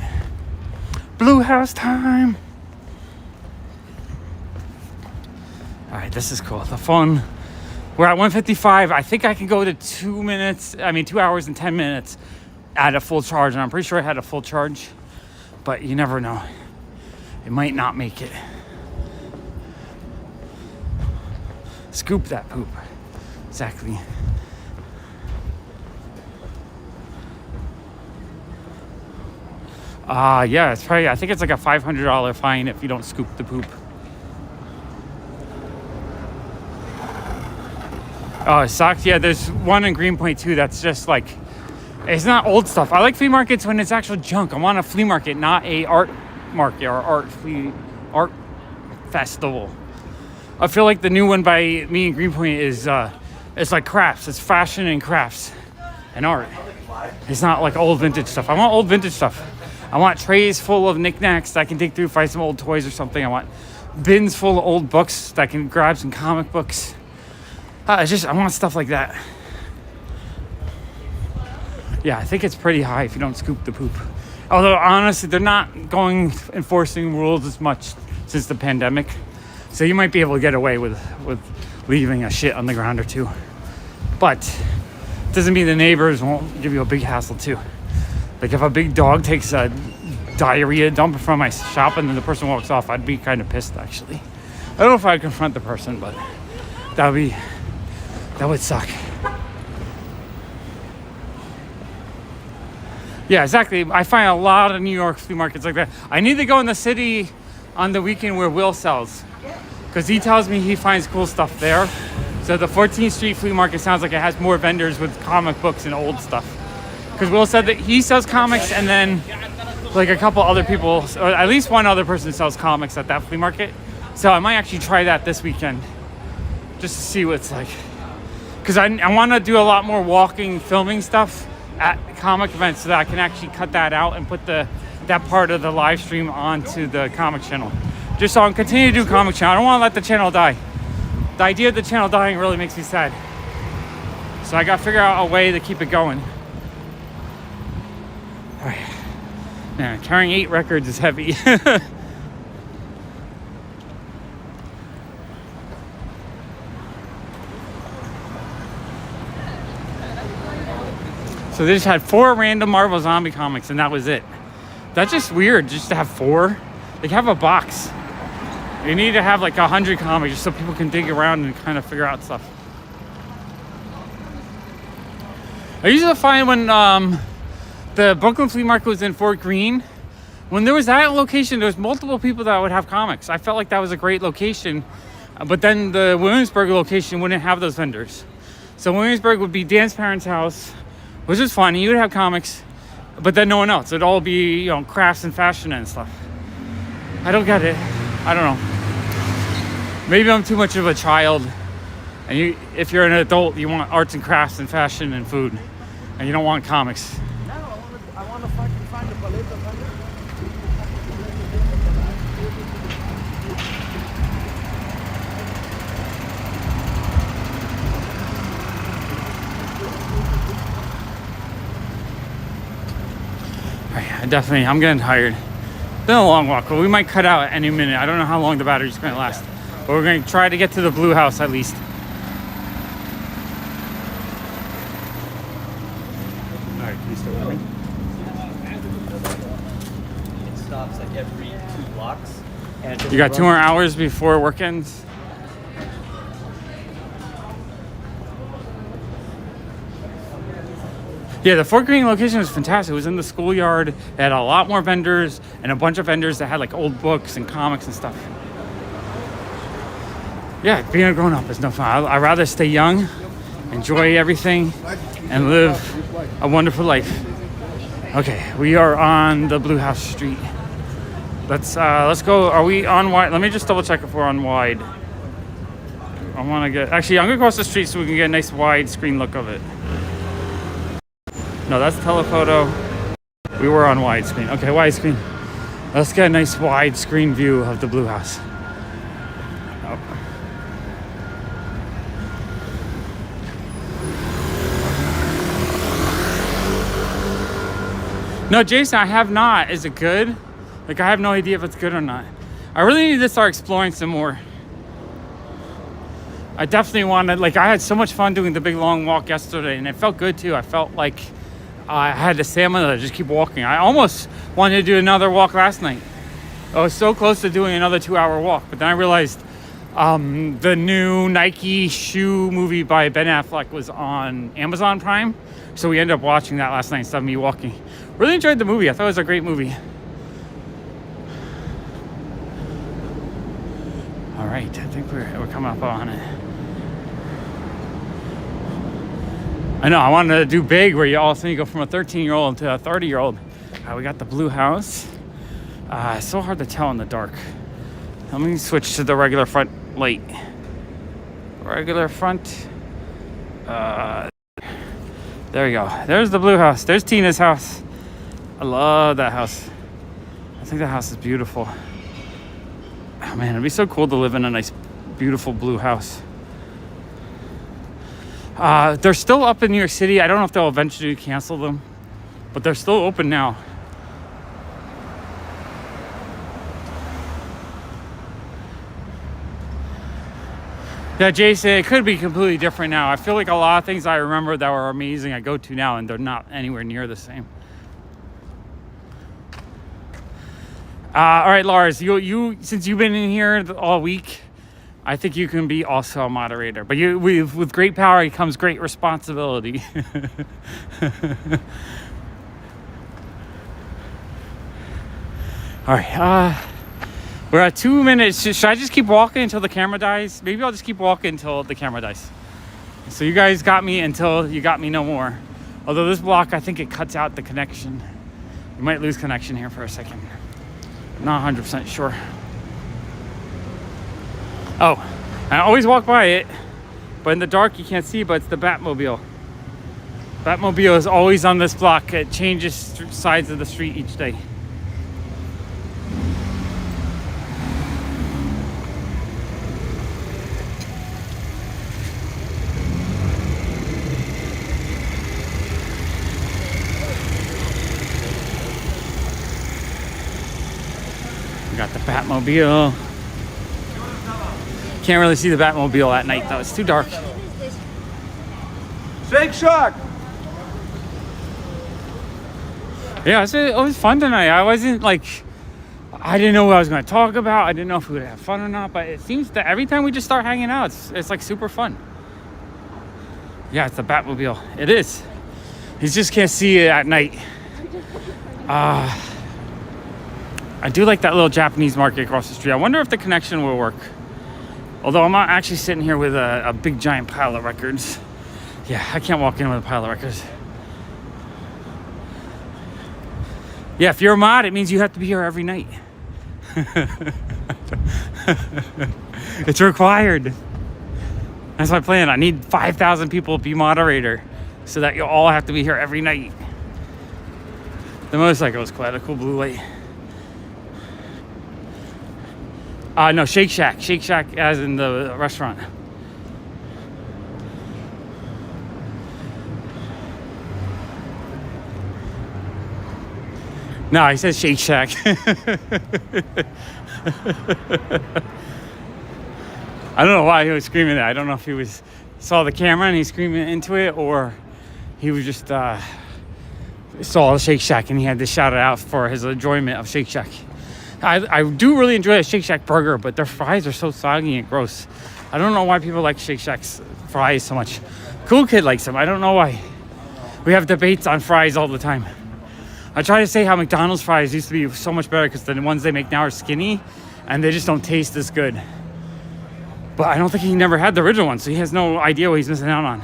Blue house time. All right, this is cool. The phone. We're at 1:55. I think I can go to 2 hours and 10 minutes at a full charge. And I'm pretty sure I had a full charge, but you never know. It might not make it. Scoop that poop. Exactly. Yeah, it's probably, I think it's like a $500 fine if you don't scoop the poop. Oh, it sucks. Yeah, there's one in Greenpoint too that's just like, it's not old stuff. I like flea markets when it's actual junk. I want a flea market, not a art market or art festival. I feel like the new one by me in Greenpoint is it's like crafts. It's fashion and crafts and art. It's not like old vintage stuff. I want old vintage stuff. I want trays full of knickknacks that I can dig through, find some old toys or something. I want bins full of old books that I can grab some comic books. I want stuff like that. Yeah, I think it's pretty high if you don't scoop the poop. Although honestly, they're not enforcing rules as much since the pandemic. So you might be able to get away with leaving a shit on the ground or two. But it doesn't mean the neighbors won't give you a big hassle too. Like if a big dog takes a diarrhea dump from my shop and then the person walks off, I'd be kind of pissed actually. I don't know if I'd confront the person, but that would suck. Yeah, exactly. I find a lot of New York flea markets like that. I need to go in the city on the weekend where Will sells, because he tells me he finds cool stuff there. So the 14th Street Flea Market sounds like it has more vendors with comic books and old stuff. Because Will said that he sells comics, and then like a couple other people, or at least one other person sells comics at that flea market. So I might actually try that this weekend, just to see what it's like. Because I want to do a lot more walking, filming stuff at comic events, so that I can actually cut that out and put that part of the live stream onto the comic channel. Just so I can continue to do comic channel. I don't want to let the channel die. The idea of the channel dying really makes me sad. So I got to figure out a way to keep it going. All right. Man, carrying 8 records is heavy. So they just had 4 random Marvel Zombie comics, and that was it. That's just weird, just to have 4. They have a box. You need to have like 100 comics just so people can dig around and kind of figure out stuff. I usually find when the Brooklyn Flea Market was in Fort Greene, when there was that location, there was multiple people that would have comics. I felt like that was a great location, but then the Williamsburg location wouldn't have those vendors. So Williamsburg would be Dan's parents' house, which is fun. You would have comics, but then no one else. It'd all be, you know, crafts and fashion and stuff. I don't get it. I don't know. Maybe I'm too much of a child. And if you're an adult, you want arts and crafts and fashion and food, and you don't want comics. No, I want to fucking find a paleta vendor. I'm getting tired. Been a long walk, but we might cut out at any minute. I don't know how long the battery's going to last, but we're going to try to get to the Blue House at least. All right, can you still hear me? It stops like every 2 blocks. And You got 2 more hours before work ends? Yeah, the Fort Greene location was fantastic. It was in the schoolyard. It had a lot more vendors and a bunch of vendors that had like old books and comics and stuff. Yeah, being a grown-up is no fun. I'd rather stay young, enjoy everything, and live a wonderful life. Okay, we are on the Blue House Street. Let's go. Are we on wide? Let me just double check if we're on wide. I want to get, actually, I'm gonna cross the street so we can get a nice wide screen look of it. No, that's telephoto. We were on widescreen. Okay, widescreen. Let's get a nice widescreen view of the Blue House. Oh. No, Jason, I have not. Is it good? Like, I have no idea if it's good or not. I really need to start exploring some more. I definitely wanted, like, I had so much fun doing the big long walk yesterday, and it felt good too. I felt like I had the stamina to just keep walking. I almost wanted to do another walk last night. I was so close to doing another 2-hour walk, but then I realized the new Nike shoe movie by Ben Affleck was on Amazon Prime, so we ended up watching that last night instead of me walking. Really enjoyed the movie. I thought it was a great movie. All right, I think we're coming up on it. I know, I wanted to do big where you all of a sudden you go from a 13-year-old to a 30-year-old. We got the Blue House. It's so hard to tell in the dark. Let me switch to the regular front light. Regular front. There we go. There's the Blue House. There's Tina's house. I love that house. I think that house is beautiful. Oh man, it'd be so cool to live in a nice, beautiful blue house. They're still up in New York City. I don't know if they'll eventually cancel them, but they're still open now. Yeah, Jason, it could be completely different now. I feel like a lot of things I remember that were amazing I go to now, and they're not anywhere near the same. All right, Lars, you since you've been in here all week, I think you can be also a moderator. But with great power comes great responsibility. All right, We're at 2 minutes. Should I just keep walking until the camera dies? Maybe I'll just keep walking until the camera dies. So you guys got me until you got me no more. Although this block, I think it cuts out the connection. You might lose connection here for a second. I'm not 100% sure. Oh, I always walk by it, but in the dark you can't see, but it's the Batmobile. Batmobile is always on this block. It changes sides of the street each day. We got the Batmobile. Can't really see the Batmobile at night though. It's too dark. Shake Shack! Yeah, it was fun tonight. I wasn't like, I didn't know what I was going to talk about. I didn't know if we would have fun or not. But it seems that every time we just start hanging out, it's like super fun. Yeah, it's the Batmobile. It is. You just can't see it at night. I do like that little Japanese market across the street. I wonder if the connection will work. Although I'm not actually sitting here with a big giant pile of records. Yeah, I can't walk in with a pile of records. Yeah, if you're a mod, it means you have to be here every night. It's required. That's my plan. I need 5,000 people to be moderator so that you all have to be here every night. The motorcycle is quite a cool blue light. No, Shake Shack. Shake Shack as in the restaurant. No, he says Shake Shack. I don't know why he was screaming that. I don't know if he saw the camera and he's screaming into it, or he was just saw the Shake Shack and he had to shout it out for his enjoyment of Shake Shack. I do really enjoy a Shake Shack burger, but their fries are so soggy and gross. I don't know why people like Shake Shack's fries so much. Cool Kid likes them. I don't know why. We have debates on fries all the time. I try to say how McDonald's fries used to be so much better because the ones they make now are skinny and they just don't taste as good. But I don't think he never had the original one, so he has no idea what he's missing out on.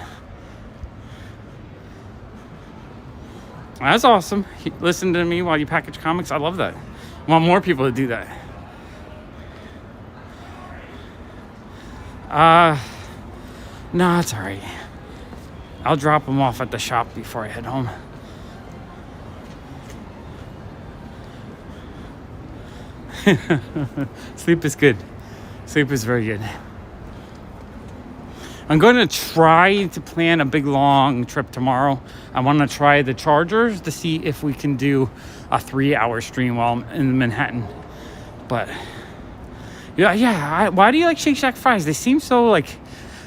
That's awesome. Listen to me while you package comics. I love that. I want more people to do that. No, it's all right. I'll drop them off at the shop before I head home. Sleep is good. Sleep is very good. I'm going to try to plan a big long trip tomorrow. I want to try the Chargers to see if we can do a 3-hour stream while I'm in Manhattan. But yeah. Why do you like Shake Shack fries? They seem so like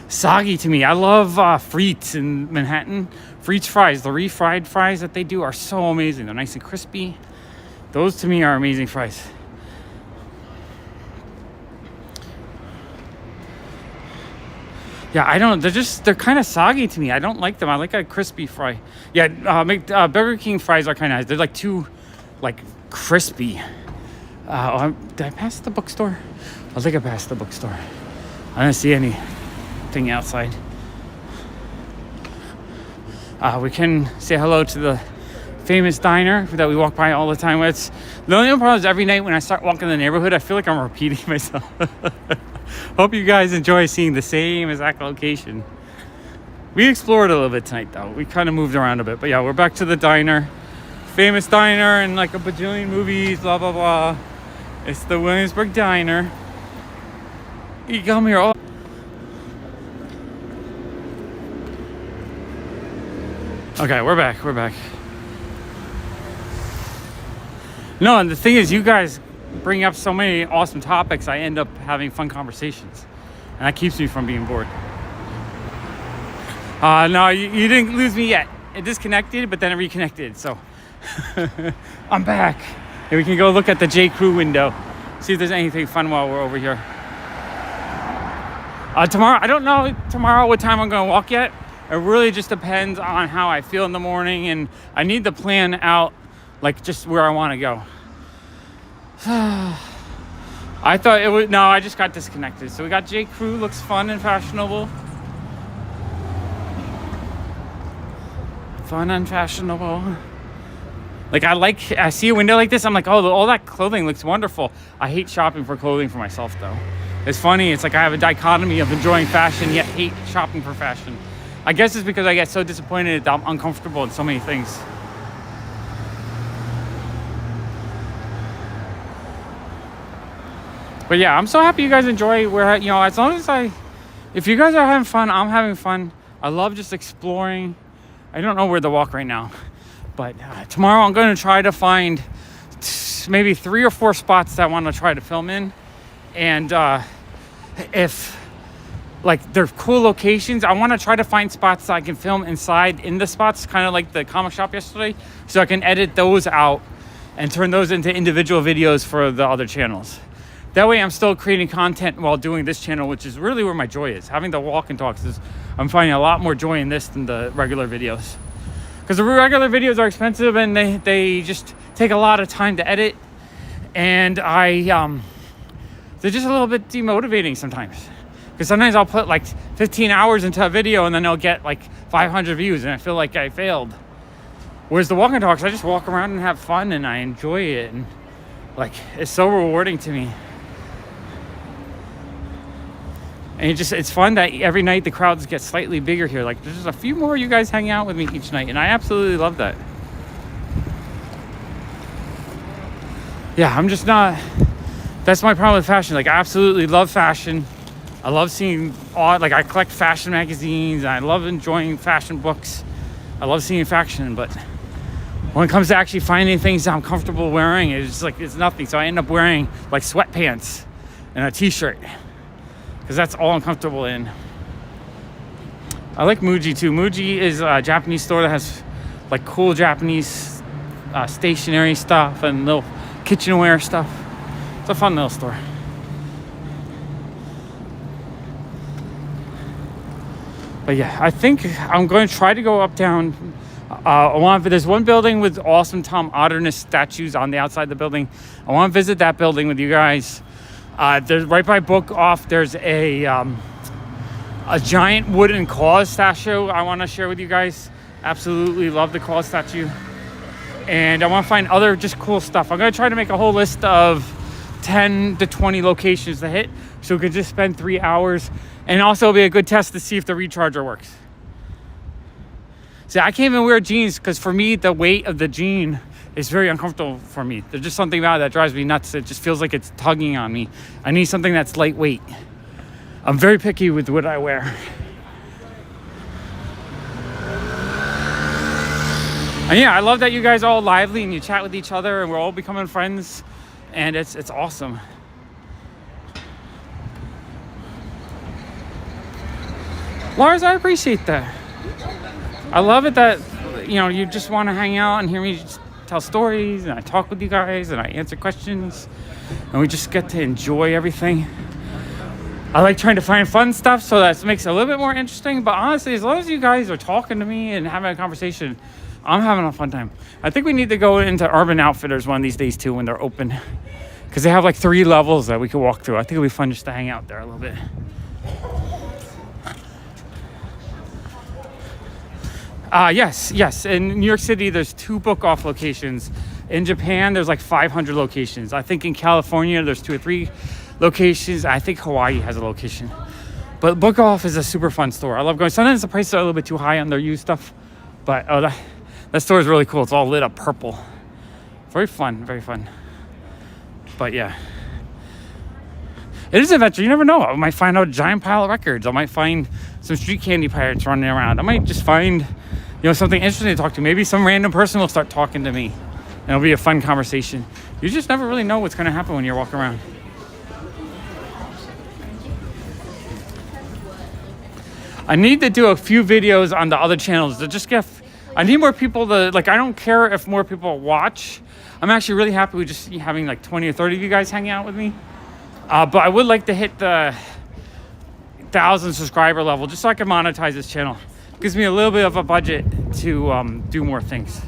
soggy to me. I love Frites in Manhattan. Frites fries, the refried fries that they do are so amazing. They're nice and crispy. Those to me are amazing fries. Yeah, I don't. They're kind of soggy to me. I don't like them. I like a crispy fry. Yeah, Burger King fries are kind of nice. They're like too, crispy. Did I pass the bookstore? I think I passed the bookstore. I don't see anything outside. We can say hello to the famous diner that we walk by all the time. The only problem is every night when I start walking the neighborhood, I feel like I'm repeating myself. Hope you guys enjoy seeing the same exact location. We explored a little bit tonight, though. We kind of moved around a bit. But yeah, we're back to the diner. Famous diner in like a bajillion movies, blah, blah, blah. It's the Williamsburg Diner. You come here all... Okay, we're back. No, and the thing is, you guys bring up so many awesome topics, I end up having fun conversations. And that keeps me from being bored. No, you didn't lose me yet. It disconnected, but then it reconnected, so... I'm back. And we can go look at the J. Crew window. See if there's anything fun while we're over here. Tomorrow, I don't know tomorrow what time I'm going to walk yet. It really just depends on how I feel in the morning. And I need to plan out, just where I want to go. I thought it was, no, I just got disconnected. So we got J. Crew, looks fun and fashionable. Fun and fashionable. Like I see a window like this, I'm like, oh, all that clothing looks wonderful. I hate shopping for clothing for myself though. It's funny, it's like I have a dichotomy of enjoying fashion yet hate shopping for fashion. I guess it's because I get so disappointed that I'm uncomfortable in so many things. But yeah, I'm so happy you guys enjoy where, you know, as long as if you guys are having fun, I'm having fun. I love just exploring. I don't know where to walk right now, but tomorrow I'm going to try to find maybe 3 or 4 spots that I want to try to film in. And if like they're cool locations, I want to try to find spots that I can film inside in the spots, kind of like the comic shop yesterday, so I can edit those out and turn those into individual videos for the other channels. That way I'm still creating content while doing this channel, which is really where my joy is. Having the walk and talks is, I'm finding a lot more joy in this than the regular videos. Because the regular videos are expensive and they just take a lot of time to edit. And they're just a little bit demotivating sometimes. Because sometimes I'll put like 15 hours into a video and then I'll get like 500 views and I feel like I failed. Whereas the walk and talks, I just walk around and have fun and I enjoy it. And like, it's so rewarding to me. And it's fun that every night the crowds get slightly bigger here. Like there's just a few more of you guys hanging out with me each night. And I absolutely love that. Yeah, I'm just not, that's my problem with fashion. Like I absolutely love fashion. I love seeing like I collect fashion magazines. And I love enjoying fashion books. I love seeing fashion, but when it comes to actually finding things that I'm comfortable wearing, it's like, it's nothing. So I end up wearing like sweatpants and a t-shirt. Because that's all I'm comfortable in. I like Muji too. Muji is a Japanese store that has like cool Japanese stationery stuff and little kitchenware stuff. It's a fun little store. But yeah, I think I'm going to try to go uptown. There's one building with awesome Tom Otterness statues on the outside of the building. I want to visit that building with you guys. There's right by Book Off. There's a giant wooden claw statue I want to share with you guys. Absolutely love the claw statue. And I want to find other just cool stuff. I'm going to try to make a whole list of 10 to 20 locations to hit, so we could just spend 3 hours. And also it'll be a good test to see if the recharger works. See, I can't even wear jeans because for me, the weight of the jean is very uncomfortable for me. There's just something about it that drives me nuts. It just feels like it's tugging on me. I need something that's lightweight. I'm very picky with what I wear. And yeah, I love that you guys are all lively and you chat with each other and we're all becoming friends. And it's awesome. Lars, I appreciate that. I love it that, you know, you just want to hang out and hear me just tell stories, and I talk with you guys and I answer questions and we just get to enjoy everything. I like trying to find fun stuff, so that makes it a little bit more interesting. But honestly, as long as you guys are talking to me and having a conversation, I'm having a fun time. I think we need to go into Urban Outfitters one of these days too when they're open, because they have like 3 levels that we could walk through. I think it'll be fun just to hang out there a little bit. Yes. In New York City, there's 2 Book Off locations. In Japan, there's like 500 locations. I think in California, there's 2 or 3 locations. I think Hawaii has a location. But Book Off is a super fun store. I love going. Sometimes the prices are a little bit too high on their used stuff. But that store is really cool. It's all lit up purple. Very fun, very fun. But yeah. It is an adventure. You never know. I might find out a giant pile of records. I might find some street candy pirates running around. I might just find, you know, something interesting to talk to. Maybe some random person will start talking to me. And it'll be a fun conversation. You just never really know what's going to happen when you're walking around. I need to do a few videos on the other channels to just get, I need more people to, like, I don't care if more people watch. I'm actually really happy with just having like 20 or 30 of you guys hanging out with me. But I would like to hit the 1,000 subscriber level just so I can monetize this channel. It gives me a little bit of a budget to do more things.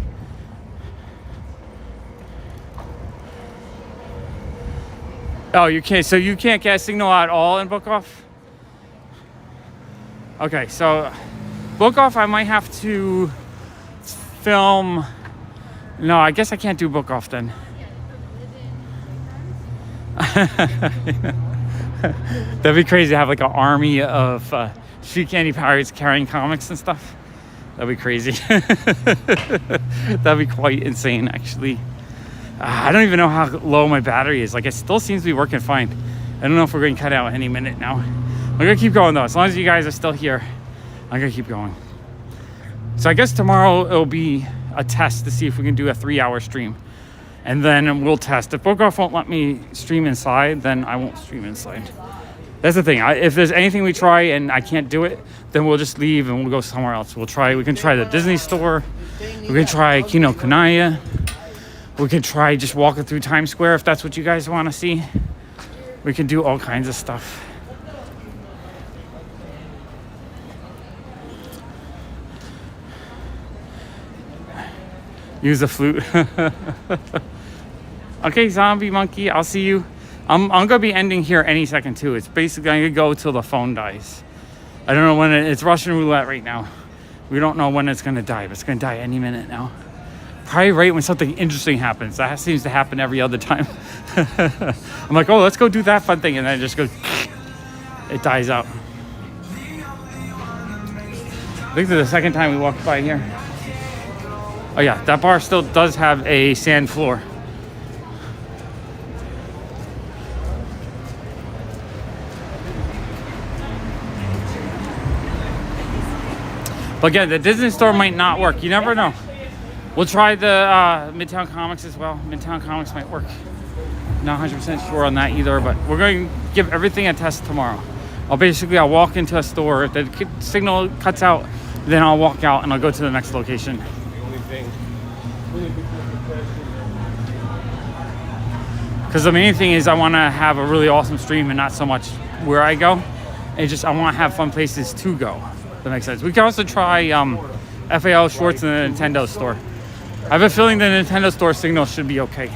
Oh, you can't. So you can't get a signal at all in Book Off? Okay, so Book Off, I might have to film. No, I guess I can't do Book Off then. That'd be crazy to have like an army of street candy pirates carrying comics and stuff. That'd be crazy. That'd be quite insane, actually. I don't even know how low my battery is. Like, it still seems to be working fine. I don't know if we're going to cut out any minute now. I'm going to keep going, though. As long as you guys are still here, I'm going to keep going. So I guess tomorrow it'll be a test to see if we can do a 3-hour stream. And then we'll test. If Book Off won't let me stream inside, then I won't stream inside. That's the thing. If there's anything we try and I can't do it, then we'll just leave and we'll go somewhere else. We can try the Disney store. We can try Kinokuniya. We could try just walking through Times Square if that's what you guys want to see. We can do all kinds of stuff. Use a flute. Okay, zombie monkey, I'll see you. I'm gonna be ending here any second too. It's basically I'm gonna go till the phone dies. I don't know when it's Russian roulette right now. We don't know when it's gonna die, but it's gonna die any minute now. Probably right when something interesting happens. That seems to happen every other time. I'm like, oh, let's go do that fun thing, and then it just goes, it dies out. I think this is the second time we walked by here. Oh yeah, that bar still does have a sand floor. But again, the Disney store might not work. You never know. We'll try the Midtown Comics as well. Midtown Comics might work. Not 100% sure on that either, but we're going to give everything a test tomorrow. I'll walk into a store. If the signal cuts out, then I'll walk out and I'll go to the next location. Because the main thing is I want to have a really awesome stream and not so much where I go. It's just I want to have fun places to go. If that makes sense. We can also try FAO Schwartz in the Nintendo store. I have a feeling the Nintendo store signal should be okay.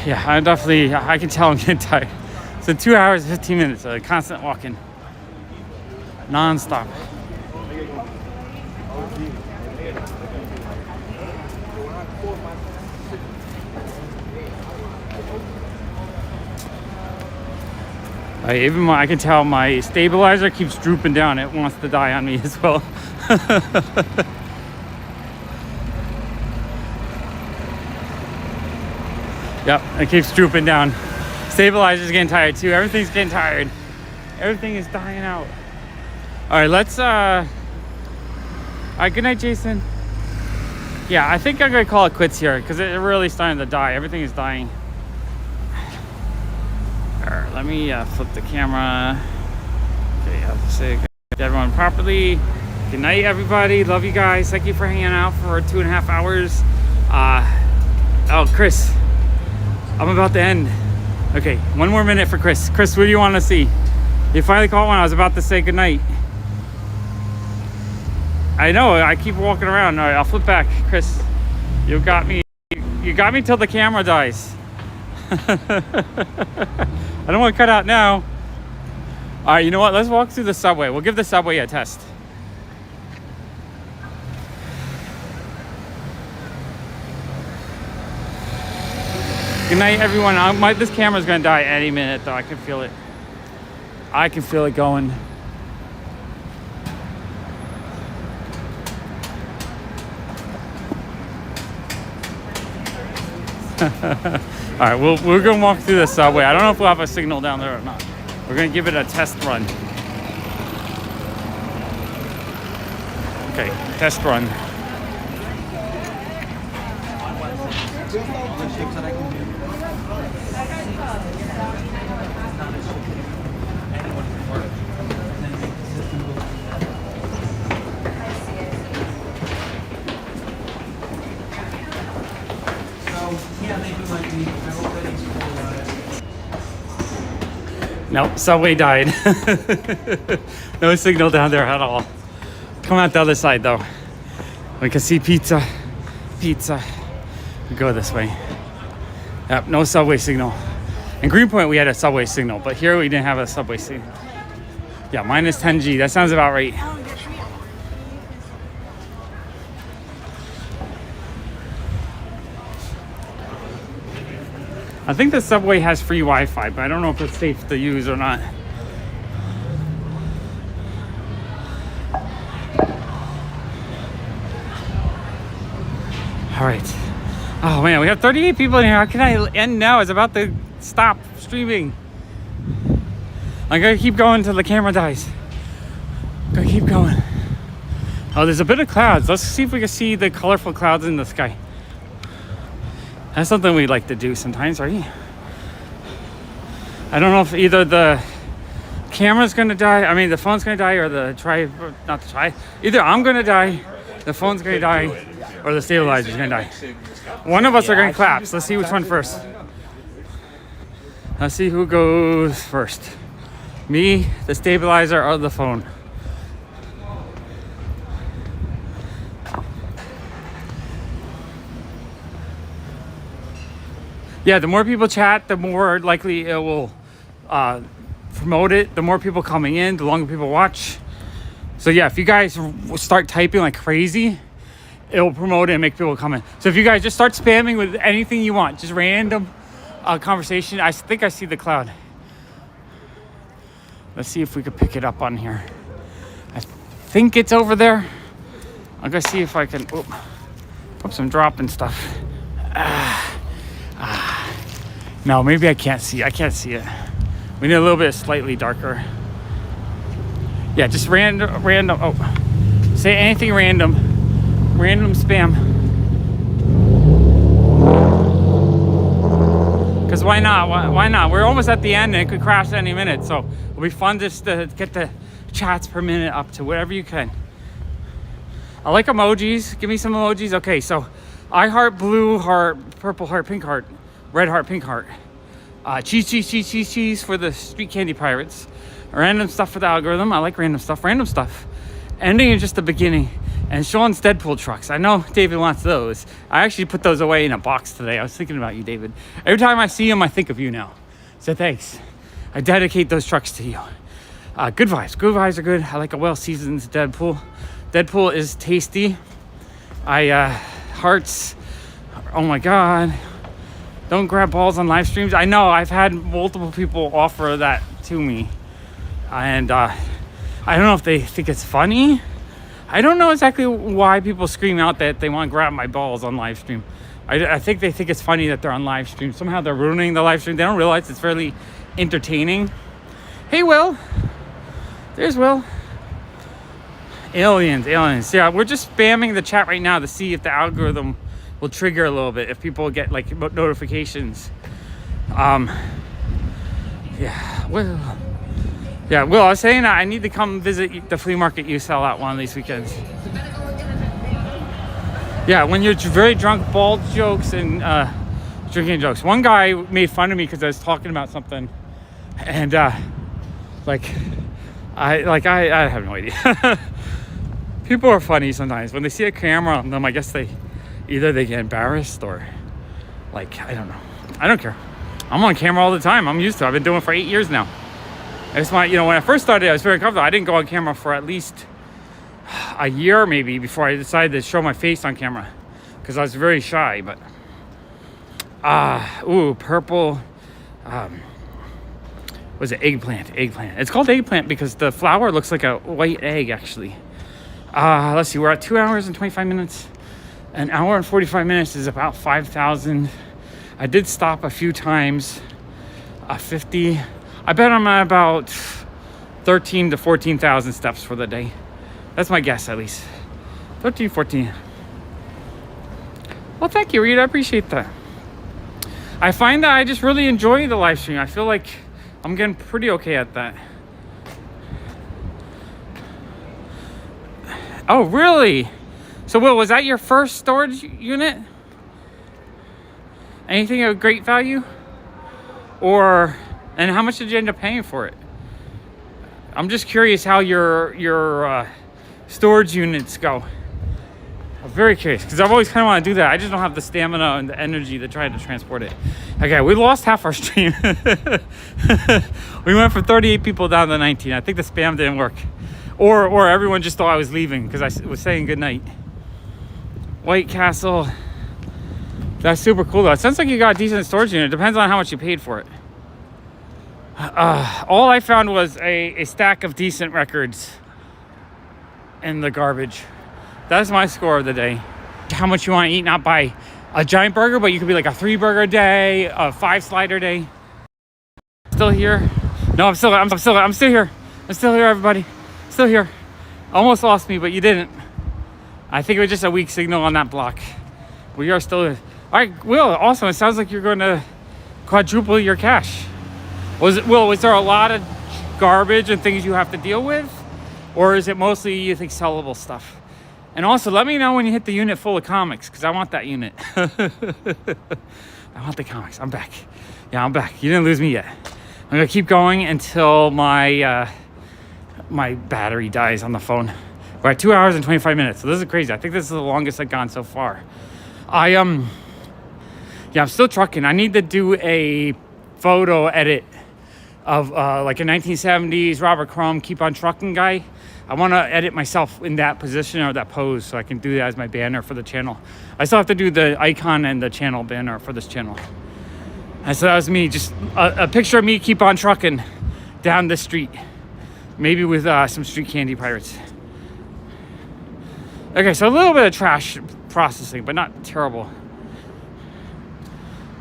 Yeah, I can tell I'm getting tired. So 2 hours, 15 minutes of constant walking. Non-stop. I can tell my stabilizer keeps drooping down. It wants to die on me as well. Yep, it keeps drooping down. Stabilizer's getting tired too. Everything's getting tired. Everything is dying out. All right, let's all right, good night, Jason. Yeah, I think I'm gonna call it quits here because it's really starting to die. Everything is dying. All right, let me flip the camera. Okay, I'll say good night to everyone properly. Good night, everybody. Love you guys. Thank you for hanging out for 2.5 hours. Oh, Chris, I'm about to end. Okay, 1 more minute for Chris. Chris, what do you want to see? You finally caught one. I was about to say goodnight. I know, I keep walking around. All right, I'll flip back. Chris, you got me. You got me till the camera dies. I don't want to cut out now. All right, you know what? Let's walk through the subway. We'll give the subway a test. Good night, everyone. This camera's gonna die any minute, though. I can feel it. I can feel it going. All right, we're gonna walk through the subway. I don't know if we'll have a signal down there or not. We're gonna give it a test run. Okay, test run. Nope, subway died. No signal down there at all. Come out the other side though. We can see pizza. Pizza. We go this way. Yep, no subway signal. In Greenpoint we had a subway signal, but here we didn't have a subway signal. Yeah, minus 10G. That sounds about right. I think the subway has free Wi-Fi, but I don't know if it's safe to use or not. All right. Oh man, we have 38 people in here. How can I end now? It's about to stop streaming. I gotta keep going till the camera dies. Gotta keep going. Oh, there's a bit of clouds. Let's see if we can see the colorful clouds in the sky. That's something we like to do sometimes, right? I don't know if either the camera's gonna die, I mean the phone's gonna die, or not the try. Either I'm gonna die, the phone's gonna die, or the stabilizer's gonna die. One of us are gonna collapse. Let's see which one first. Let's see who goes first. Me, the stabilizer, or the phone. Yeah, the more people chat, the more likely it will promote it. The more people coming in, the longer people watch. So yeah, if you guys start typing like crazy, it will promote it and make people come in. So if you guys just start spamming with anything you want, just random conversation. I think I see the cloud. Let's see if we could pick it up on here. I think it's over there. I'm gonna see if I can. Oops, I'm dropping stuff. No, maybe I can't see. I can't see it. We need a little bit slightly darker. Yeah, just random. Oh, say anything random. Random spam. Because why not? Why not? We're almost at the end and it could crash any minute. So it'll be fun just to get the chats per minute up to whatever you can. I like emojis. Give me some emojis. Okay, so I heart, blue heart, purple heart, pink heart, red heart, pink heart. Cheese for the street candy pirates. Random stuff for the algorithm. I like random stuff. Random stuff. Ending is just the beginning. And Sean's Deadpool trucks. I know David wants those. I actually put those away in a box today. I was thinking about you, David. Every time I see them, I think of you now. So thanks. I dedicate those trucks to you. Good vibes. Good vibes are good. I like a well-seasoned Deadpool. Deadpool is tasty. Hearts. Oh my God. Don't grab balls on live streams. I know. I've had multiple people offer that to me. And I don't know if they think it's funny. I don't know exactly why people scream out that they want to grab my balls on live stream. I think they think it's funny that they're on live stream. Somehow they're ruining the live stream. They don't realize it's fairly entertaining. Hey, Will. There's Will. Aliens. Yeah, we're just spamming the chat right now to see if the algorithm will trigger a little bit. If people get like notifications. Yeah, Will. Yeah, Will, I was saying I need to come visit the flea market you sell at one of these weekends. Yeah, when you're very drunk, bald jokes and drinking jokes. One guy made fun of me because I was talking about something, and I have no idea. People are funny sometimes. When they see a camera on them, I guess they get embarrassed or like, I don't know. I don't care. I'm on camera all the time. I'm used to it. I've been doing it for 8 years now. I just want, when I first started, I was very comfortable. I didn't go on camera for at least a year maybe before I decided to show my face on camera because I was very shy. But purple. Was it eggplant? It's called eggplant because the flower looks like a white egg actually. Let's see, we're at 2 hours and 25 minutes. An hour and 45 minutes is about 5,000. I did stop a few times. 50. I bet I'm at about 13 to 14,000 steps for the day. That's my guess, at least. 13, 14. Well, thank you, Reed. I appreciate that. I find that I just really enjoy the live stream. I feel like I'm getting pretty okay at that. Oh, really? So, Will, was that your first storage unit? Anything of great value? Or And how much did you end up paying for it? I'm just curious how your storage units go. I'm very curious because I've always kind of want to do that. I just don't have the stamina and the energy to try to transport it. Okay, we lost half our stream. We went from 38 people down to 19. I think the spam didn't work. Or everyone just thought I was leaving because I was saying goodnight. White Castle. That's super cool though. It sounds like you got a decent storage unit. It depends on how much you paid for it. All I found was a stack of decent records in the garbage. That's my score of the day. How much you want to eat, not by a giant burger, but you could be like a 3 burger day, a 5 slider day. Still here? No, I'm still here. I'm still here, everybody. Still here. Almost lost me, but you didn't. I think it was just a weak signal on that block. We are still here. All right, Will, awesome. It sounds like you're going to quadruple your cash. Was there a lot of garbage and things you have to deal with? Or is it mostly, you think, sellable stuff? And also, let me know when you hit the unit full of comics, because I want that unit. I want the comics. I'm back. Yeah, I'm back. You didn't lose me yet. I'm going to keep going until my my battery dies on the phone. We're at 2 hours and 25 minutes. So this is crazy. I think this is the longest I've gone so far. I'm still trucking. I need to do a photo edit of like a 1970s Robert Crumb Keep on Trucking guy. I want to edit myself in that position or that pose so I can do that as my banner for the channel. I still have to do the icon and the channel banner for this channel. And so that was me, just a picture of me keep on trucking down the street. Maybe with some street candy pirates. Okay, so a little bit of trash processing, but not terrible.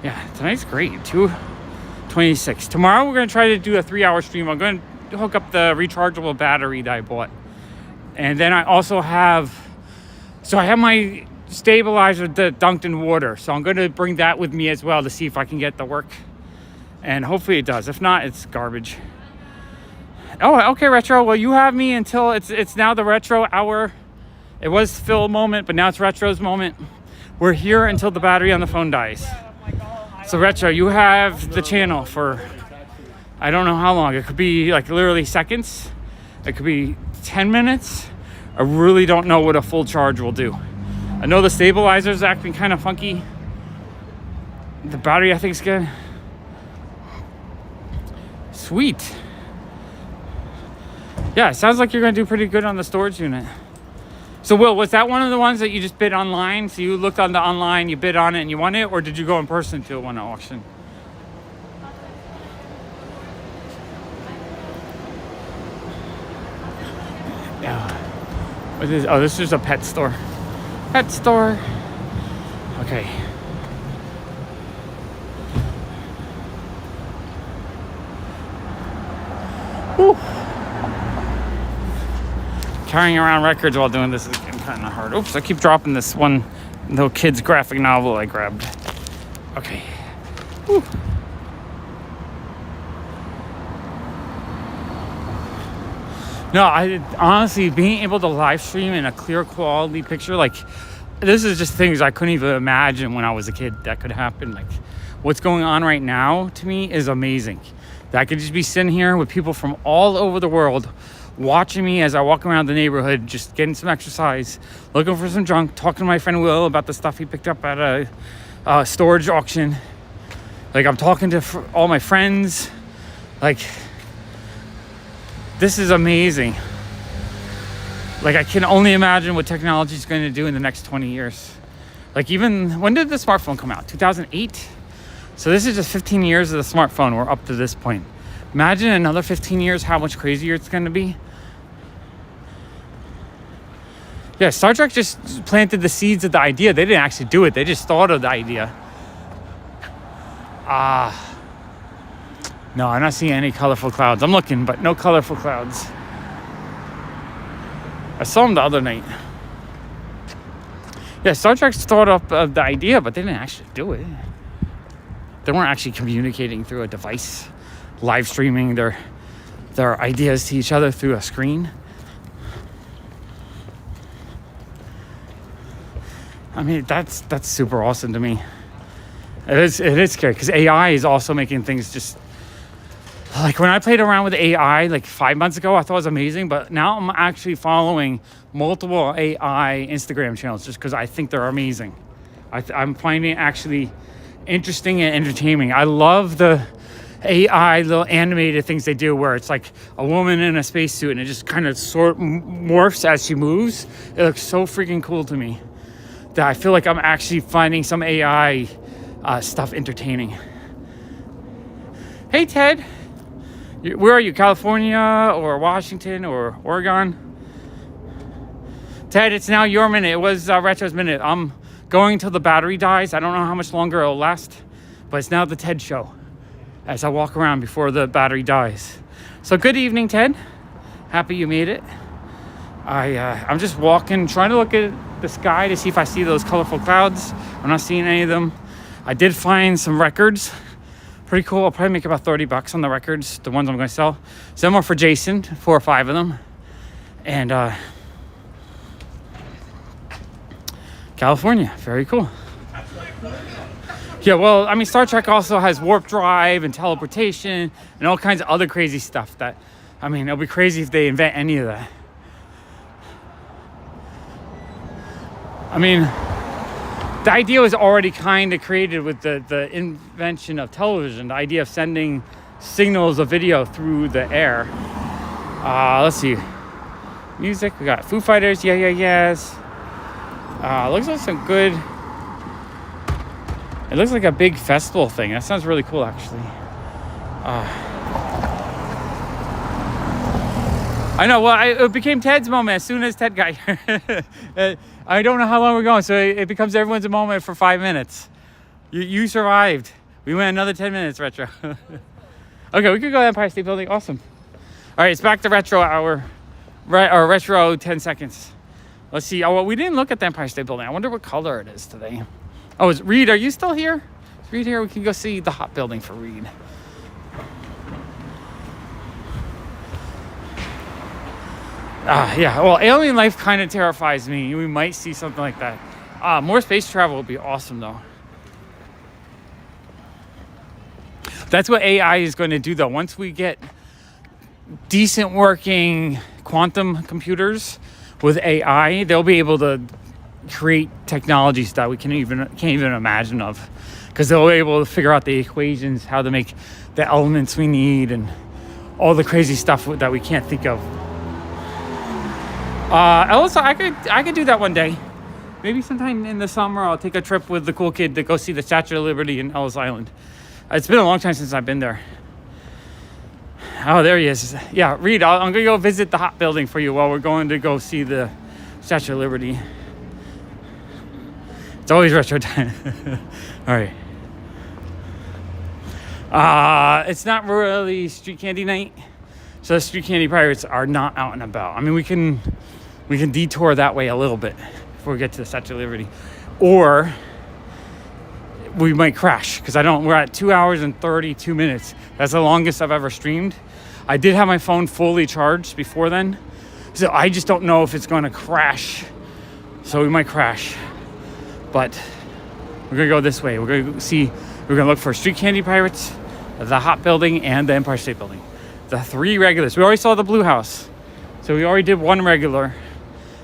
Yeah, tonight's great. 2:26. Tomorrow we're going to try to do a 3-hour stream. I'm going to hook up the rechargeable battery that I bought. And then I also have... So I have my stabilizer that dunked in water. So I'm going to bring that with me as well to see if I can get it to work. And hopefully it does. If not, it's garbage. Oh, okay, Retro. Well, you have me until it's now the Retro hour. It was Phil moment, but now it's Retro's moment. We're here until the battery on the phone dies. So Retro, you have the channel for, I don't know how long. It could be like literally seconds. It could be 10 minutes. I really don't know what a full charge will do. I know the stabilizer's acting kind of funky. The battery I think is good. Sweet. Yeah, it sounds like you're gonna do pretty good on the storage unit. So Will, was that one of the ones that you just bid online? So you looked on the online, you bid on it and you won it? Or did you go in person to one auction? Yeah. What is, oh, this is a pet store. Pet store. Okay. Whew. Carrying around records while doing this is getting kind of hard. Oops, I keep dropping this one little kid's graphic novel I grabbed. Okay. Whew. No, I honestly, being able to live stream in a clear quality picture, like, this is just things I couldn't even imagine when I was a kid that could happen. Like, what's going on right now to me is amazing. That I could just be sitting here with people from all over the world watching me as I walk around the neighborhood, just getting some exercise, looking for some junk, talking to my friend Will about the stuff he picked up at a storage auction. Like, I'm talking to all my friends. Like, this is amazing. Like, I can only imagine what technology is going to do in the next 20 years. Like, even, when did the smartphone come out? 2008? So this is just 15 years of the smartphone. We're up to this point. Imagine another 15 years, how much crazier it's going to be. Yeah, Star Trek just planted the seeds of the idea. They didn't actually do it. They just thought of the idea. No, I'm not seeing any colorful clouds. I'm looking, but no colorful clouds. I saw them the other night. Yeah, Star Trek's thought up of the idea, but they didn't actually do it. They weren't actually communicating through a device, live streaming their ideas to each other through a screen. I mean, that's super awesome to me. It is scary because AI is also making things just like when I played around with AI like 5 months ago, I thought it was amazing, but now I'm actually following multiple AI Instagram channels just because I think they're amazing. I'm finding it actually interesting and entertaining. I love the AI little animated things they do where it's like a woman in a spacesuit and it just kind of morphs as she moves. It looks so freaking cool to me that I feel like I'm actually finding some AI stuff entertaining. Hey, Ted. Where are you? California or Washington or Oregon? Ted, it's now your minute. It was Retro's minute. I'm going till the battery dies. I don't know how much longer it'll last, but it's now the Ted show as I walk around before the battery dies. So good evening, Ted. Happy you made it. I'm just walking, trying to look at the sky to see if I see those colorful clouds. I'm not seeing any of them. I did find some records. Pretty cool. I'll probably make about $30 on the records, the ones I'm going to sell. Some are for Jason, 4 or 5 of them. And California, very cool. Yeah, well, I mean, Star Trek also has warp drive and teleportation and all kinds of other crazy stuff that, I mean, it'll be crazy if they invent any of that. I mean, the idea was already kind of created with the invention of television, the idea of sending signals of video through the air. Let's see. Music, we got Foo Fighters, yeah, yes. Looks like some good... It looks like a big festival thing. That sounds really cool, actually. I know, well, it became Ted's moment as soon as Ted got here. I don't know how long we're going, so it becomes everyone's moment for 5 minutes. You survived. We went another 10 minutes, Retro. Okay, we could go to Empire State Building. Awesome. All right, it's back to Retro Hour. Or Retro 10 seconds. Let's see. Oh, well, we didn't look at the Empire State Building. I wonder what color it is today. Oh, is Reed, are you still here? Is Reed here? We can go see the hot building for Reed. Yeah, well, alien life kind of terrifies me. We might see something like that. More space travel would be awesome, though. That's what AI is going to do, though. Once we get decent working quantum computers with AI, they'll be able to create technologies that we can't even imagine of, because they'll be able to figure out the equations, how to make the elements we need, and all the crazy stuff that we can't think of. Ellis, I could do that one day. Maybe sometime in the summer I'll take a trip with the cool kid to go see the Statue of Liberty in Ellis Island. It's been a long time since I've been there. Oh, there he is. Yeah, Reed, I'm gonna go visit the hot building for you while we're going to go see the Statue of Liberty. It's always retro time. All right. It's not really street candy night, so the street candy pirates are not out and about. I mean, we can detour that way a little bit before we get to the Statue of Liberty, or we might crash because we're at 2 hours and 32 minutes. That's the longest I've ever streamed. I did have my phone fully charged before then, so I just don't know if it's going to crash. So we might crash, but we're gonna go this way. We're gonna look for street candy pirates, the hot building, and the Empire State Building. The 3 regulars. We already saw the Blue House, so we already did 1 regular.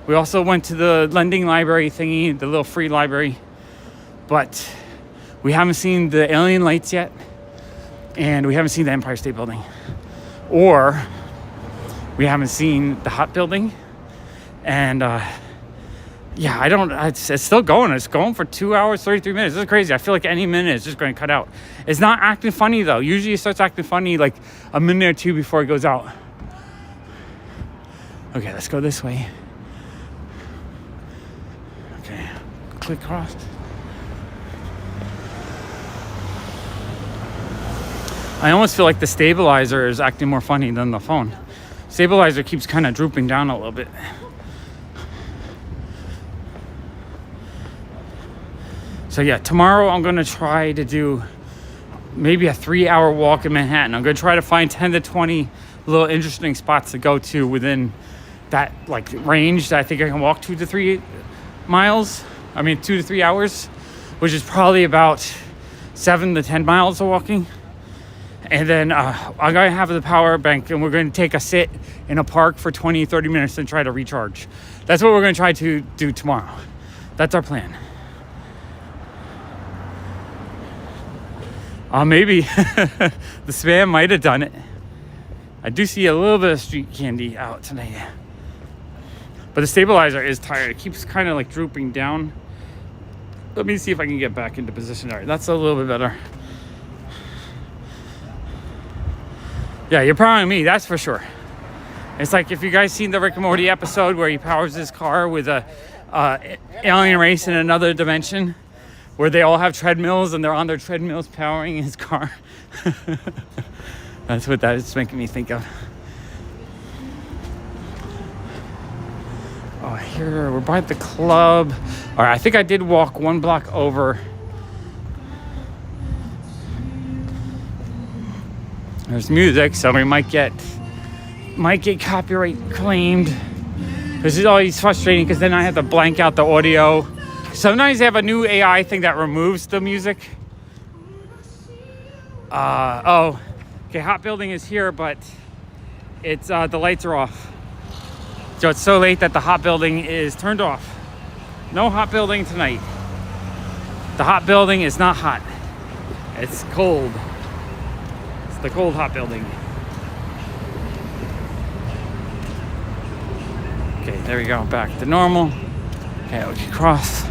We also went to the lending library thingy, the little free library, but we haven't seen the alien lights yet, and we haven't seen the Empire State Building, or we haven't seen the hot building. And yeah, it's still going. It's going for 2 hours, 33 minutes. This is crazy. I feel like any minute it's just going to cut out. It's not acting funny, though. Usually it starts acting funny like a minute or 2 before it goes out. Okay, let's go this way. Okay, click crossed. I almost feel like the stabilizer is acting more funny than the phone. Stabilizer keeps kind of drooping down a little bit. So yeah, tomorrow I'm going to try to do maybe a 3-hour walk in Manhattan. I'm going to try to find 10 to 20 little interesting spots to go to within that like range that I think I can walk 2 to 3 miles. I mean 2 to 3 hours, which is probably about 7 to 10 miles of walking. And then I'm going to have the power bank, and we're going to take a sit in a park for 20, 30 minutes and try to recharge. That's what we're going to try to do tomorrow. That's our plan. Maybe the spam might have done it. I do see a little bit of street candy out tonight. But the stabilizer is tired. It keeps kind of like drooping down. Let me see if I can get back into position. All right, that's a little bit better. Yeah, you're powering me, that's for sure. It's like if you guys seen the Rick and Morty episode where he powers his car with a alien race in another dimension, where they all have treadmills and they're on their treadmills powering his car. That's what that is making me think of. Oh, here we're by the club. All right, I think I did walk 1 block over. There's music, so we might get copyright claimed. This is always frustrating because then I have to blank out the audio. Sometimes they have a new AI thing that removes the music. Okay, Hot Building is here, but it's the lights are off. So it's so late that the Hot Building is turned off. No Hot Building tonight. The Hot Building is not hot. It's cold. It's the cold Hot Building. Okay, there we go, back to normal. Okay, we can cross.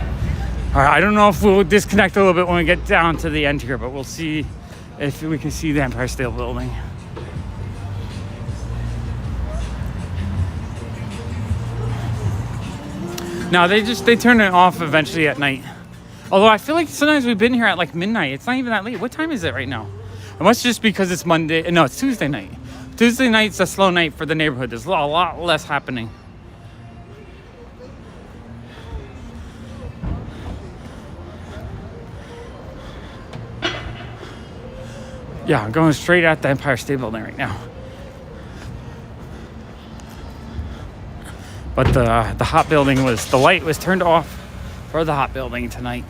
All right, I don't know if we'll disconnect a little bit when we get down to the end here, but we'll see if we can see the Empire State Building. No, they turn it off eventually at night. Although I feel like sometimes we've been here at like midnight. It's not even that late. What time is it right now? It must just because it's Monday. No, it's Tuesday night. Tuesday night's a slow night for the neighborhood. There's a lot less happening. Yeah, I'm going straight at the Empire State Building right now. But the Hot Building the light was turned off for the Hot Building tonight.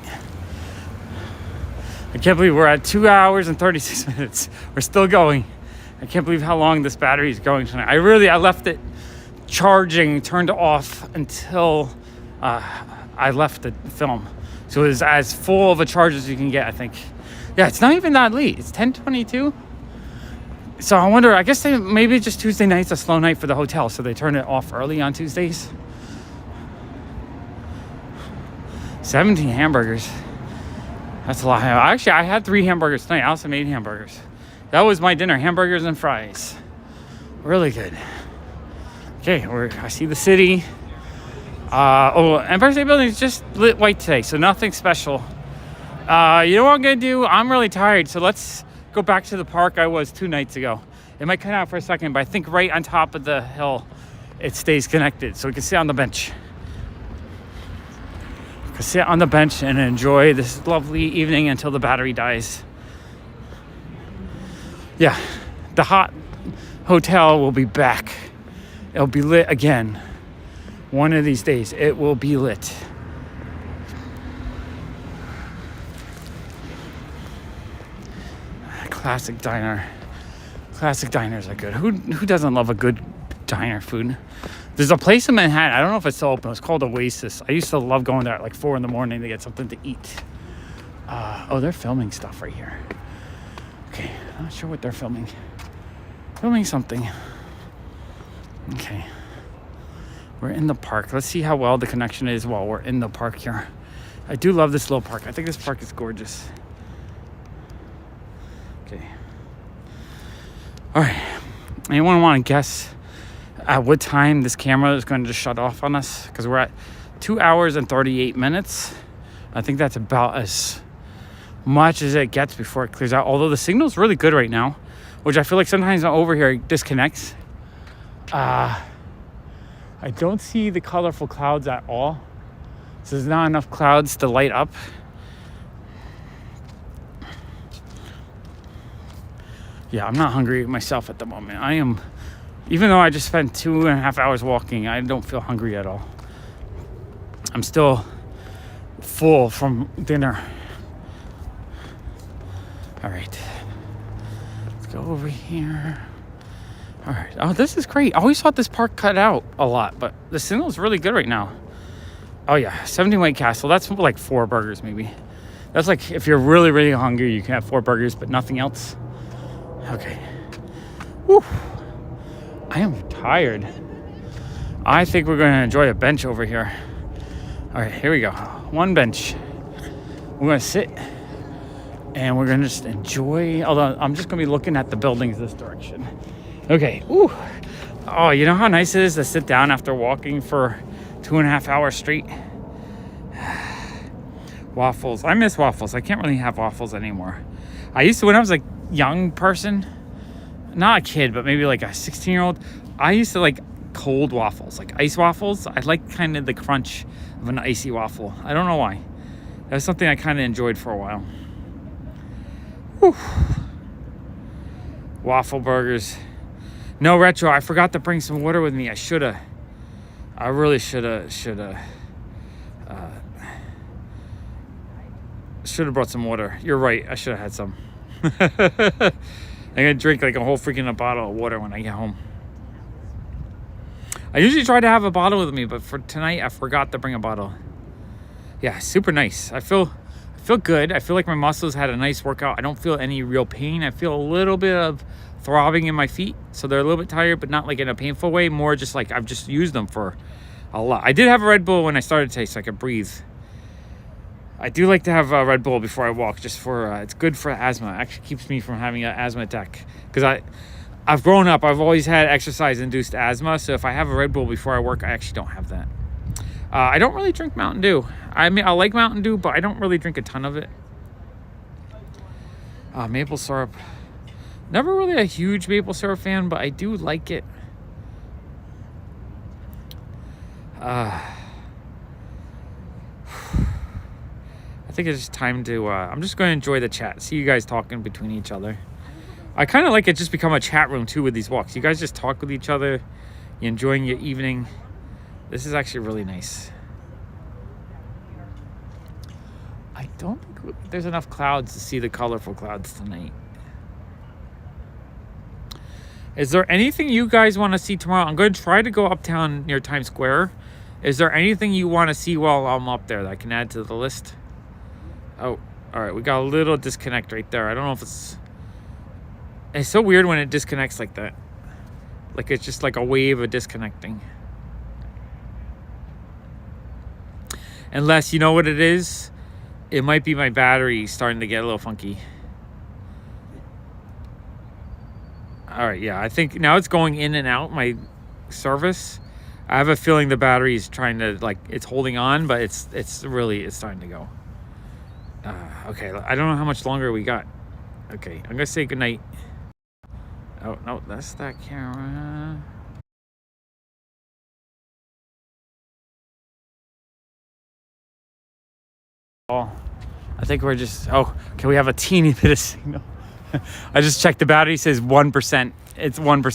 I can't believe we're at 2 hours and 36 minutes. We're still going. I can't believe how long this battery is going tonight. I left it charging, turned off until I left the film. So it was as full of a charge as you can get, I think. Yeah, it's not even that late. It's 10:22. So I wonder, I guess maybe just Tuesday night's a slow night for the hotel, so they turn it off early on Tuesdays. 17 hamburgers. That's a lot. Actually, I had 3 hamburgers tonight. I also made hamburgers. That was my dinner, hamburgers and fries. Really good. Okay, I see the city. Empire State Building is just lit white today, so nothing special. You know what I'm going to do? I'm really tired, so let's go back to the park I was 2 nights ago. It might cut out for a second, but I think right on top of the hill, it stays connected, so we can sit on the bench. We can sit on the bench and enjoy this lovely evening until the battery dies. Yeah, the hot hotel will be back. It'll be lit again. One of these days, it will be lit. Classic diner. Classic diners are good. Who doesn't love a good diner food? There's a place in Manhattan. I don't know if it's still open. It's called Oasis. I used to love going there at like 4 a.m. to get something to eat. They're filming stuff right here. Okay, I'm not sure what they're filming. Filming something. Okay. We're in the park. Let's see how well the connection is while we're in the park here. I do love this little park. I think this park is gorgeous. Okay. All right. Anyone want to guess at what time this camera is going to just shut off on us? Because we're at 2 hours and 38 minutes. I think that's about as much as it gets before it clears out. Although the signal's really good right now, which I feel like sometimes over here it disconnects. I don't see the colorful clouds at all. So there's not enough clouds to light up. Yeah, I'm not hungry myself at the moment. I am, even though I just spent 2.5 hours walking, I don't feel hungry at all. I'm still full from dinner. All right, let's Go over here. All right. Oh, this is great. I always thought this park cut out a lot, but the signal is really good right now. Oh yeah, 17 White Castle. That's like 4 burgers maybe. That's like if you're really, really hungry, you can have 4 burgers, but nothing else. Okay. Whew. I am tired. I think we're going to enjoy a bench over here. All right, here we go. 1 bench. We're going to sit and we're going to just enjoy. Although I'm just going to be looking at the buildings this direction. Okay. Ooh. Oh, you know how nice it is to sit down after walking for 2.5 hours straight? Waffles. I miss waffles. I can't really have waffles anymore. I used to, when I was like young person, not a kid, but maybe like a 16-year-old, I used to like cold waffles, like ice waffles. I like kind of the crunch of an icy waffle. I don't know why. That was something I kind of enjoyed for a while. Whew. Waffle burgers. No retro. I forgot to bring some water with me. I shoulda. I really shoulda brought some water. You're right. I should have had some. I'm gonna drink like a whole freaking bottle of water when I get home. I usually try to have a bottle with me, but for tonight I forgot to bring a bottle. Yeah, super nice. I feel good. I feel like my muscles had a nice workout. I don't feel any real pain. I feel a little bit of throbbing in my feet, so they're a little bit tired, but not like in a painful way. More just like I've just used them for a lot. I did have a Red Bull when I started today, so I could breathe. I do like to have a Red Bull before I walk, just for it's good for asthma. It actually keeps me from having an asthma attack, because I've grown up, I've always had exercise-induced asthma, so if I have a Red Bull before I work, I actually don't have that. I don't really drink Mountain Dew. I mean, I like Mountain Dew, but I don't really drink a ton of it. Maple syrup. Never really a huge maple syrup fan, but I do like it. I think it's just time to, I'm just going to enjoy the chat. See you guys talking between each other. I kind of like it just become a chat room too with these walks. You guys just talk with each other. You're enjoying your evening. This is actually really nice. I don't think there's enough clouds to see the colorful clouds tonight. Is there anything you guys want to see tomorrow? I'm going to try to go uptown near Times Square. Is there anything you want to see while I'm up there that I can add to the list? Oh, all right. We got a little disconnect right there. I don't know if it's so weird when it disconnects like that. Like it's just like a wave of disconnecting. Unless, you know what it is? It might be my battery starting to get a little funky. All right, yeah. I think now it's going in and out, my service. I have a feeling the battery is trying to, like, it's holding on, but it's starting to go. Okay, I don't know how much longer we got. Okay, I'm gonna say goodnight. Oh, no, that's that camera. Oh, I think we're just, oh, okay, we have a teeny bit of signal. I just checked the battery, says 1%. It's 1%.